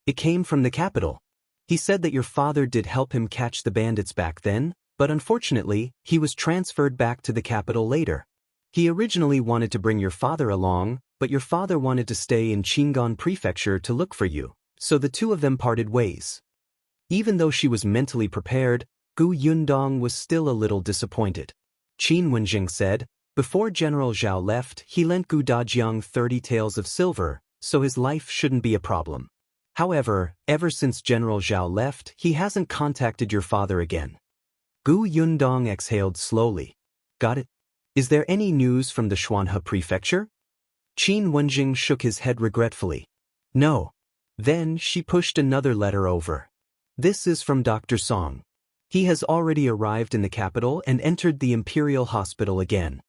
It came from the capital. He said that your father did help him catch the bandits back then, but unfortunately, he was transferred back to the capital later. He originally wanted to bring your father along, but your father wanted to stay in Qingyuan Prefecture to look for you, so the 2 of them parted ways. Even though she was mentally prepared, Yundong was still a little disappointed. Qingyuan said, Before General Zhao left, he lent Jiang 30 taels of silver, so his life shouldn't be a problem. However, ever since General Zhao left, he hasn't contacted your father again. Yundong exhaled slowly. Got it? Is there any news from the Shuanhe Prefecture? Qingyuan shook his head regretfully. No. Then she pushed another letter over. This is from Dr. Song. He has already arrived in the capital and entered the Imperial Hospital again.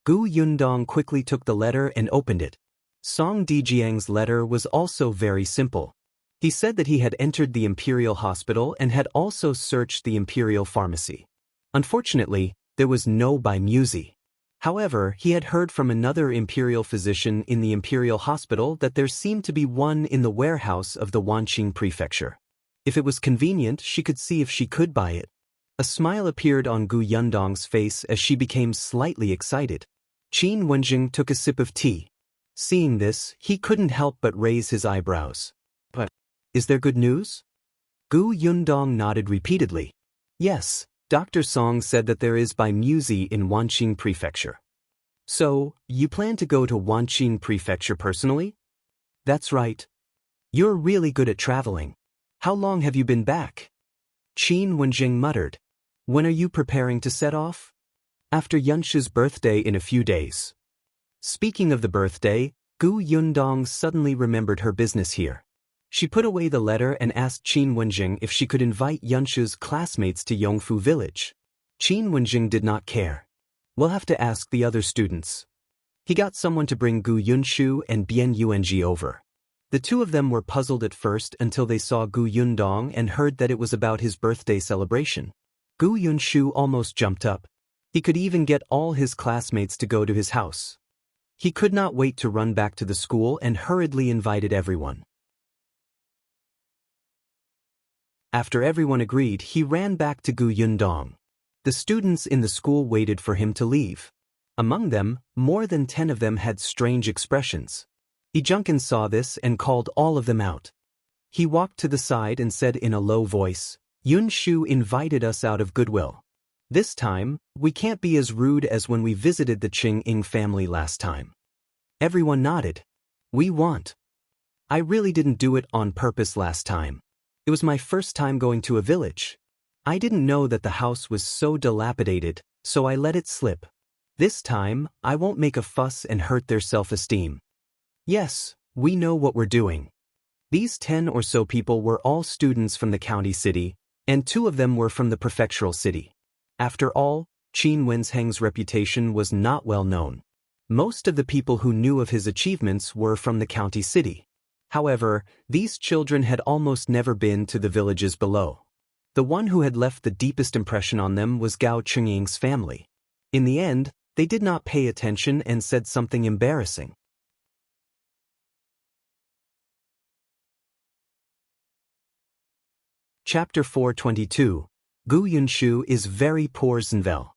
Yundong quickly took the letter and opened it. Song Jiang's letter was also very simple. He said that he had entered the Imperial Hospital and had also searched the Imperial Pharmacy. Unfortunately, there was no Bimusi. However, he had heard from another Imperial physician in the Imperial Hospital that there seemed to be one in the warehouse of the Wanqing Prefecture. If it was convenient, she could see if she could buy it. A smile appeared on Yundong's face as she became slightly excited. Qingyuan took a sip of tea. Seeing this, he couldn't help but raise his eyebrows. But, is there good news? Yundong nodded repeatedly. Yes, Dr. Song said that there is Bimusi in Wanqing Prefecture. So, you plan to go to Wanqing Prefecture personally? That's right. You're really good at traveling. How long have you been back? Qingyuan muttered. When are you preparing to set off? After Yunshu's birthday in a few days. Speaking of the birthday, Yundong suddenly remembered her business here. She put away the letter and asked Qingyuan if she could invite Yunshu's classmates to Yongfu village. Qingyuan did not care. We'll have to ask the other students. He got someone to bring Yunshu and Yuang over. The 2 of them were puzzled at first until they saw Yundong and heard that it was about his birthday celebration. Yunshu almost jumped up. He could even get all his classmates to go to his house. He could not wait to run back to the school and hurriedly invited everyone. After everyone agreed, he ran back to Yundong. The students in the school waited for him to leave. Among them, more than 10 of them had strange expressions. Jiang saw this and called all of them out. He walked to the side and said in a low voice, Yunshu invited us out of goodwill. This time, we can't be as rude as when we visited the Qingyuan family last time. Everyone nodded. We want. I really didn't do it on purpose last time. It was my first time going to a village. I didn't know that the house was so dilapidated, so I let it slip. This time, I won't make a fuss and hurt their self-esteem. Yes, we know what we're doing. These 10 or so people were all students from the county city, and 2 of them were from the prefectural city. After all, Qin Wensheng's reputation was not well known. Most of the people who knew of his achievements were from the county city. However, these children had almost never been to the villages below. The one who had left the deepest impression on them was Gao Chengying's family. In the end, they did not pay attention and said something embarrassing. Chapter 422. Gu Yunshu is very poor Zenvel.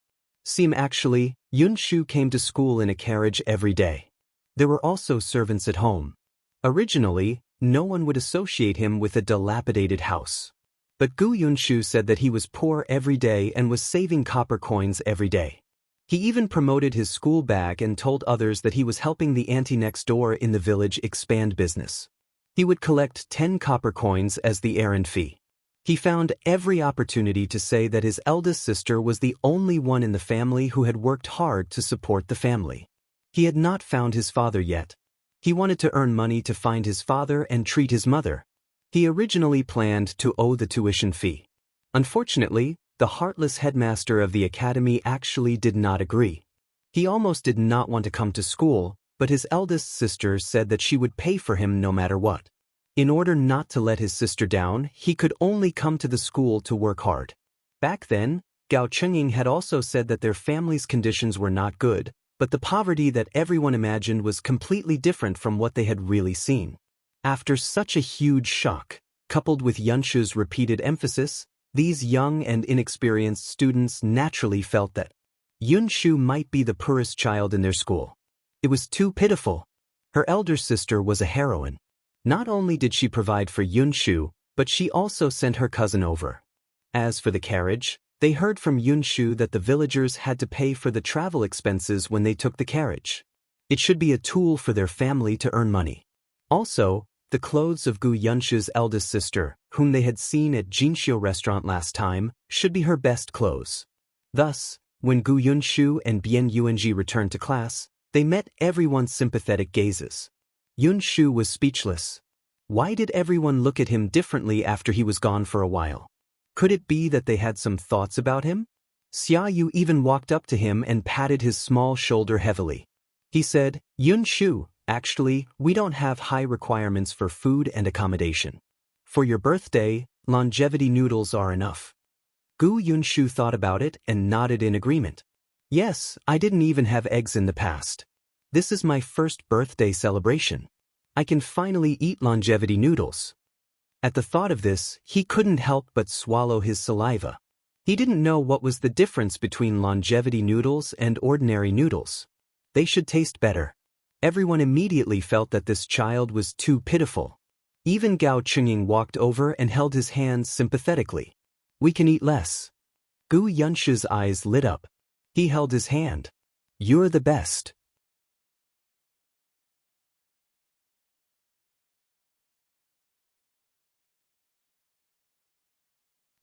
Actually, Yunshu came to school in a carriage every day. There were also servants at home. Originally, no one would associate him with a dilapidated house. But Gu Yunshu said that he was poor every day and was saving copper coins every day. He even promoted his school bag and told others that he was helping the auntie next door in the village expand business. He would collect 10 copper coins as the errand fee. He found every opportunity to say that his eldest sister was the only one in the family who had worked hard to support the family. He had not found his father yet. He wanted to earn money to find his father and treat his mother. He originally planned to owe the tuition fee. Unfortunately, the heartless headmaster of the academy actually did not agree. He almost did not want to come to school, but his eldest sister said that she would pay for him no matter what. In order not to let his sister down, he could only come to the school to work hard. Back then, Gao Chengying had also said that their family's conditions were not good, but the poverty that everyone imagined was completely different from what they had really seen. After such a huge shock, coupled with Yunshu's repeated emphasis, these young and inexperienced students naturally felt that Yunshu might be the poorest child in their school. It was too pitiful. Her elder sister was a heroine. Not only did she provide for Yunshu, but she also sent her cousin over. As for the carriage, they heard from Yunshu that the villagers had to pay for the travel expenses when they took the carriage. It should be a tool for their family to earn money. Also, the clothes of Gu Yunshu's eldest sister, whom they had seen at Jinxiu restaurant last time, should be her best clothes. Thus, when Gu Yunshu and Bian Yuanji returned to class, they met everyone's sympathetic gazes. Yunshu was speechless. Why did everyone look at him differently after he was gone for a while? Could it be that they had some thoughts about him? Xiaoyu even walked up to him and patted his small shoulder heavily. He said, "Yunshu, actually, we don't have high requirements for food and accommodation. For your birthday, longevity noodles are enough." Gu Yunshu thought about it and nodded in agreement. "Yes, I didn't even have eggs in the past. This is my first birthday celebration. I can finally eat longevity noodles." At the thought of this, he couldn't help but swallow his saliva. He didn't know what was the difference between longevity noodles and ordinary noodles. They should taste better. Everyone immediately felt that this child was too pitiful. Even Gao Chengying walked over and held his hands sympathetically. "We can eat less." Gu Yunshu's eyes lit up. He held his hand. "You're the best."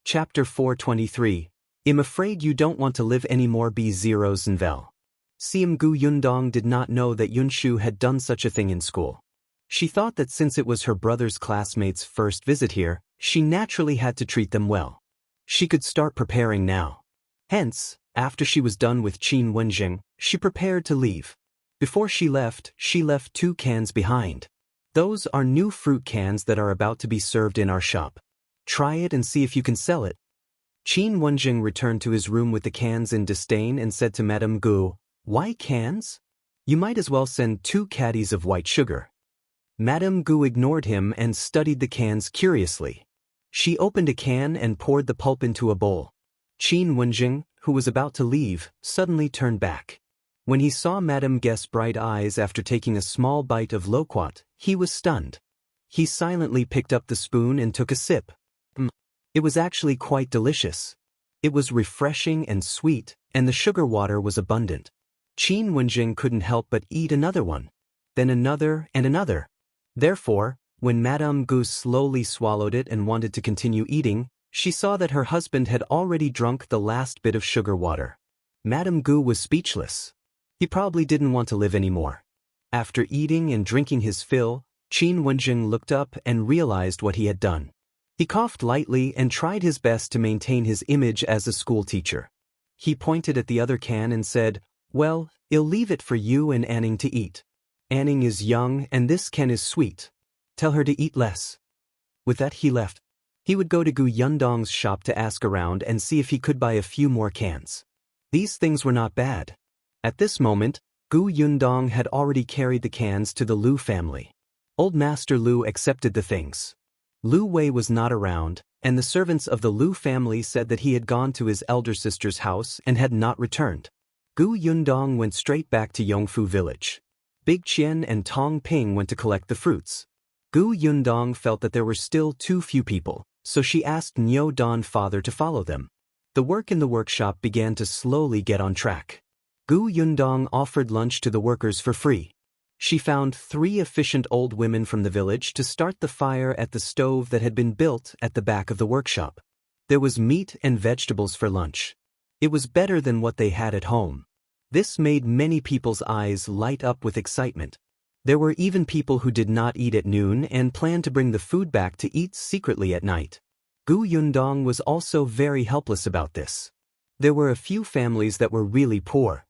Chapter 423. I'm afraid you don't want to live anymore B0 Zenvel. Gu Yundong did not know that Yunshu had done such a thing in school. She thought that since it was her brother's classmates' first visit here, she naturally had to treat them well. She could start preparing now. Hence, after she was done with Qin Wenjing, she prepared to leave. Before she left 2 cans behind. Those are new fruit cans that are about to be served in our shop. Try it and see if you can sell it. Qin Wenjing returned to his room with the cans in disdain and said to Madame Gu, "Why cans? You might as well send 2 caddies of white sugar." Madame Gu ignored him and studied the cans curiously. She opened a can and poured the pulp into a bowl. Qin Wenjing, who was about to leave, suddenly turned back. When he saw Madame Guest's bright eyes after taking a small bite of loquat, he was stunned. He silently picked up the spoon and took a sip. It was actually quite delicious. It was refreshing and sweet, and the sugar water was abundant. Qin Wenjing couldn't help but eat another one. Then another and another. Therefore, when Madame Gu slowly swallowed it and wanted to continue eating, she saw that her husband had already drunk the last bit of sugar water. Madame Gu was speechless. He probably didn't want to live anymore. After eating and drinking his fill, Qingyuan looked up and realized what he had done. He coughed lightly and tried his best to maintain his image as a school teacher. He pointed at the other can and said, "Well, I'll leave it for you and Anning to eat. Anning is young and this can is sweet. Tell her to eat less." With that he left. He would go to Yundong's shop to ask around and see if he could buy a few more cans. These things were not bad. At this moment, Yundong had already carried the cans to the Lu family. Old Master Lu accepted the things. Lu Wei was not around, and the servants of the Lu family said that he had gone to his elder sister's house and had not returned. Yundong went straight back to Yongfu village. Big Qian and Tong Ping went to collect the fruits. Yundong felt that there were still too few people, so she asked Niu Don father to follow them. The work in the workshop began to slowly get on track. Yundong offered lunch to the workers for free. She found 3 efficient old women from the village to start the fire at the stove that had been built at the back of the workshop. There was meat and vegetables for lunch. It was better than what they had at home. This made many people's eyes light up with excitement. There were even people who did not eat at noon and planned to bring the food back to eat secretly at night. Yundong was also very helpless about this. There were a few families that were really poor.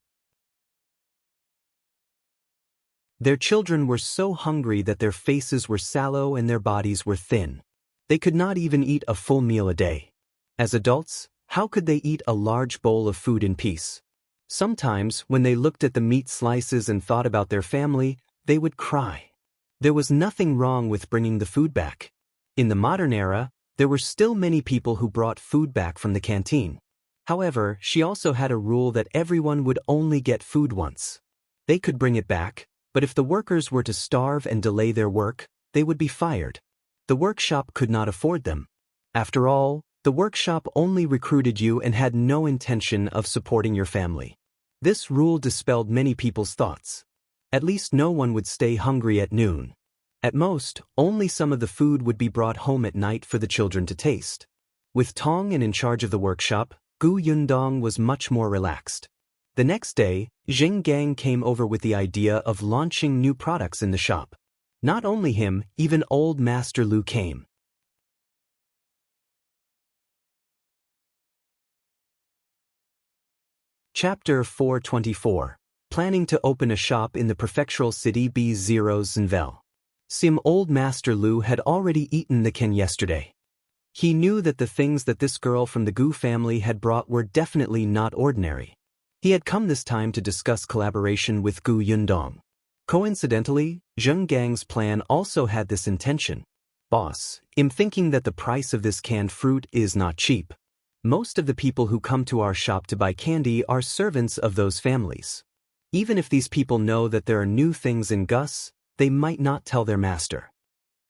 Their children were so hungry that their faces were sallow and their bodies were thin. They could not even eat a full meal a day. As adults, how could they eat a large bowl of food in peace? Sometimes, when they looked at the meat slices and thought about their family, they would cry. There was nothing wrong with bringing the food back. In the modern era, there were still many people who brought food back from the canteen. However, she also had a rule that everyone would only get food once. They could bring it back, but if the workers were to starve and delay their work, they would be fired. The workshop could not afford them. After all, the workshop only recruited you and had no intention of supporting your family. This rule dispelled many people's thoughts. At least no one would stay hungry at noon. At most, only some of the food would be brought home at night for the children to taste. With Tong in charge of the workshop, Yundong was much more relaxed. The next day, Yongkang came over with the idea of launching new products in the shop. Not only him, even old Master Lu came. Chapter 424. Planning to open a shop in the Prefectural city B0 Zenvel. Old Master Lu had already eaten the can yesterday. He knew that the things that this girl from the Gu family had brought were definitely not ordinary. He had come this time to discuss collaboration with Yundong. Coincidentally, Yongkang's plan also had this intention. Boss, I'm thinking that the price of this canned fruit is not cheap. Most of the people who come to our shop to buy candy are servants of those families. Even if these people know that there are new things in Gus, they might not tell their master.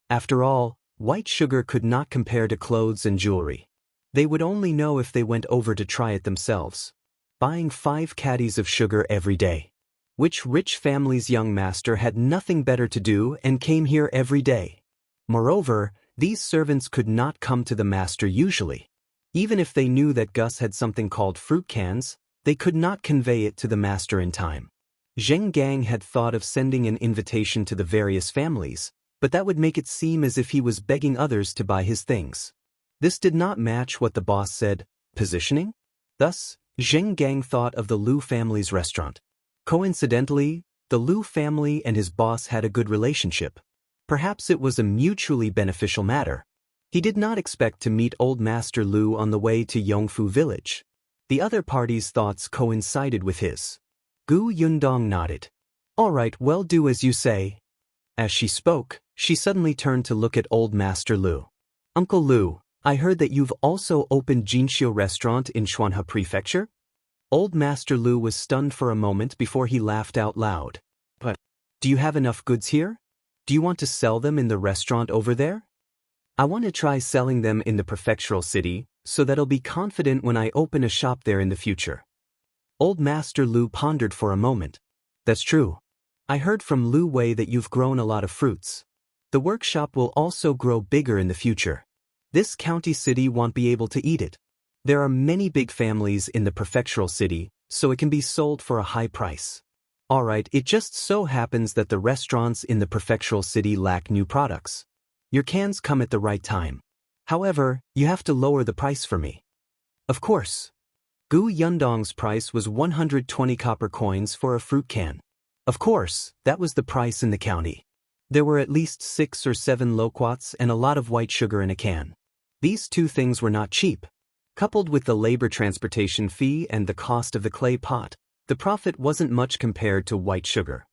After all, white sugar could not compare to clothes and jewelry. They would only know if they went over to try it themselves. Buying 5 caddies of sugar every day. Which rich family's young master had nothing better to do and came here every day. Moreover, these servants could not come to the master usually. Even if they knew that Gus had something called fruit cans, they could not convey it to the master in time. Yongkang had thought of sending an invitation to the various families, but that would make it seem as if he was begging others to buy his things. This did not match what the boss said, positioning. Thus, Yongkang thought of the Lu family's restaurant. Coincidentally, the Lu family and his boss had a good relationship. Perhaps it was a mutually beneficial matter. He did not expect to meet old Master Lu on the way to Yongfu village. The other party's thoughts coincided with his. Yundong nodded. All right, well, do as you say. As she spoke, she suddenly turned to look at old Master Lu. Uncle Lu, I heard that you've also opened Jinshu restaurant in Xuanhe Prefecture? Old Master Lu was stunned for a moment before he laughed out loud. But, do you have enough goods here? Do you want to sell them in the restaurant over there? I want to try selling them in the Prefectural city, so that I'll be confident when I open a shop there in the future. Old Master Lu pondered for a moment. That's true. I heard from Lu Wei that you've grown a lot of fruits. The workshop will also grow bigger in the future. This county city won't be able to eat it. There are many big families in the Prefectural city, so it can be sold for a high price. Alright, it just so happens that the restaurants in the prefectural city lack new products. Your cans come at the right time. However, you have to lower the price for me. Of course. Gu Yundong's price was 120 copper coins for a fruit can. Of course, that was the price in the county. There were at least 6 or 7 loquats and a lot of white sugar in a can. These two things were not cheap. Coupled with the labor transportation fee and the cost of the clay pot, the profit wasn't much compared to white sugar.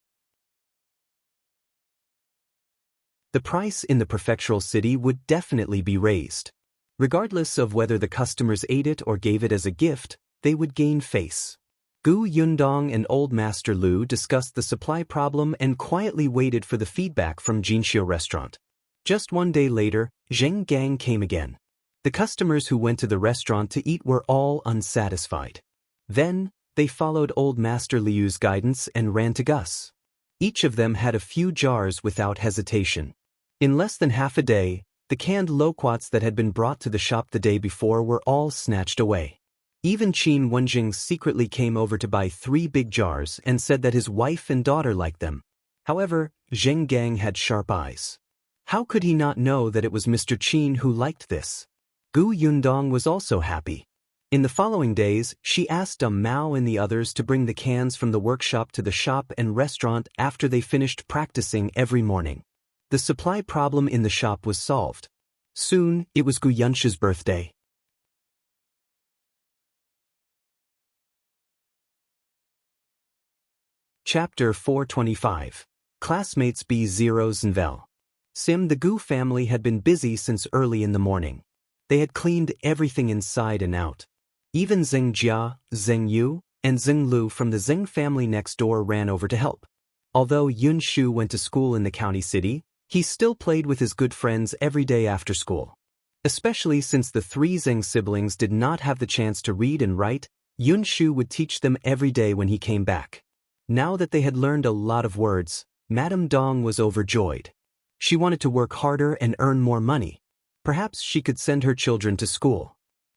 The price in the prefectural city would definitely be raised. Regardless of whether the customers ate it or gave it as a gift, they would gain face. Gu Yundong and Old Master Lu discussed the supply problem and quietly waited for the feedback from Jinshu restaurant. Just one day later, Zheng Gang came again. The customers who went to the restaurant to eat were all unsatisfied. Then, they followed Old Master Liu's guidance and ran to Gus. Each of them had a few jars without hesitation. In less than half a day, the canned loquats that had been brought to the shop the day before were all snatched away. Even Qin Wenjing secretly came over to buy 3 big jars and said that his wife and daughter liked them. However, Zheng Gang had sharp eyes. How could he not know that it was Mr. Qin who liked this? Gu Yundong was also happy. In the following days, she asked Mao and the others to bring the cans from the workshop to the shop and restaurant after they finished practicing every morning. The supply problem in the shop was solved. Soon, it was Gu Yunshu's birthday. Chapter 425. Classmates B0 Zenvel. The Gu family had been busy since early in the morning. They had cleaned everything inside and out. Even Zheng Jia, Zheng Yu, and Zheng Lu from the Zheng family next door ran over to help. Although Yunshu went to school in the county city, he still played with his good friends every day after school. Especially since the 3 Zheng siblings did not have the chance to read and write, Yunshu would teach them every day when he came back. Now that they had learned a lot of words, Madame Dong was overjoyed. She wanted to work harder and earn more money. Perhaps she could send her children to school.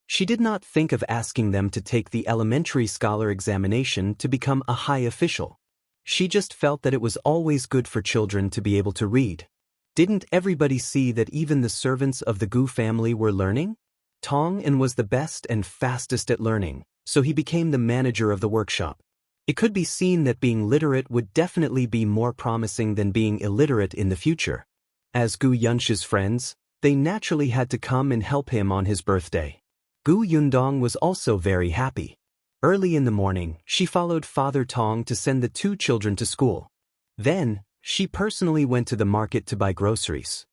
She did not think of asking them to take the elementary scholar examination to become a high official. She just felt that it was always good for children to be able to read. Didn't everybody see that even the servants of the Gu family were learning? Tong was the best and fastest at learning, so he became the manager of the workshop. It could be seen that being literate would definitely be more promising than being illiterate in the future. As Gu Yunshu's friends, they naturally had to come and help him on his birthday. Gu Yundong was also very happy. Early in the morning, she followed Father Tong to send the 2 children to school. Then, she personally went to the market to buy groceries.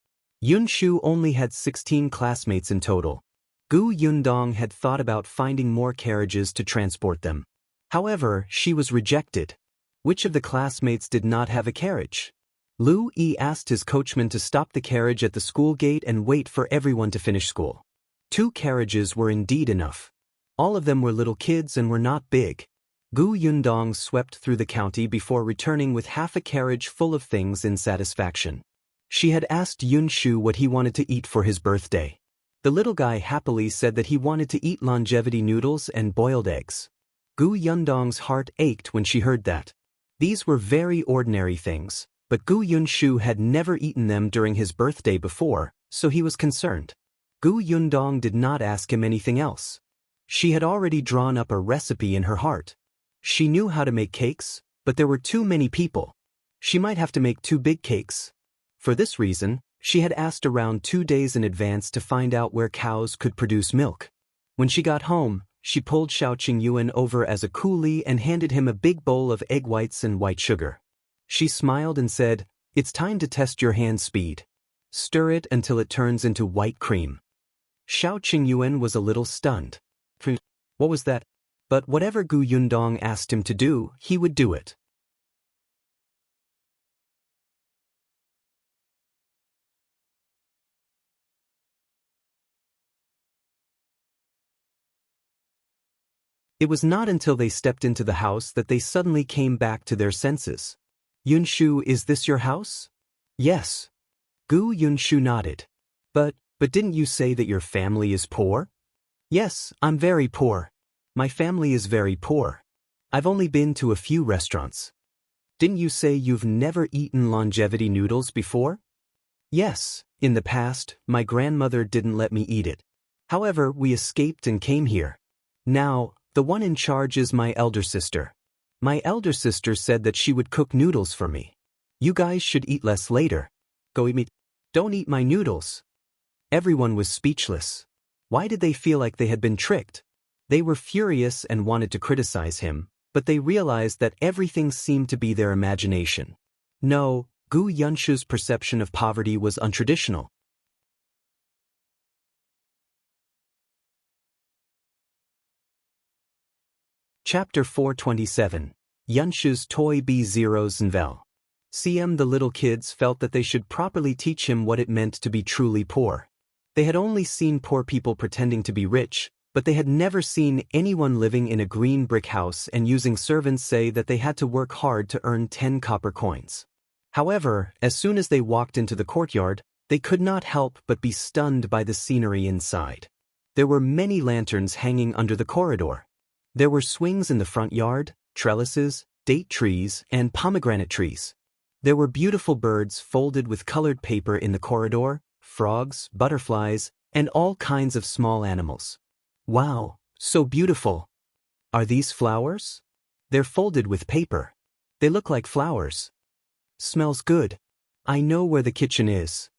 Yunshu only had 16 classmates in total. Gu Yundong had thought about finding more carriages to transport them. However, she was rejected. Which of the classmates did not have a carriage? Lu Yi asked his coachman to stop the carriage at the school gate and wait for everyone to finish school. 2 carriages were indeed enough. All of them were little kids and were not big. Gu Yundong swept through the county before returning with half a carriage full of things in satisfaction. She had asked Yunshu what he wanted to eat for his birthday. The little guy happily said that he wanted to eat longevity noodles and boiled eggs. Gu Yundong's heart ached when she heard that. These were very ordinary things, but Gu Yunshu had never eaten them during his birthday before, so he was concerned. Gu Yundong did not ask him anything else. She had already drawn up a recipe in her heart. She knew how to make cakes, but there were too many people. She might have to make 2 big cakes. For this reason, she had asked around 2 days in advance to find out where cows could produce milk. When she got home, she pulled Shao Qingyuan over as a coolie and handed him a big bowl of egg whites and white sugar. She smiled and said, "It's time to test your hand speed. Stir it until it turns into white cream." Shao Qingyuan was a little stunned. What was that? But whatever Gu Yundong asked him to do, he would do it. It was not until they stepped into the house that they suddenly came back to their senses. "Yunshu, is this your house?" "Yes." Gu Yunshu nodded. But didn't you say that your family is poor?" "Yes, I'm very poor. My family is very poor. I've only been to a few restaurants." Didn't you say you've never eaten longevity noodles before? Yes, in the past, my grandmother didn't let me eat it. However, we escaped and came here. Now, the one in charge is my elder sister. My elder sister said that she would cook noodles for me. You guys should eat less later. Go eat me. Don't eat my noodles. Everyone was speechless. Why did they feel like they had been tricked? They were furious and wanted to criticize him, but they realized that everything seemed to be their imagination. No, Yunshu's perception of poverty was untraditional. Chapter 427. Yunshu's Toy B0's Nvel. CM the little kids felt that they should properly teach him what it meant to be truly poor. They had only seen poor people pretending to be rich, but they had never seen anyone living in a green brick house and using servants say that they had to work hard to earn 10 copper coins. However, as soon as they walked into the courtyard, they could not help but be stunned by the scenery inside. There were many lanterns hanging under the corridor. There were swings in the front yard, trellises, date trees, and pomegranate trees. There were beautiful birds folded with colored paper in the corridor, frogs, butterflies, and all kinds of small animals. Wow, so beautiful. Are these flowers? They're folded with paper. They look like flowers. Smells good. I know where the kitchen is.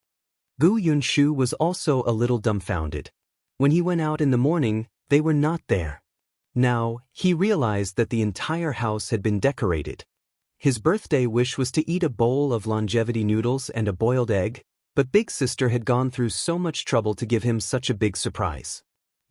Yunshu was also a little dumbfounded. When he went out in the morning, they were not there. Now, he realized that the entire house had been decorated. His birthday wish was to eat a bowl of longevity noodles and a boiled egg, but Big Sister had gone through so much trouble to give him such a big surprise.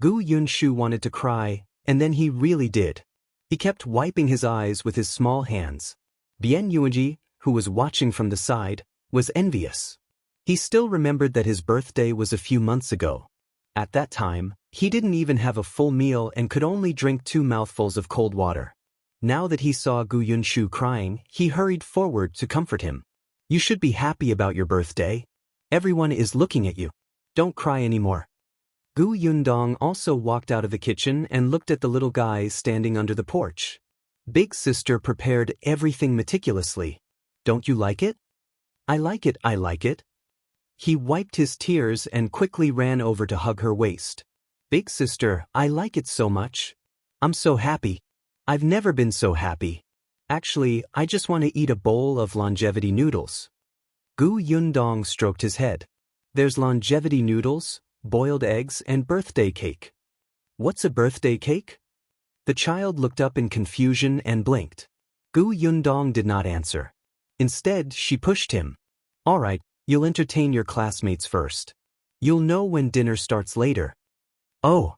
Yunshu wanted to cry, and then he really did. He kept wiping his eyes with his small hands. Bien Yuanji, who was watching from the side, was envious. He still remembered that his birthday was a few months ago. At that time, he didn't even have a full meal and could only drink 2 mouthfuls of cold water. Now that he saw Yunshu crying, he hurried forward to comfort him. You should be happy about your birthday. Everyone is looking at you. Don't cry anymore. Yundong also walked out of the kitchen and looked at the little guys standing under the porch. Big Sister prepared everything meticulously. Don't you like it? I like it, I like it. He wiped his tears and quickly ran over to hug her waist. Big Sister, I like it so much. I'm so happy. I've never been so happy. Actually, I just want to eat a bowl of longevity noodles. Yundong stroked his head. There's longevity noodles, boiled eggs, and birthday cake. What's a birthday cake? The child looked up in confusion and blinked. Yundong did not answer. Instead, she pushed him. All right, you'll entertain your classmates first. You'll know when dinner starts later. Oh.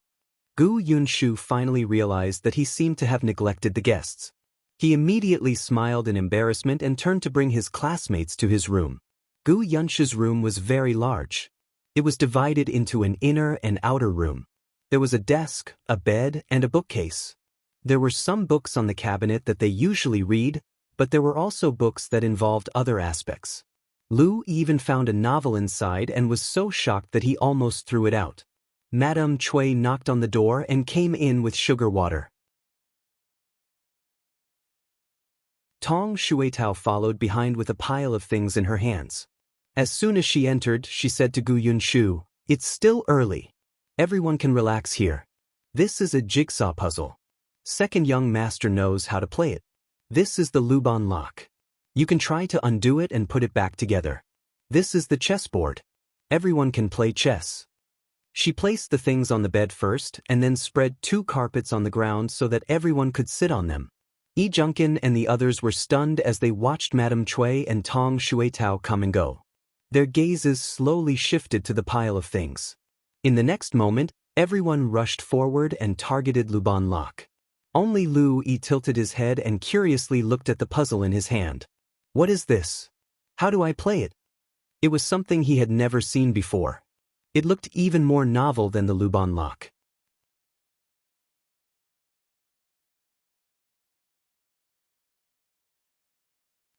Yunshu finally realized that he seemed to have neglected the guests. He immediately smiled in embarrassment and turned to bring his classmates to his room. Yunshu's room was very large. It was divided into an inner and outer room. There was a desk, a bed, and a bookcase. There were some books on the cabinet that they usually read, but there were also books that involved other aspects. Lu even found a novel inside and was so shocked that he almost threw it out. Madame Cui knocked on the door and came in with sugar water. Tong Shuetao followed behind with a pile of things in her hands. As soon as she entered, she said to Yunshu, "It's still early. Everyone can relax here. This is a jigsaw puzzle. Second young master knows how to play it. This is the Luban lock. You can try to undo it and put it back together. This is the chessboard. Everyone can play chess." She placed the things on the bed first and then spread 2 carpets on the ground so that everyone could sit on them. Junkin and the others were stunned as they watched Madame Cui and Tong Shuetao come and go. Their gazes slowly shifted to the pile of things. In the next moment, everyone rushed forward and targeted Luban lock. Only Lu Yi tilted his head and curiously looked at the puzzle in his hand. What is this? How do I play it? It was something he had never seen before. It looked even more novel than the Luban lock.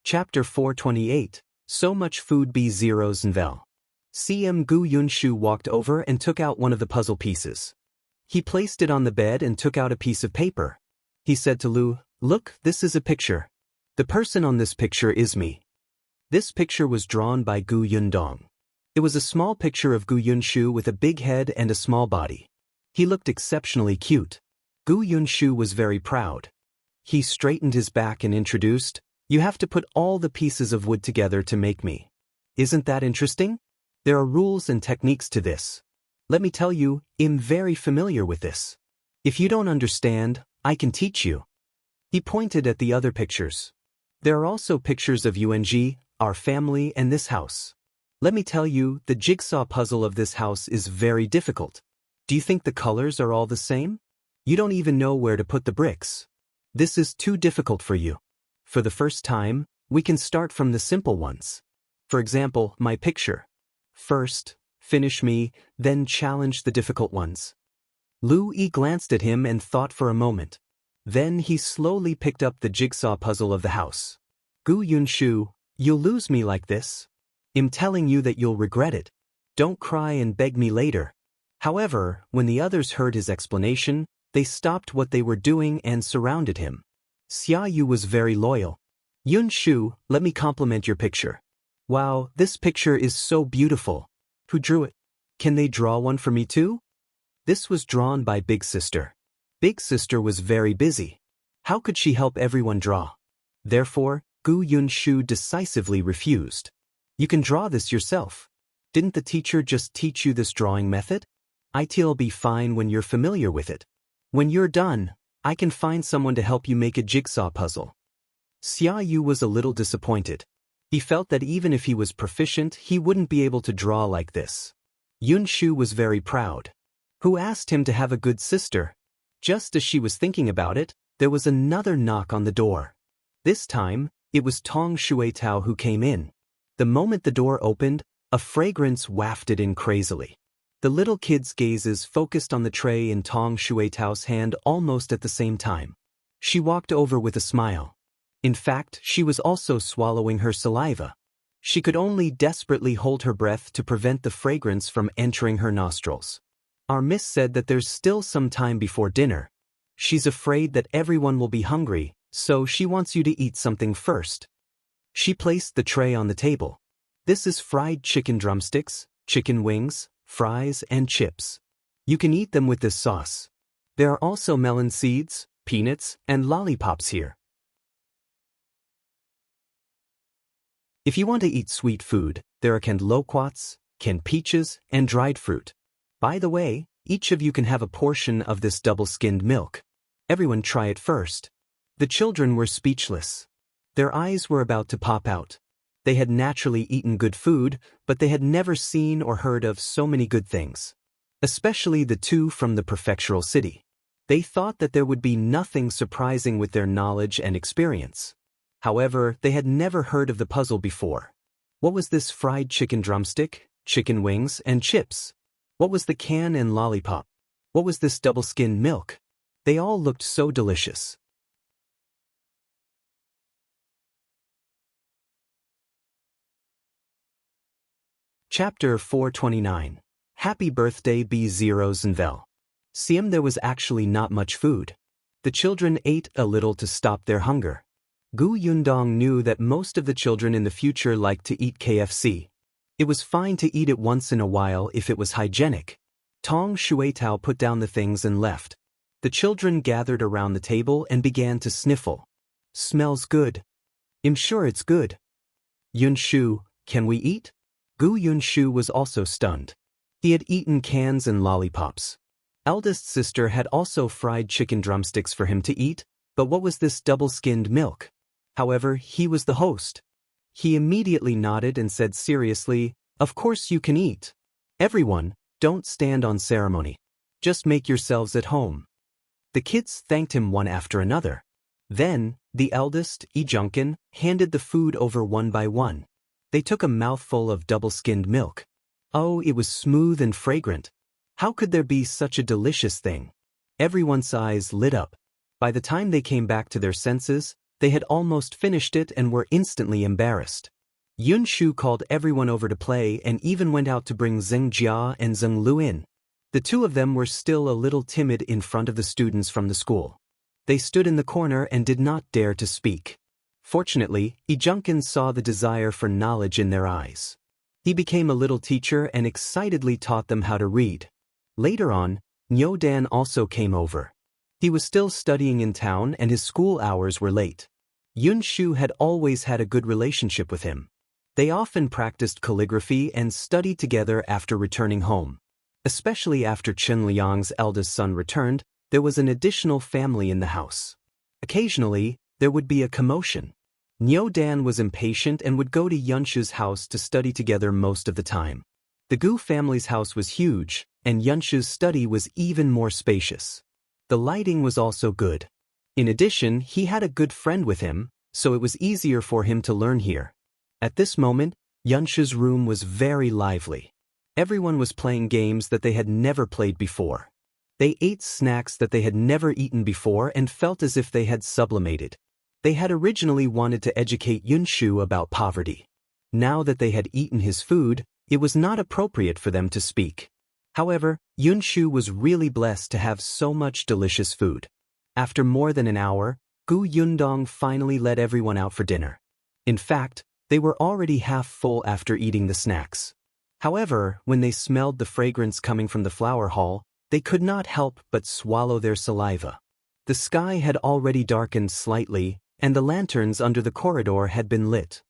Chapter 428. So much food B0's Nvel. CM Yunshu walked over and took out one of the puzzle pieces. He placed it on the bed and took out a piece of paper. He said to Lu, "Look, this is a picture. The person on this picture is me. This picture was drawn by Yundong. It was a small picture of Yunshu with a big head and a small body. He looked exceptionally cute. Yunshu was very proud. He straightened his back and introduced, "You have to put all the pieces of wood together to make me. Isn't that interesting? There are rules and techniques to this. Let me tell you, I'm very familiar with this. If you don't understand, I can teach you." He pointed at the other pictures. There are also pictures of Yuanji, our family, and this house. Let me tell you, the jigsaw puzzle of this house is very difficult. Do you think the colors are all the same? You don't even know where to put the bricks. This is too difficult for you. For the first time, we can start from the simple ones. For example, my picture. First, finish me, then challenge the difficult ones. Lu Yi glanced at him and thought for a moment. Then he slowly picked up the jigsaw puzzle of the house. Yunshu, you'll lose me like this. I'm telling you that you'll regret it. Don't cry and beg me later. However, when the others heard his explanation, they stopped what they were doing and surrounded him. Xiaoyu was very loyal. "Yunshu, let me compliment your picture. Wow, this picture is so beautiful. Who drew it? Can they draw one for me too?" This was drawn by Big Sister. Big Sister was very busy. How could she help everyone draw? Therefore, Yunshu decisively refused. "You can draw this yourself. Didn't the teacher just teach you this drawing method? It'll be fine when you're familiar with it. When you're done, I can find someone to help you make a jigsaw puzzle." Xiaoyu was a little disappointed. He felt that even if he was proficient, he wouldn't be able to draw like this. Yunshu was very proud. Who asked him to have a good sister? Just as she was thinking about it, there was another knock on the door. This time, it was Tong Shuetao who came in. The moment the door opened, a fragrance wafted in crazily. The little kid's gazes focused on the tray in Tong Shuetao's hand almost at the same time. She walked over with a smile. In fact, she was also swallowing her saliva. She could only desperately hold her breath to prevent the fragrance from entering her nostrils. Our miss said that there's still some time before dinner. She's afraid that everyone will be hungry, so she wants you to eat something first. She placed the tray on the table. This is fried chicken drumsticks, chicken wings, fries, and chips. You can eat them with this sauce. There are also melon seeds, peanuts, and lollipops here. If you want to eat sweet food, there are canned loquats, canned peaches, and dried fruit. By the way, each of you can have a portion of this double-skinned milk. Everyone try it first. The children were speechless. Their eyes were about to pop out. They had naturally eaten good food, but they had never seen or heard of so many good things. Especially the two from the Prefectural city. They thought that there would be nothing surprising with their knowledge and experience. However, they had never heard of the puzzle before. What was this fried chicken drumstick, chicken wings, and chips? What was the can and lollipop? What was this double-skinned milk? They all looked so delicious. Chapter 429. Happy Birthday B0 Zenvel. Siem there was actually not much food. The children ate a little to stop their hunger. Yundong knew that most of the children in the future liked to eat KFC. It was fine to eat it once in a while if it was hygienic. Tong Shuetao put down the things and left. The children gathered around the table and began to sniffle. "Smells good. I'm sure it's good. Yunshu, can we eat?" Yunshu was also stunned. He had eaten cans and lollipops. Eldest sister had also fried chicken drumsticks for him to eat, but what was this double-skinned milk? However, he was the host. He immediately nodded and said seriously, "Of course you can eat. Everyone, don't stand on ceremony. Just make yourselves at home." The kids thanked him one after another. Then, the eldest, Yongkang, handed the food over one by one. They took a mouthful of double-skinned milk. Oh, it was smooth and fragrant. How could there be such a delicious thing? Everyone's eyes lit up. By the time they came back to their senses, they had almost finished it and were instantly embarrassed. Yunshu called everyone over to play and even went out to bring Zheng Jia and Zheng Lu in. The two of them were still a little timid in front of the students from the school. They stood in the corner and did not dare to speak. Fortunately, Yongkang saw the desire for knowledge in their eyes. He became a little teacher and excitedly taught them how to read. Later on, Yundong also came over. He was still studying in town and his school hours were late. Yunshu had always had a good relationship with him. They often practiced calligraphy and studied together after returning home. Especially after Chen Liang's eldest son returned, there was an additional family in the house. Occasionally, there would be a commotion. Yongkang was impatient and would go to Yunshu's house to study together most of the time. The Gu family's house was huge, and Yunshu's study was even more spacious. The lighting was also good. In addition, he had a good friend with him, so it was easier for him to learn here. At this moment, Yunshu's room was very lively. Everyone was playing games that they had never played before. They ate snacks that they had never eaten before and felt as if they had sublimated. They had originally wanted to educate Yunshu about poverty. Now that they had eaten his food, it was not appropriate for them to speak. However, Yunshu was really blessed to have so much delicious food. After more than an hour, Yundong finally let everyone out for dinner. In fact, they were already half full after eating the snacks. However, when they smelled the fragrance coming from the flower hall, they could not help but swallow their saliva. The sky had already darkened slightly, and the lanterns under the corridor had been lit.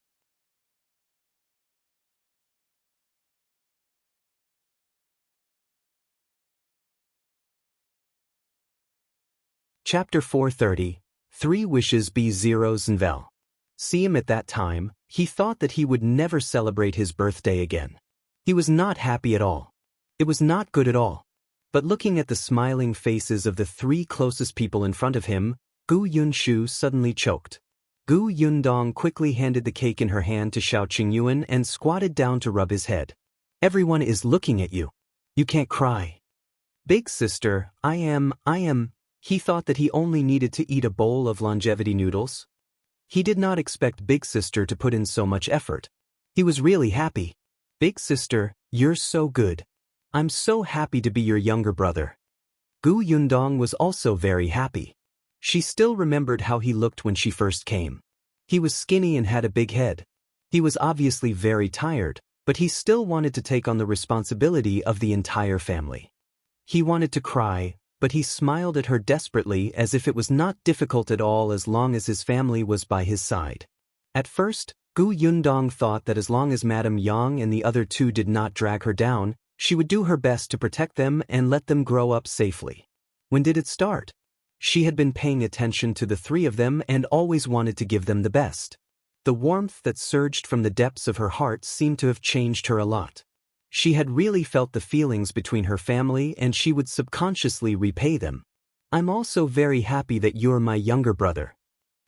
Chapter 430, 3 Wishes Be Zeros and Vel. See him at that time, he thought that he would never celebrate his birthday again. He was not happy at all. It was not good at all. But looking at the smiling faces of the 3 closest people in front of him, Yunshu suddenly choked. Yundong quickly handed the cake in her hand to Qingyuan and squatted down to rub his head. Everyone is looking at you. You can't cry. Big sister, I am. He thought that he only needed to eat a bowl of longevity noodles. He did not expect Big Sister to put in so much effort. He was really happy. Big sister, you're so good. I'm so happy to be your younger brother. Yundong was also very happy. She still remembered how he looked when she first came. He was skinny and had a big head. He was obviously very tired, but he still wanted to take on the responsibility of the entire family. He wanted to cry, but he smiled at her desperately as if it was not difficult at all as long as his family was by his side. At first, Yundong thought that as long as Madame Yang and the other 2 did not drag her down, she would do her best to protect them and let them grow up safely. When did it start? She had been paying attention to the 3 of them and always wanted to give them the best. The warmth that surged from the depths of her heart seemed to have changed her a lot. She had really felt the feelings between her family and she would subconsciously repay them. I'm also very happy that you're my younger brother.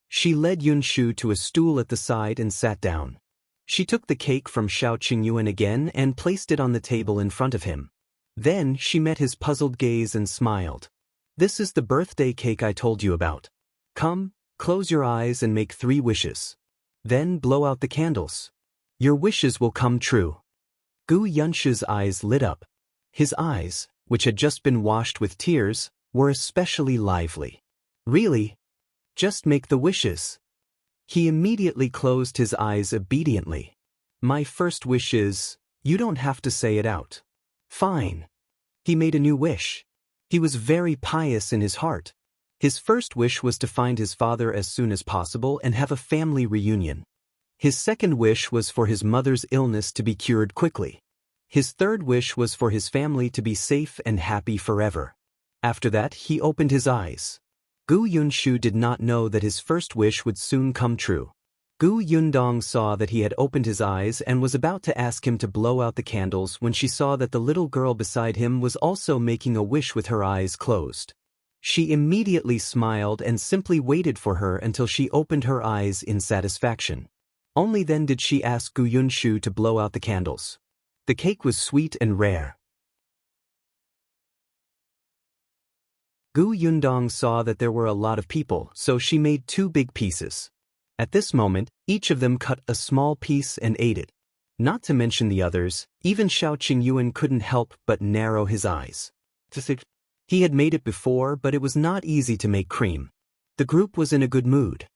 She led Yunshu to a stool at the side and sat down. She took the cake from Qingyuan again and placed it on the table in front of him. Then she met his puzzled gaze and smiled. This is the birthday cake I told you about. Come, close your eyes and make 3 wishes. Then blow out the candles. Your wishes will come true. Yunshu's eyes lit up. His eyes, which had just been washed with tears, were especially lively. Really? Just make the wishes. He immediately closed his eyes obediently. My first wish is, you don't have to say it out. Fine. He made a new wish. He was very pious in his heart. His first wish was to find his father as soon as possible and have a family reunion. His second wish was for his mother's illness to be cured quickly. His third wish was for his family to be safe and happy forever. After that, he opened his eyes. Yunshu did not know that his first wish would soon come true. Yundong saw that he had opened his eyes and was about to ask him to blow out the candles when she saw that the little girl beside him was also making a wish with her eyes closed. She immediately smiled and simply waited for her until she opened her eyes in satisfaction. Only then did she ask Yunshu to blow out the candles. The cake was sweet and rare. Yundong saw that there were a lot of people, so she made 2 big pieces. At this moment, each of them cut a small piece and ate it. Not to mention the others, even Qingyuan couldn't help but narrow his eyes. He had made it before, but it was not easy to make cream. The group was in a good mood.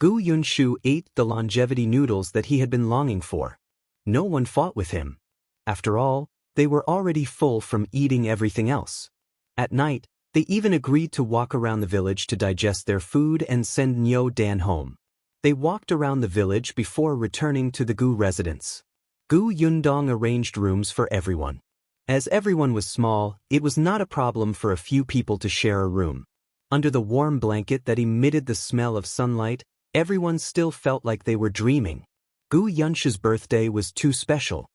Yunshu ate the longevity noodles that he had been longing for. No one fought with him. After all, they were already full from eating everything else. At night, they even agreed to walk around the village to digest their food and send Nyo Dan home. They walked around the village before returning to the Gu residence. Yundong arranged rooms for everyone. As everyone was small, it was not a problem for a few people to share a room. Under the warm blanket that emitted the smell of sunlight, everyone still felt like they were dreaming. Yunshu's birthday was too special.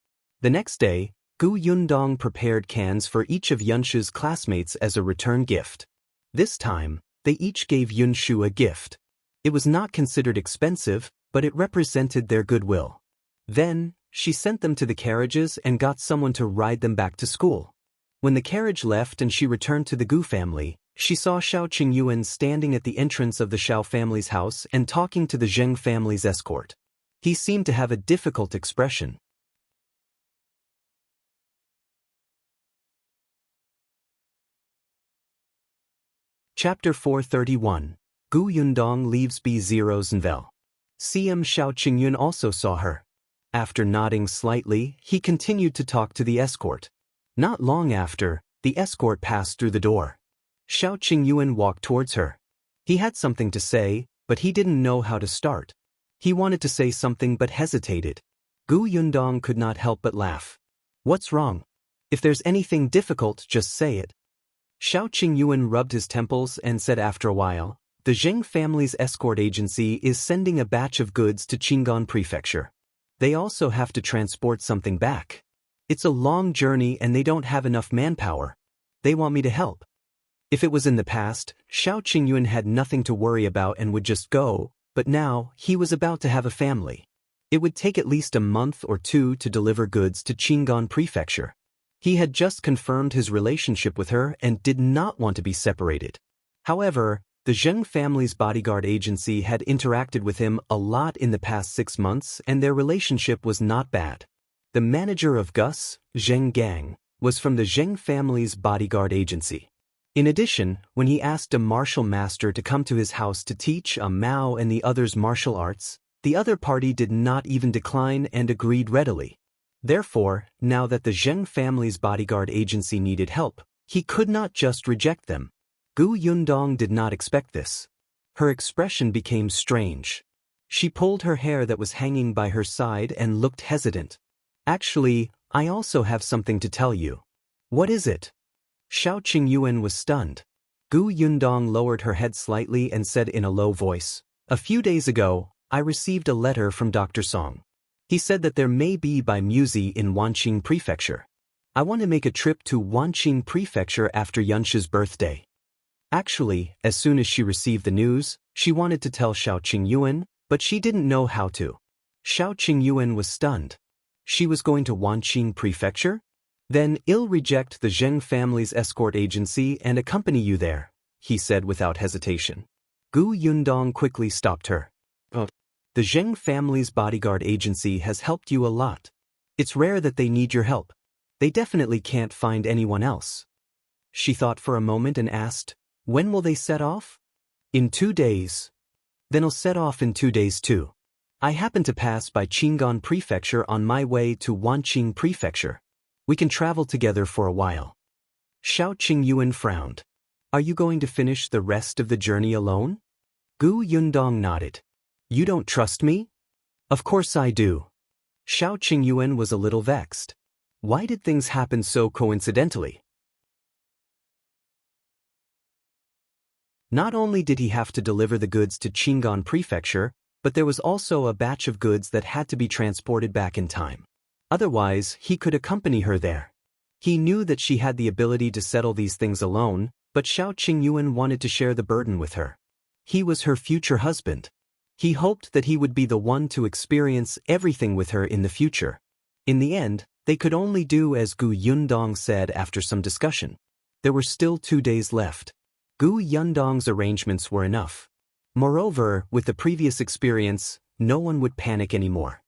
The next day, Yundong prepared cans for each of Yunshu's classmates as a return gift. This time, they each gave Yunshu a gift. It was not considered expensive, but it represented their goodwill. Then, she sent them to the carriages and got someone to ride them back to school. When the carriage left and she returned to the Gu family, she saw Shao Qingyuan standing at the entrance of the Shao family's house and talking to the Zheng family's escort. He seemed to have a difficult expression. Chapter 431. Yundong leaves B0 CM Shao Qingyuan also saw her. After nodding slightly, he continued to talk to the escort. Not long after, the escort passed through the door. Shao Qingyuan walked towards her. He had something to say, but he didn't know how to start. He wanted to say something but hesitated. Yundong could not help but laugh. What's wrong? If there's anything difficult, just say it. Shao Qingyuan rubbed his temples and said after a while, the Zheng family's escort agency is sending a batch of goods to Qingyuan Prefecture. They also have to transport something back. It's a long journey and they don't have enough manpower. They want me to help. If it was in the past, Shao Qingyuan had nothing to worry about and would just go, but now, he was about to have a family. It would take at least a month or two to deliver goods to Qingyuan Prefecture. He had just confirmed his relationship with her and did not want to be separated. However, the Zheng family's bodyguard agency had interacted with him a lot in the past 6 months and their relationship was not bad. The manager of Gus, Zheng Gang, was from the Zheng family's bodyguard agency. In addition, when he asked a martial master to come to his house to teach Mao and the others martial arts, the other party did not even decline and agreed readily. Therefore, now that the Zheng family's bodyguard agency needed help, he could not just reject them. Yundong did not expect this. Her expression became strange. She pulled her hair that was hanging by her side and looked hesitant. Actually, I also have something to tell you. What is it? Shao Qingyuan was stunned. Yundong lowered her head slightly and said in a low voice, a few days ago, I received a letter from Dr. Song. He said that there may be by Musi in Wanqing Prefecture. I want to make a trip to Wanqing Prefecture after Yunshu's birthday. Actually, as soon as she received the news, she wanted to tell Shao Qingyuan, but she didn't know how to. Shao Qingyuan was stunned. She was going to Wanqing Prefecture? Then I'll reject the Zheng family's escort agency and accompany you there, he said without hesitation. Yundong quickly stopped her. The Zheng family's bodyguard agency has helped you a lot. It's rare that they need your help. They definitely can't find anyone else. She thought for a moment and asked, when will they set off? In 2 days. Then I'll set off in 2 days too. I happen to pass by Qingyuan Prefecture on my way to Wanqing Prefecture. We can travel together for a while. Shao Qingyuan frowned. Are you going to finish the rest of the journey alone? Yundong nodded. You don't trust me? Of course I do. Shao Qingyuan was a little vexed. Why did things happen so coincidentally? Not only did he have to deliver the goods to Qingyuan Prefecture, but there was also a batch of goods that had to be transported back in time. Otherwise, he could accompany her there. He knew that she had the ability to settle these things alone, but Shao Qingyuan wanted to share the burden with her. He was her future husband. He hoped that he would be the one to experience everything with her in the future. In the end, they could only do as Yundong said after some discussion. There were still 2 days left. Yundong's arrangements were enough. Moreover, with the previous experience, no one would panic anymore.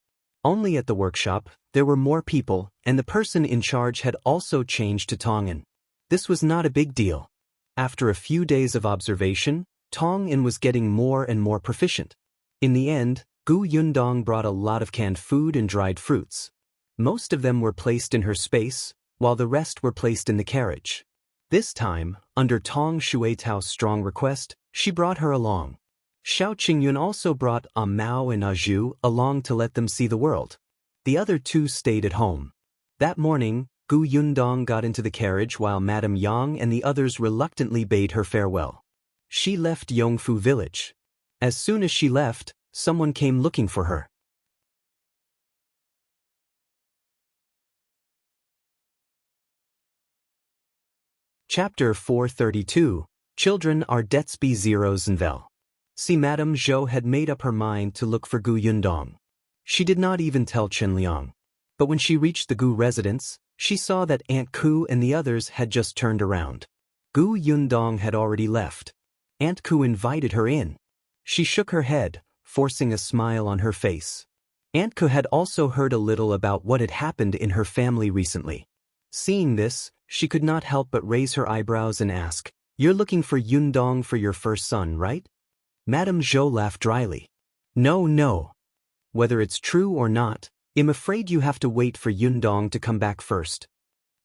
Only at the workshop, there were more people, and the person in charge had also changed to Tongan. This was not a big deal. After a few days of observation, Tongan was getting more and more proficient. In the end, Gu Yundong brought a lot of canned food and dried fruits. Most of them were placed in her space, while the rest were placed in the carriage. This time, under Tong Shuetao's strong request, she brought her along. Shao Qingyuan also brought A Mao and A Zhu along to let them see the world. The other two stayed at home. That morning, Gu Yundong got into the carriage while Madame Yang and the others reluctantly bade her farewell. She left Yongfu village. As soon as she left, someone came looking for her. Chapter 432, Children are debts be zeros and vel. See, Madame Zhou had made up her mind to look for Gu Yundong. She did not even tell Chen Liang. But when she reached the Gu residence, she saw that Aunt Ku and the others had just turned around. Gu Yundong had already left. Aunt Ku invited her in. She shook her head, forcing a smile on her face. Aunt Ku had also heard a little about what had happened in her family recently. Seeing this, she could not help but raise her eyebrows and ask, "You're looking for Yundong for your first son, right?" Madame Zhou laughed dryly. No. Whether it's true or not, I'm afraid you have to wait for Yundong to come back first.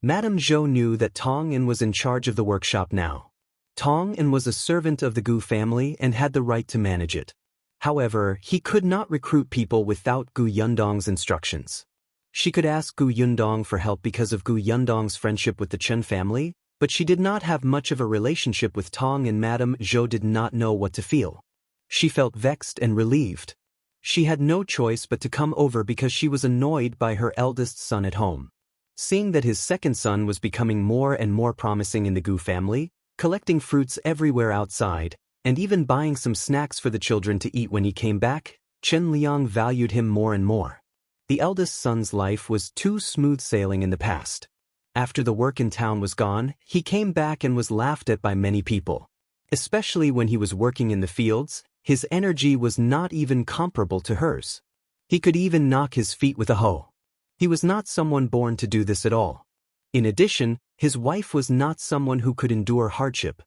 Madame Zhou knew that Tong An was in charge of the workshop now. Tong An was a servant of the Gu family and had the right to manage it. However, he could not recruit people without Gu Yundong's instructions. She could ask Gu Yundong for help because of Gu Yundong's friendship with the Chen family, but she did not have much of a relationship with Tong, and Madame Zhou did not know what to feel. She felt vexed and relieved. She had no choice but to come over because she was annoyed by her eldest son at home. Seeing that his second son was becoming more and more promising in the Gu family, collecting fruits everywhere outside, and even buying some snacks for the children to eat when he came back, Chen Liang valued him more and more. The eldest son's life was too smooth sailing in the past. After the work in town was gone, he came back and was laughed at by many people. Especially when he was working in the fields, his energy was not even comparable to hers. He could even knock his feet with a hoe. He was not someone born to do this at all. In addition, his wife was not someone who could endure hardship.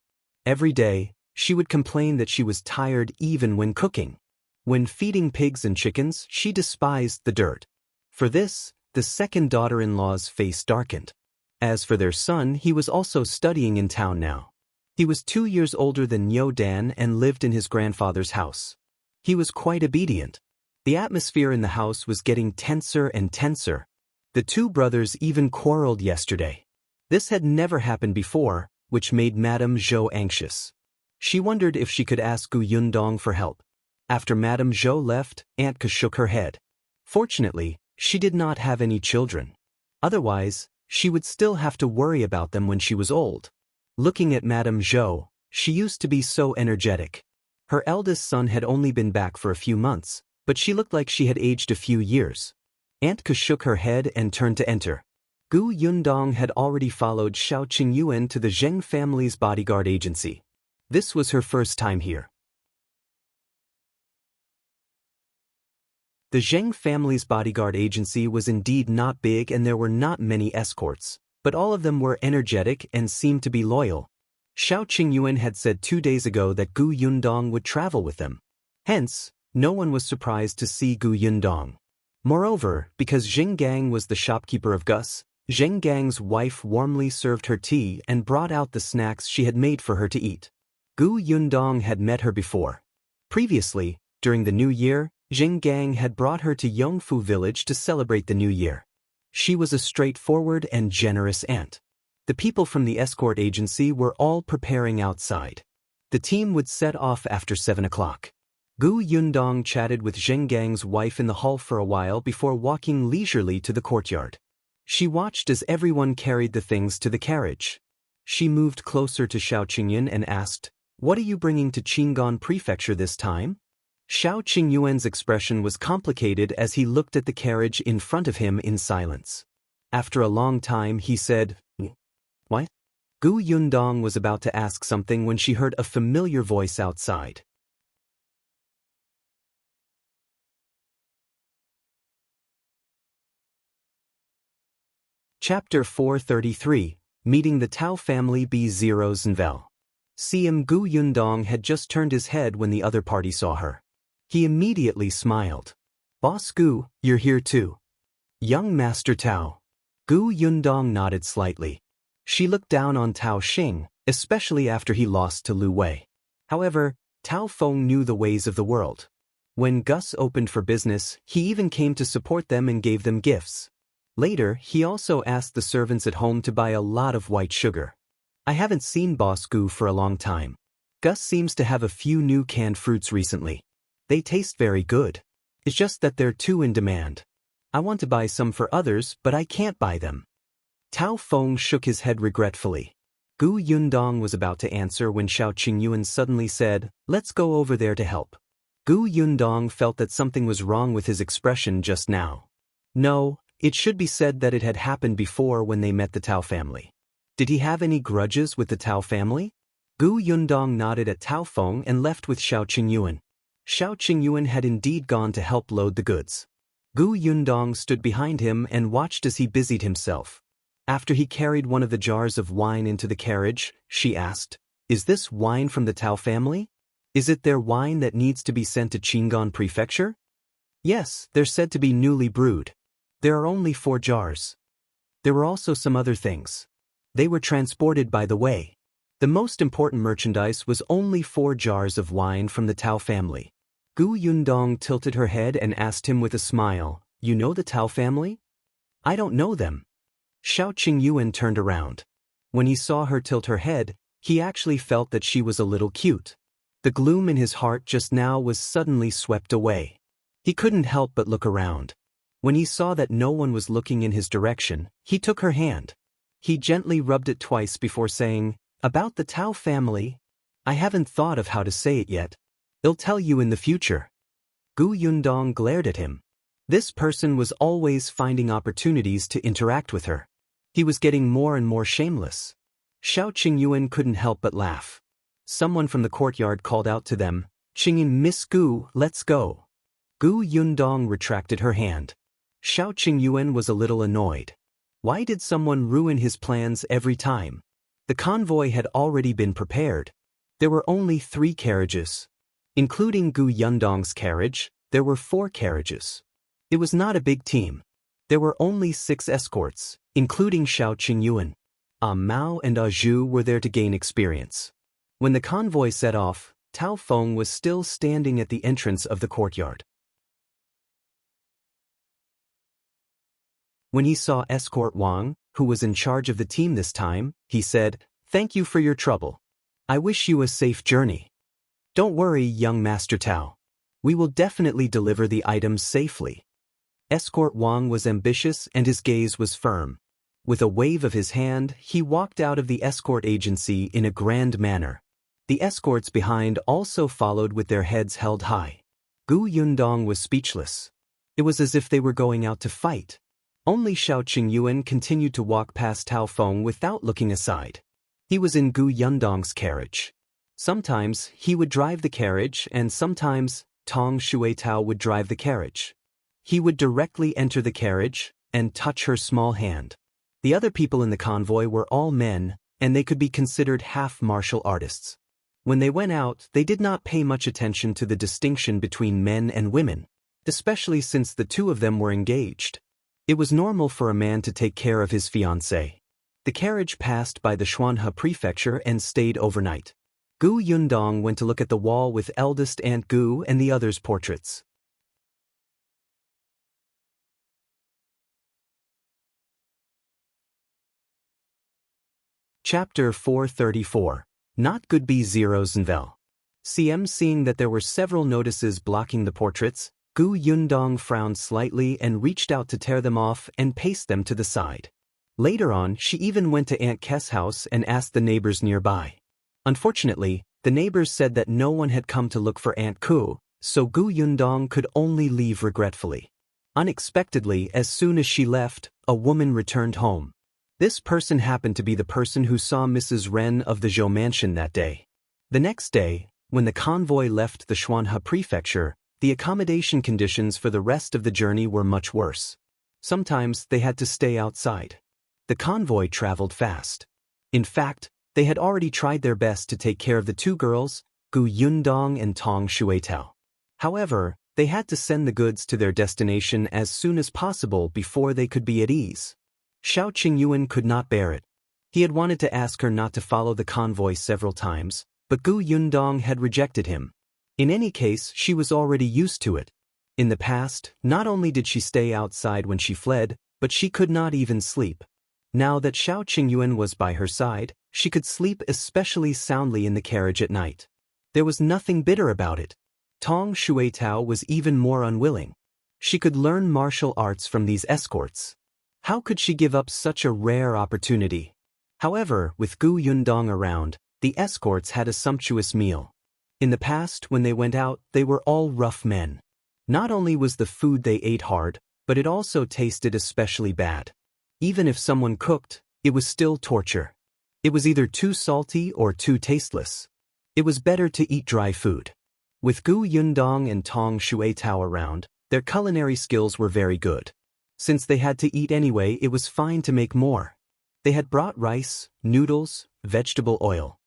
Every day, she would complain that she was tired even when cooking. When feeding pigs and chickens, she despised the dirt. For this, the second daughter-in-law's face darkened. As for their son, he was also studying in town now. He was 2 years older than Niu Dan and lived in his grandfather's house. He was quite obedient. The atmosphere in the house was getting tenser and tenser. The two brothers even quarreled yesterday. This had never happened before, which made Madame Zhou anxious. She wondered if she could ask Gu Yundong for help. After Madame Zhou left, Aunt Ke shook her head. Fortunately, she did not have any children. Otherwise, she would still have to worry about them when she was old. Looking at Madame Zhou, she used to be so energetic. Her eldest son had only been back for a few months, but she looked like she had aged a few years. Aunt Ke shook her head and turned to enter. Gu Yundong had already followed Shao Qingyuan to the Zheng family's bodyguard agency. This was her first time here. The Zheng family's bodyguard agency was indeed not big and there were not many escorts, but all of them were energetic and seemed to be loyal. Shao Qingyuan had said 2 days ago that Gu Yundong would travel with them. Hence, no one was surprised to see Gu Yundong. Moreover, because Yongkang was the shopkeeper of Gus, Yongkang's wife warmly served her tea and brought out the snacks she had made for her to eat. Gu Yundong had met her before. Previously, during the New Year, Yongkang had brought her to Yongfu village to celebrate the New Year. She was a straightforward and generous aunt. The people from the escort agency were all preparing outside. The team would set off after 7 o'clock. Gu Yundong chatted with Yongkang's wife in the hall for a while before walking leisurely to the courtyard. She watched as everyone carried the things to the carriage. She moved closer to Shao Qingyuan and asked, "What are you bringing to Qingyuan Prefecture this time?" Shao Qingyuan's expression was complicated as he looked at the carriage in front of him in silence. After a long time he said, "What?" Gu Yundong was about to ask something when she heard a familiar voice outside. Chapter 433, Meeting the Tao Family B Zeros and Vel. CM Gu Yundong had just turned his head when the other party saw her. He immediately smiled. Boss Gu, you're here too. Young Master Tao. Gu Yundong nodded slightly. She looked down on Tao Xing, especially after he lost to Lu Wei. However, Tao Feng knew the ways of the world. When Gus opened for business, he even came to support them and gave them gifts. Later, he also asked the servants at home to buy a lot of white sugar. I haven't seen Boss Gu for a long time. Gus seems to have a few new canned fruits recently. They taste very good. It's just that they're too in demand. I want to buy some for others, but I can't buy them. Tao Feng shook his head regretfully. Gu Yundong was about to answer when Shao Qingyuan suddenly said, "Let's go over there to help." Gu Yundong felt that something was wrong with his expression just now. No, it should be said that it had happened before when they met the Tao family. Did he have any grudges with the Tao family? Gu Yundong nodded at Tao Feng and left with Shao Qingyuan. Shao Qingyuan had indeed gone to help load the goods. Gu Yundong stood behind him and watched as he busied himself. After he carried one of the jars of wine into the carriage, she asked, "Is this wine from the Tao family? Is it their wine that needs to be sent to Qingyuan Prefecture?" "Yes, they're said to be newly brewed. There are only 4 jars. There were also some other things. They were transported by the way. The most important merchandise was only 4 jars of wine from the Tao family." Gu Yundong tilted her head and asked him with a smile, "You know the Tao family?" "I don't know them." Shao Qingyuan turned around. When he saw her tilt her head, he actually felt that she was a little cute. The gloom in his heart just now was suddenly swept away. He couldn't help but look around. When he saw that no one was looking in his direction, he took her hand. He gently rubbed it twice before saying, "About the Tao family? I haven't thought of how to say it yet. I'll tell you in the future." Gu Yundong glared at him. This person was always finding opportunities to interact with her. He was getting more and more shameless. Shao Qingyuan couldn't help but laugh. Someone from the courtyard called out to them, "Qingyuan, Miss Gu, let's go." Gu Yundong retracted her hand. Shao Qingyuan was a little annoyed. Why did someone ruin his plans every time? The convoy had already been prepared. There were only 3 carriages. Including Gu Yundong's carriage, there were 4 carriages. It was not a big team. There were only 6 escorts, including Shao Qingyuan. Mao and Zhu were there to gain experience. When the convoy set off, Tao Feng was still standing at the entrance of the courtyard. When he saw Escort Wang, who was in charge of the team this time, he said, "Thank you for your trouble. I wish you a safe journey." "Don't worry, young Master Tao. We will definitely deliver the items safely." Escort Wang was ambitious and his gaze was firm. With a wave of his hand, he walked out of the escort agency in a grand manner. The escorts behind also followed with their heads held high. Gu Yundong was speechless. It was as if they were going out to fight. Only Shao Qingyuan continued to walk past Tao Feng without looking aside. He was in Gu Yundong's carriage. Sometimes he would drive the carriage and sometimes Tong Shui Tao would drive the carriage. He would directly enter the carriage and touch her small hand. The other people in the convoy were all men, and they could be considered half martial artists. When they went out, they did not pay much attention to the distinction between men and women, especially since the 2 of them were engaged. It was normal for a man to take care of his fiancée. The carriage passed by the Xuanhe Prefecture and stayed overnight. Gu Yundong went to look at the wall with eldest Aunt Gu and the others' portraits. Chapter 434. Not Good B0 Zenvel. Seeing that there were several notices blocking the portraits, Gu Yundong frowned slightly and reached out to tear them off and paste them to the side. Later on, she even went to Aunt K's house and asked the neighbors nearby. Unfortunately, the neighbors said that no one had come to look for Aunt Ku, so Gu Yundong could only leave regretfully. Unexpectedly, as soon as she left, a woman returned home. This person happened to be the person who saw Mrs. Ren of the Zhou mansion that day. The next day, when the convoy left the Xuanhe Prefecture, the accommodation conditions for the rest of the journey were much worse. Sometimes they had to stay outside. The convoy traveled fast. In fact, they had already tried their best to take care of the 2 girls, Gu Yundong and Tong Shuitao. However, they had to send the goods to their destination as soon as possible before they could be at ease. Shao Qingyuan could not bear it. He had wanted to ask her not to follow the convoy several times, but Yundong had rejected him. In any case, she was already used to it. In the past, not only did she stay outside when she fled, but she could not even sleep. Now that Shao Qingyuan was by her side, she could sleep especially soundly in the carriage at night. There was nothing bitter about it. Tong Xuetao was even more unwilling. She could learn martial arts from these escorts. How could she give up such a rare opportunity? However, with Yundong around, the escorts had a sumptuous meal. In the past, when they went out, they were all rough men. Not only was the food they ate hard, but it also tasted especially bad. Even if someone cooked, it was still torture. It was either too salty or too tasteless. It was better to eat dry food. With Yundong and Tong Xuetao around, their culinary skills were very good. Since they had to eat anyway, it was fine to make more. They had brought rice, noodles, vegetable oil.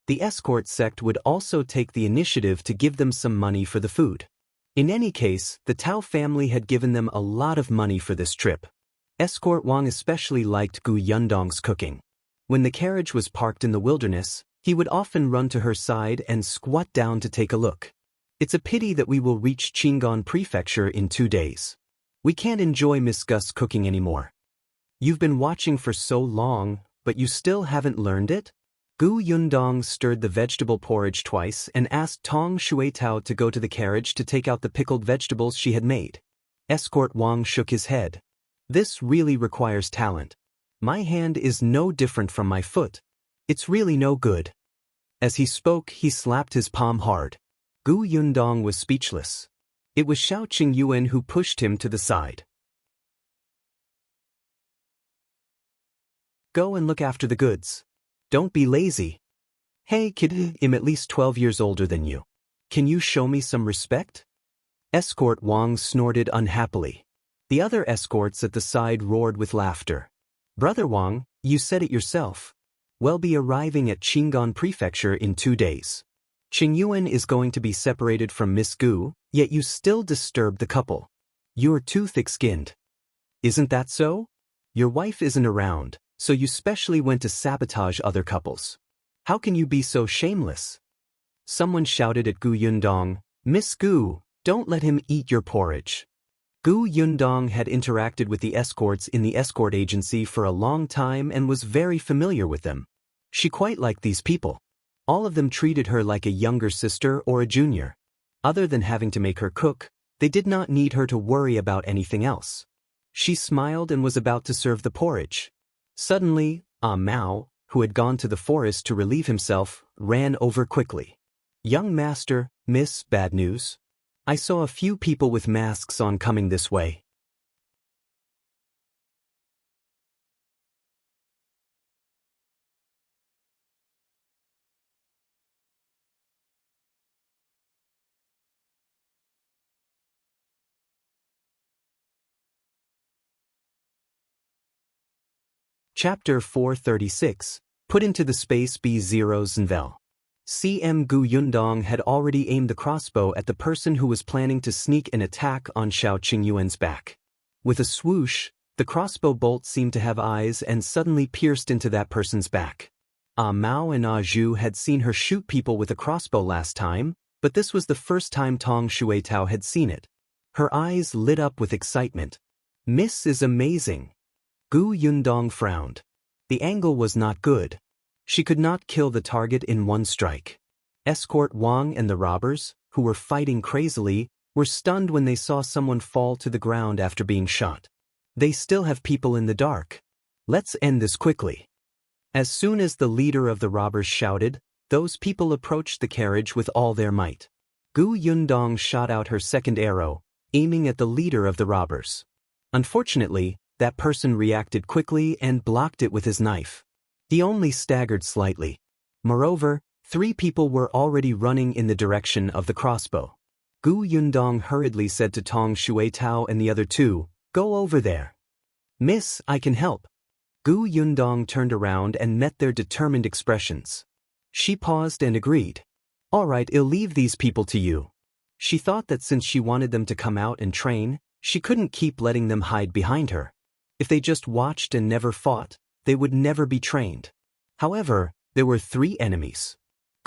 The escort sect would also take the initiative to give them some money for the food. In any case, the Tao family had given them a lot of money for this trip. Escort Wang especially liked Yundong's cooking. When the carriage was parked in the wilderness, he would often run to her side and squat down to take a look. It's a pity that we will reach Qingyuan Prefecture in 2 days. We can't enjoy Miss Gus cooking anymore. You've been watching for so long, but you still haven't learned it? Yundong stirred the vegetable porridge twice and asked Tong Xuetao to go to the carriage to take out the pickled vegetables she had made. Escort Wang shook his head. This really requires talent. My hand is no different from my foot. It's really no good. As he spoke, he slapped his palm hard. Yundong was speechless. It was Shao Qingyuan who pushed him to the side. Go and look after the goods. Don't be lazy. Hey kid, I'm at least 12 years older than you. Can you show me some respect? Escort Wang snorted unhappily. The other escorts at the side roared with laughter. Brother Wang, you said it yourself. We'll be arriving at Qingyuan Prefecture in 2 days. Qingyuan is going to be separated from Miss Gu, yet you still disturb the couple. You're too thick-skinned. Isn't that so? Your wife isn't around, so you specially went to sabotage other couples. How can you be so shameless? Someone shouted at Yundong, Miss Gu, don't let him eat your porridge. Yundong had interacted with the escorts in the escort agency for a long time and was very familiar with them. She quite liked these people. All of them treated her like a younger sister or a junior. Other than having to make her cook, they did not need her to worry about anything else. She smiled and was about to serve the porridge. Suddenly, Mao, who had gone to the forest to relieve himself, ran over quickly. Young master, miss, bad news. I saw a few people with masks on coming this way. Chapter 436, Put into the Space B0 Zenvel. CM Yundong had already aimed the crossbow at the person who was planning to sneak an attack on Shao Qingyuan's back. With a swoosh, the crossbow bolt seemed to have eyes and suddenly pierced into that person's back. Mao and Zhu had seen her shoot people with a crossbow last time, but this was the first time Tong Xuetao had seen it. Her eyes lit up with excitement. Miss is amazing. Yundong frowned. The angle was not good. She could not kill the target in one strike. Escort Wang and the robbers, who were fighting crazily, were stunned when they saw someone fall to the ground after being shot. They still have people in the dark. Let's end this quickly. As soon as the leader of the robbers shouted, those people approached the carriage with all their might. Yundong shot out her second arrow, aiming at the leader of the robbers. Unfortunately, that person reacted quickly and blocked it with his knife. He only staggered slightly. Moreover, 3 people were already running in the direction of the crossbow. Yundong hurriedly said to Tong Xuetao and the other 2, Go over there. Miss, I can help. Yundong turned around and met their determined expressions. She paused and agreed. All right, I'll leave these people to you. She thought that since she wanted them to come out and train, she couldn't keep letting them hide behind her. If they just watched and never fought, they would never be trained. However, there were 3 enemies.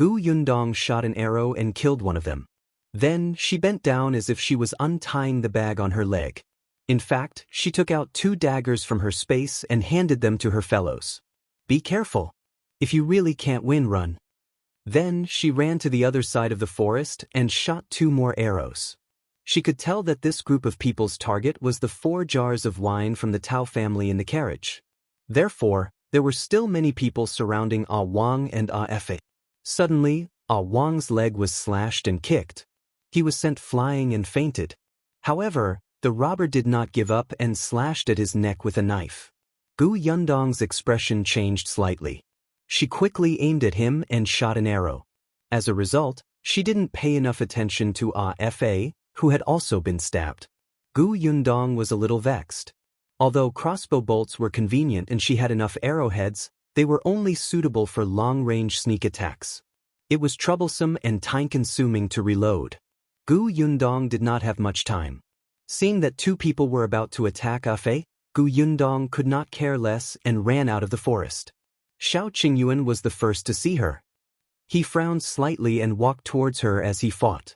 Yundong shot an arrow and killed one of them. Then, she bent down as if she was untying the bag on her leg. In fact, she took out 2 daggers from her space and handed them to her fellows. Be careful. If you really can't win, run. Then, she ran to the other side of the forest and shot 2 more arrows. She could tell that this group of people's target was the 4 jars of wine from the Tao family in the carriage. Therefore, there were still many people surrounding Ah Wang and Ah Fe. Suddenly, Ah Wang's leg was slashed and kicked. He was sent flying and fainted. However, the robber did not give up and slashed at his neck with a knife. Yundong's expression changed slightly. She quickly aimed at him and shot an arrow. As a result, she didn't pay enough attention to Ah Fa, who had also been stabbed. Yundong was a little vexed. Although crossbow bolts were convenient and she had enough arrowheads, they were only suitable for long-range sneak attacks. It was troublesome and time-consuming to reload. Yundong did not have much time. Seeing that 2 people were about to attack Ah Fe, Yundong could not care less and ran out of the forest. Shao Qingyuan was the first to see her. He frowned slightly and walked towards her as he fought.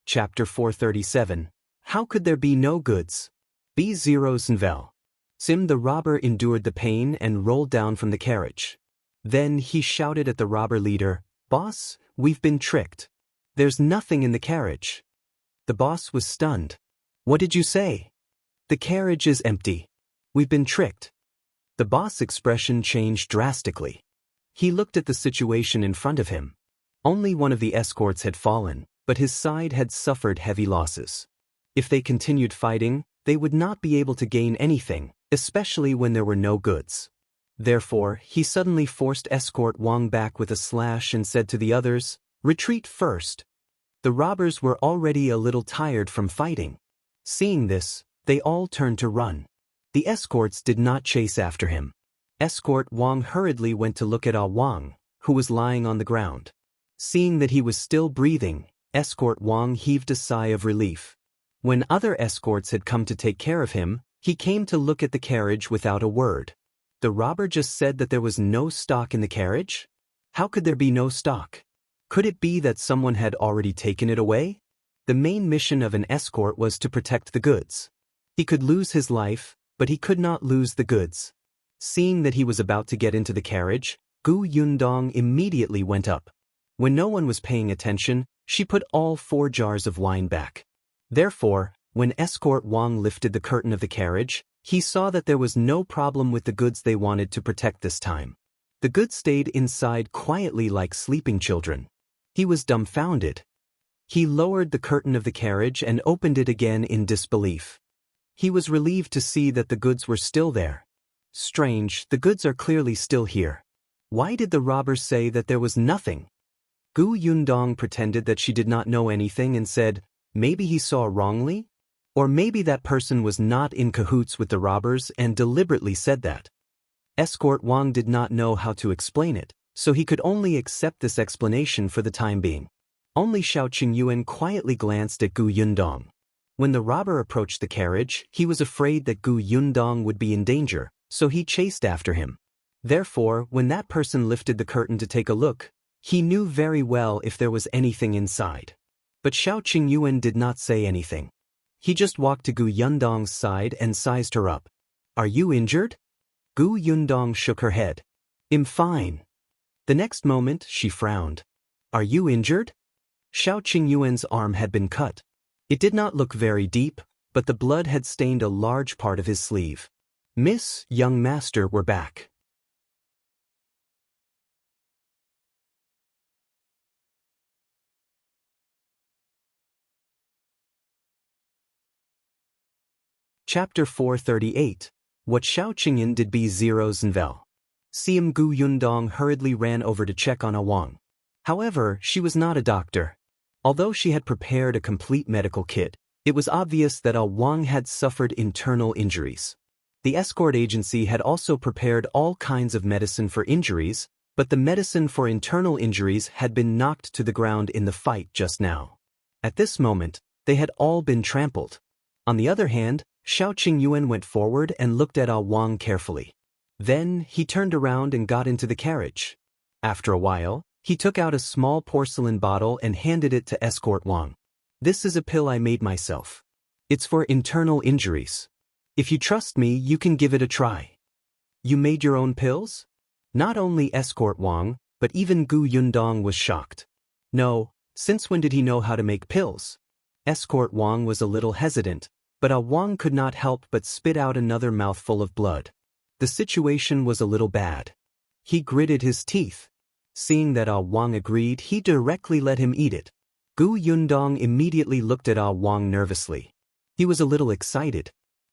Chapter 437. How could there be no goods? B0 Nvel. Sim the robber endured the pain and rolled down from the carriage. Then he shouted at the robber leader, "Boss, we've been tricked. There's nothing in the carriage." The boss was stunned. "What did you say?" "The carriage is empty. We've been tricked." The boss' expression changed drastically. He looked at the situation in front of him. Only one of the escorts had fallen, but his side had suffered heavy losses. If they continued fighting, they would not be able to gain anything, especially when there were no goods. Therefore, he suddenly forced escort Wang back with a slash and said to the others, "Retreat first." The robbers were already a little tired from fighting. Seeing this, they all turned to run. The escorts did not chase after him. Escort Wang hurriedly went to look at Ah Wang, who was lying on the ground. Seeing that he was still breathing, Escort Wang heaved a sigh of relief. When other escorts had come to take care of him, he came to look at the carriage without a word. The robber just said that there was no stock in the carriage? How could there be no stock? Could it be that someone had already taken it away? The main mission of an escort was to protect the goods. He could lose his life, but he could not lose the goods. Seeing that he was about to get into the carriage, Yundong immediately went up. When no one was paying attention, she put all 4 jars of wine back. Therefore, when escort Wang lifted the curtain of the carriage, he saw that there was no problem with the goods they wanted to protect this time. The goods stayed inside quietly like sleeping children. He was dumbfounded. He lowered the curtain of the carriage and opened it again in disbelief. He was relieved to see that the goods were still there. Strange, the goods are clearly still here. Why did the robbers say that there was nothing? Yundong pretended that she did not know anything and said, "Maybe he saw wrongly? Or maybe that person was not in cahoots with the robbers and deliberately said that." Escort Wang did not know how to explain it, so he could only accept this explanation for the time being. Only Shao Qingyuan quietly glanced at Yundong. When the robber approached the carriage, he was afraid that Yundong would be in danger, so he chased after him. Therefore, when that person lifted the curtain to take a look, he knew very well if there was anything inside. But Shao Qingyuan did not say anything. He just walked to Yundong's side and sized her up. "Are you injured?" Yundong shook her head. "I'm fine." The next moment, she frowned. "Are you injured?" Shao Qingyuan's arm had been cut. It did not look very deep, but the blood had stained a large part of his sleeve. Miss, young master were back. Chapter 438. What Shao Qingyuan did B0 Nvel. Siem Yundong hurriedly ran over to check on Ah Wang. However, she was not a doctor. Although she had prepared a complete medical kit, It was obvious that Wang had suffered internal injuries. The escort agency had also prepared all kinds of medicine for injuries, but the medicine for internal injuries had been knocked to the ground in the fight just now. At this moment, they had all been trampled. On the other hand, Qingyuan went forward and looked at Wang carefully. Then, he turned around and got into the carriage. After a while, he took out a small porcelain bottle and handed it to Escort Wang. "This is a pill I made myself. It's for internal injuries. If you trust me, you can give it a try." "You made your own pills?" Not only Escort Wang, but even Yundong was shocked. "No, since when did he know how to make pills?" Escort Wang was a little hesitant, but Wang could not help but spit out another mouthful of blood. The situation was a little bad. He gritted his teeth. Seeing that Wang agreed, he directly let him eat it. Yundong immediately looked at Wang nervously. He was a little excited.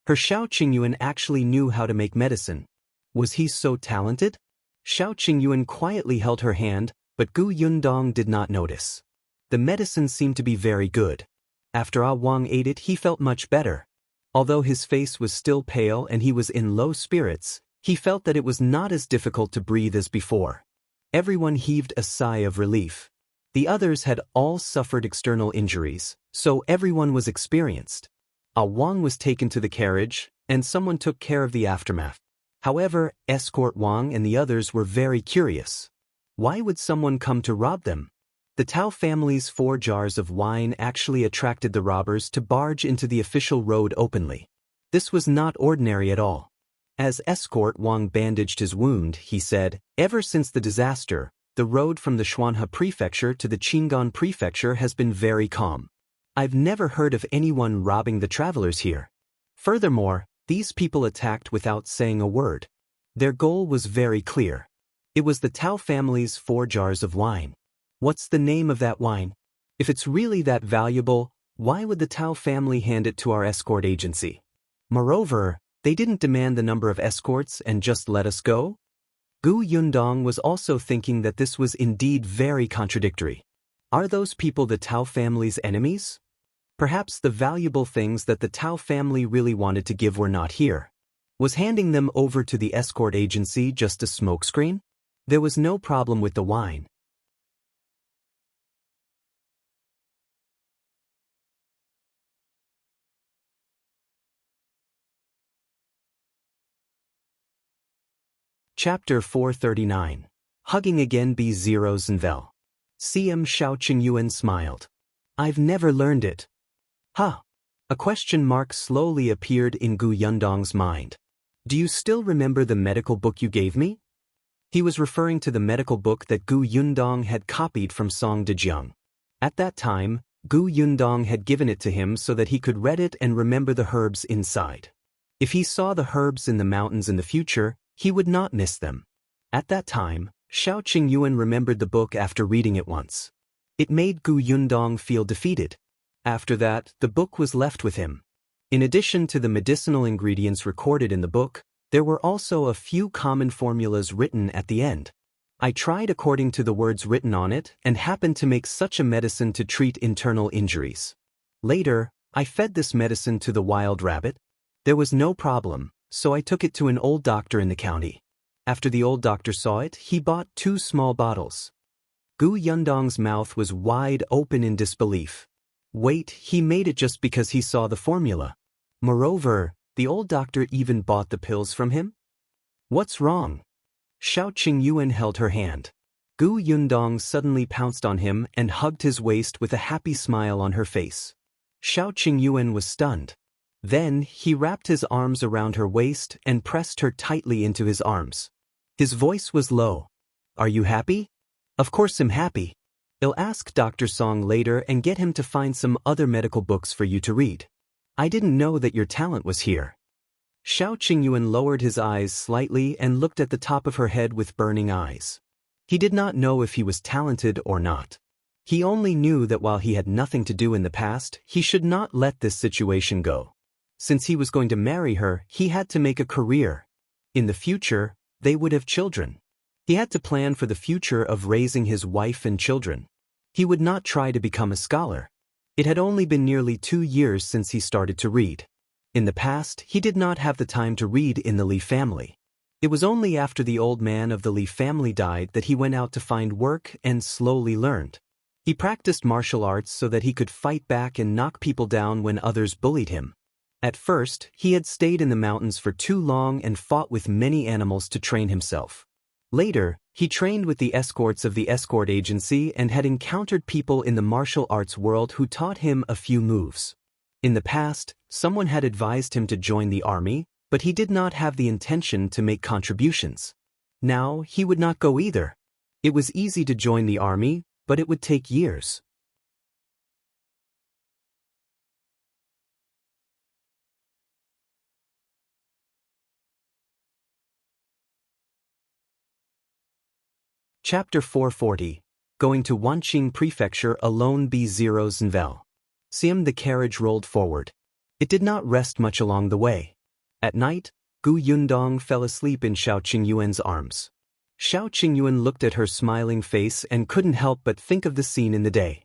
Her Qingyuan actually knew how to make medicine. Was he so talented? Qingyuan quietly held her hand, but Yundong did not notice. The medicine seemed to be very good. After Wang ate it, he felt much better. Although his face was still pale and he was in low spirits, he felt that it was not as difficult to breathe as before. Everyone heaved a sigh of relief. The others had all suffered external injuries, so everyone was experienced. Wang was taken to the carriage, and someone took care of the aftermath. However, Escort Wang and the others were very curious. Why would someone come to rob them? The Tao family's 4 jars of wine actually attracted the robbers to barge into the official road openly. This was not ordinary at all. As Escort Wang bandaged his wound, he said, "Ever since the disaster, the road from the Shuanhe Prefecture to the Qingyuan Prefecture has been very calm. I've never heard of anyone robbing the travelers here. Furthermore, these people attacked without saying a word. Their goal was very clear. It was the Tao family's 4 jars of wine. What's the name of that wine? If it's really that valuable, why would the Tao family hand it to our escort agency? Moreover, they didn't demand the number of escorts and just let us go?" Yundong was also thinking that this was indeed very contradictory. Are those people the Tao family's enemies? Perhaps the valuable things that the Tao family really wanted to give were not here. Was handing them over to the escort agency just a smokescreen? There was no problem with the wine. Chapter 439. Hugging Again B0 Zenvel. CM Qingyuan smiled. "I've never learned it." "Huh." A question mark slowly appeared in Yundong's mind. "Do you still remember the medical book you gave me?" He was referring to the medical book that Yundong had copied from Song de Jiang. At that time, Yundong had given it to him so that he could read it and remember the herbs inside. If he saw the herbs in the mountains in the future, he would not miss them. At that time, Qingyuan remembered the book after reading it once. It made Yundong feel defeated. After that, the book was left with him. In addition to the medicinal ingredients recorded in the book, there were also a few common formulas written at the end. I tried according to the words written on it and happened to make such a medicine to treat internal injuries. Later, I fed this medicine to the wild rabbit. There was no problem, so I took it to an old doctor in the county. After the old doctor saw it, he bought 2 small bottles. Yundong's mouth was wide open in disbelief. Wait, he made it just because he saw the formula. Moreover, the old doctor even bought the pills from him? What's wrong? Qingyuan held her hand. Yundong suddenly pounced on him and hugged his waist with a happy smile on her face. Qingyuan was stunned. Then, he wrapped his arms around her waist and pressed her tightly into his arms. His voice was low. "Are you happy?" "Of course I'm happy. I'll ask Dr. Song later and get him to find some other medical books for you to read. I didn't know that your talent was here." Qingyuan lowered his eyes slightly and looked at the top of her head with burning eyes. He did not know if he was talented or not. He only knew that while he had nothing to do in the past, he should not let this situation go. Since he was going to marry her, he had to make a career. In the future, they would have children. He had to plan for the future of raising his wife and children. He would not try to become a scholar. It had only been nearly 2 years since he started to read. In the past, he did not have the time to read in the Li family. It was only after the old man of the Li family died that he went out to find work and slowly learned. He practiced martial arts so that he could fight back and knock people down when others bullied him. At first, he had stayed in the mountains for too long and fought with many animals to train himself. Later, he trained with the escorts of the escort agency and had encountered people in the martial arts world who taught him a few moves. In the past, someone had advised him to join the army, but he did not have the intention to make contributions. Now, he would not go either. It was easy to join the army, but it would take years. Chapter 440. Going to Wanqing Prefecture alone B0 Zenvel. The carriage rolled forward. It did not rest much along the way. At night, Yundong fell asleep in Shao Qingyuan's arms. Shao Qingyuan looked at her smiling face and couldn't help but think of the scene in the day.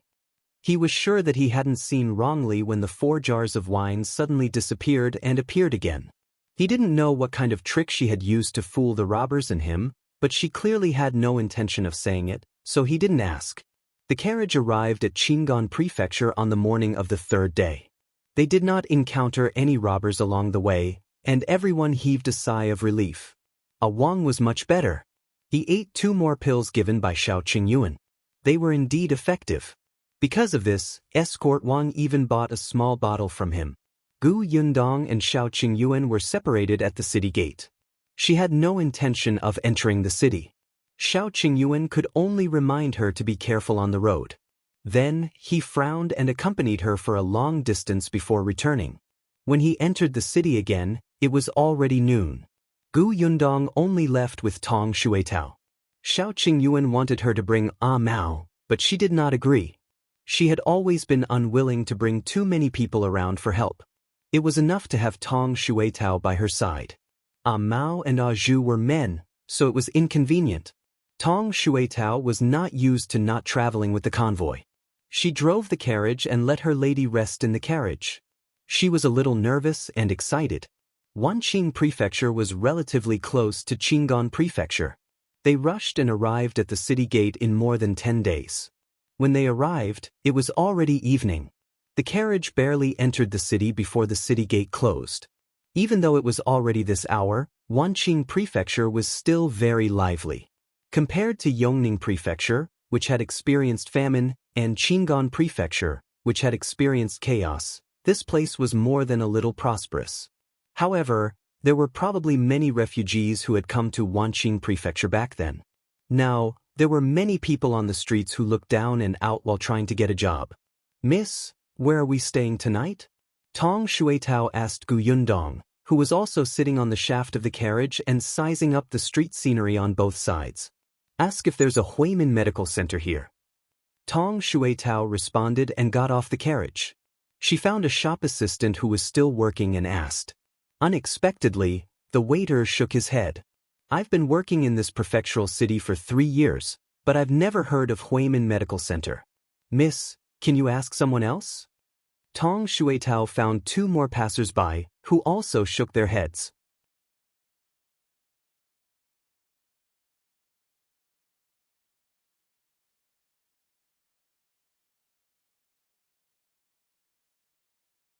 He was sure that he hadn't seen wrongly when the 4 jars of wine suddenly disappeared and appeared again. He didn't know what kind of trick she had used to fool the robbers and him, but she clearly had no intention of saying it, so he didn't ask. The carriage arrived at Qingyuan Prefecture on the morning of the 3rd day. They did not encounter any robbers along the way, and everyone heaved a sigh of relief. Wang was much better. He ate 2 more pills given by Shao Qingyuan. They were indeed effective. Because of this, escort Wang even bought a small bottle from him. Yundong and Shao Qingyuan were separated at the city gate. She had no intention of entering the city. Shao Qingyuan could only remind her to be careful on the road. Then, he frowned and accompanied her for a long distance before returning. When he entered the city again, it was already noon. Yundong only left with Tong Shuitao. Shao Qingyuan wanted her to bring Mao, but she did not agree. She had always been unwilling to bring too many people around for help. It was enough to have Tong Shuitao by her side. Mao and Zhu were men, so it was inconvenient. Tong Shuitao was not used to not traveling with the convoy. She drove the carriage and let her lady rest in the carriage. She was a little nervous and excited. Wanqing Prefecture was relatively close to Qingyuan Prefecture. They rushed and arrived at the city gate in more than 10 days. When they arrived, it was already evening. The carriage barely entered the city before the city gate closed. Even though it was already this hour, Wanqing Prefecture was still very lively. Compared to Yongning Prefecture, which had experienced famine, and Qingyuan Prefecture, which had experienced chaos, this place was more than a little prosperous. However, there were probably many refugees who had come to Wanqing Prefecture back then. Now, there were many people on the streets who looked down and out while trying to get a job. "Miss, where are we staying tonight?" Tong Shuitao asked Yundong, who was also sitting on the shaft of the carriage and sizing up the street scenery on both sides. "Ask if there's a Huimin Medical Center here." Tong Shuitao responded and got off the carriage. She found a shop assistant who was still working and asked. Unexpectedly, the waiter shook his head. "I've been working in this prefectural city for 3 years, but I've never heard of Huimin Medical Center. Miss, can you ask someone else?" Tong Shuitao found 2 more passers-by, who also shook their heads.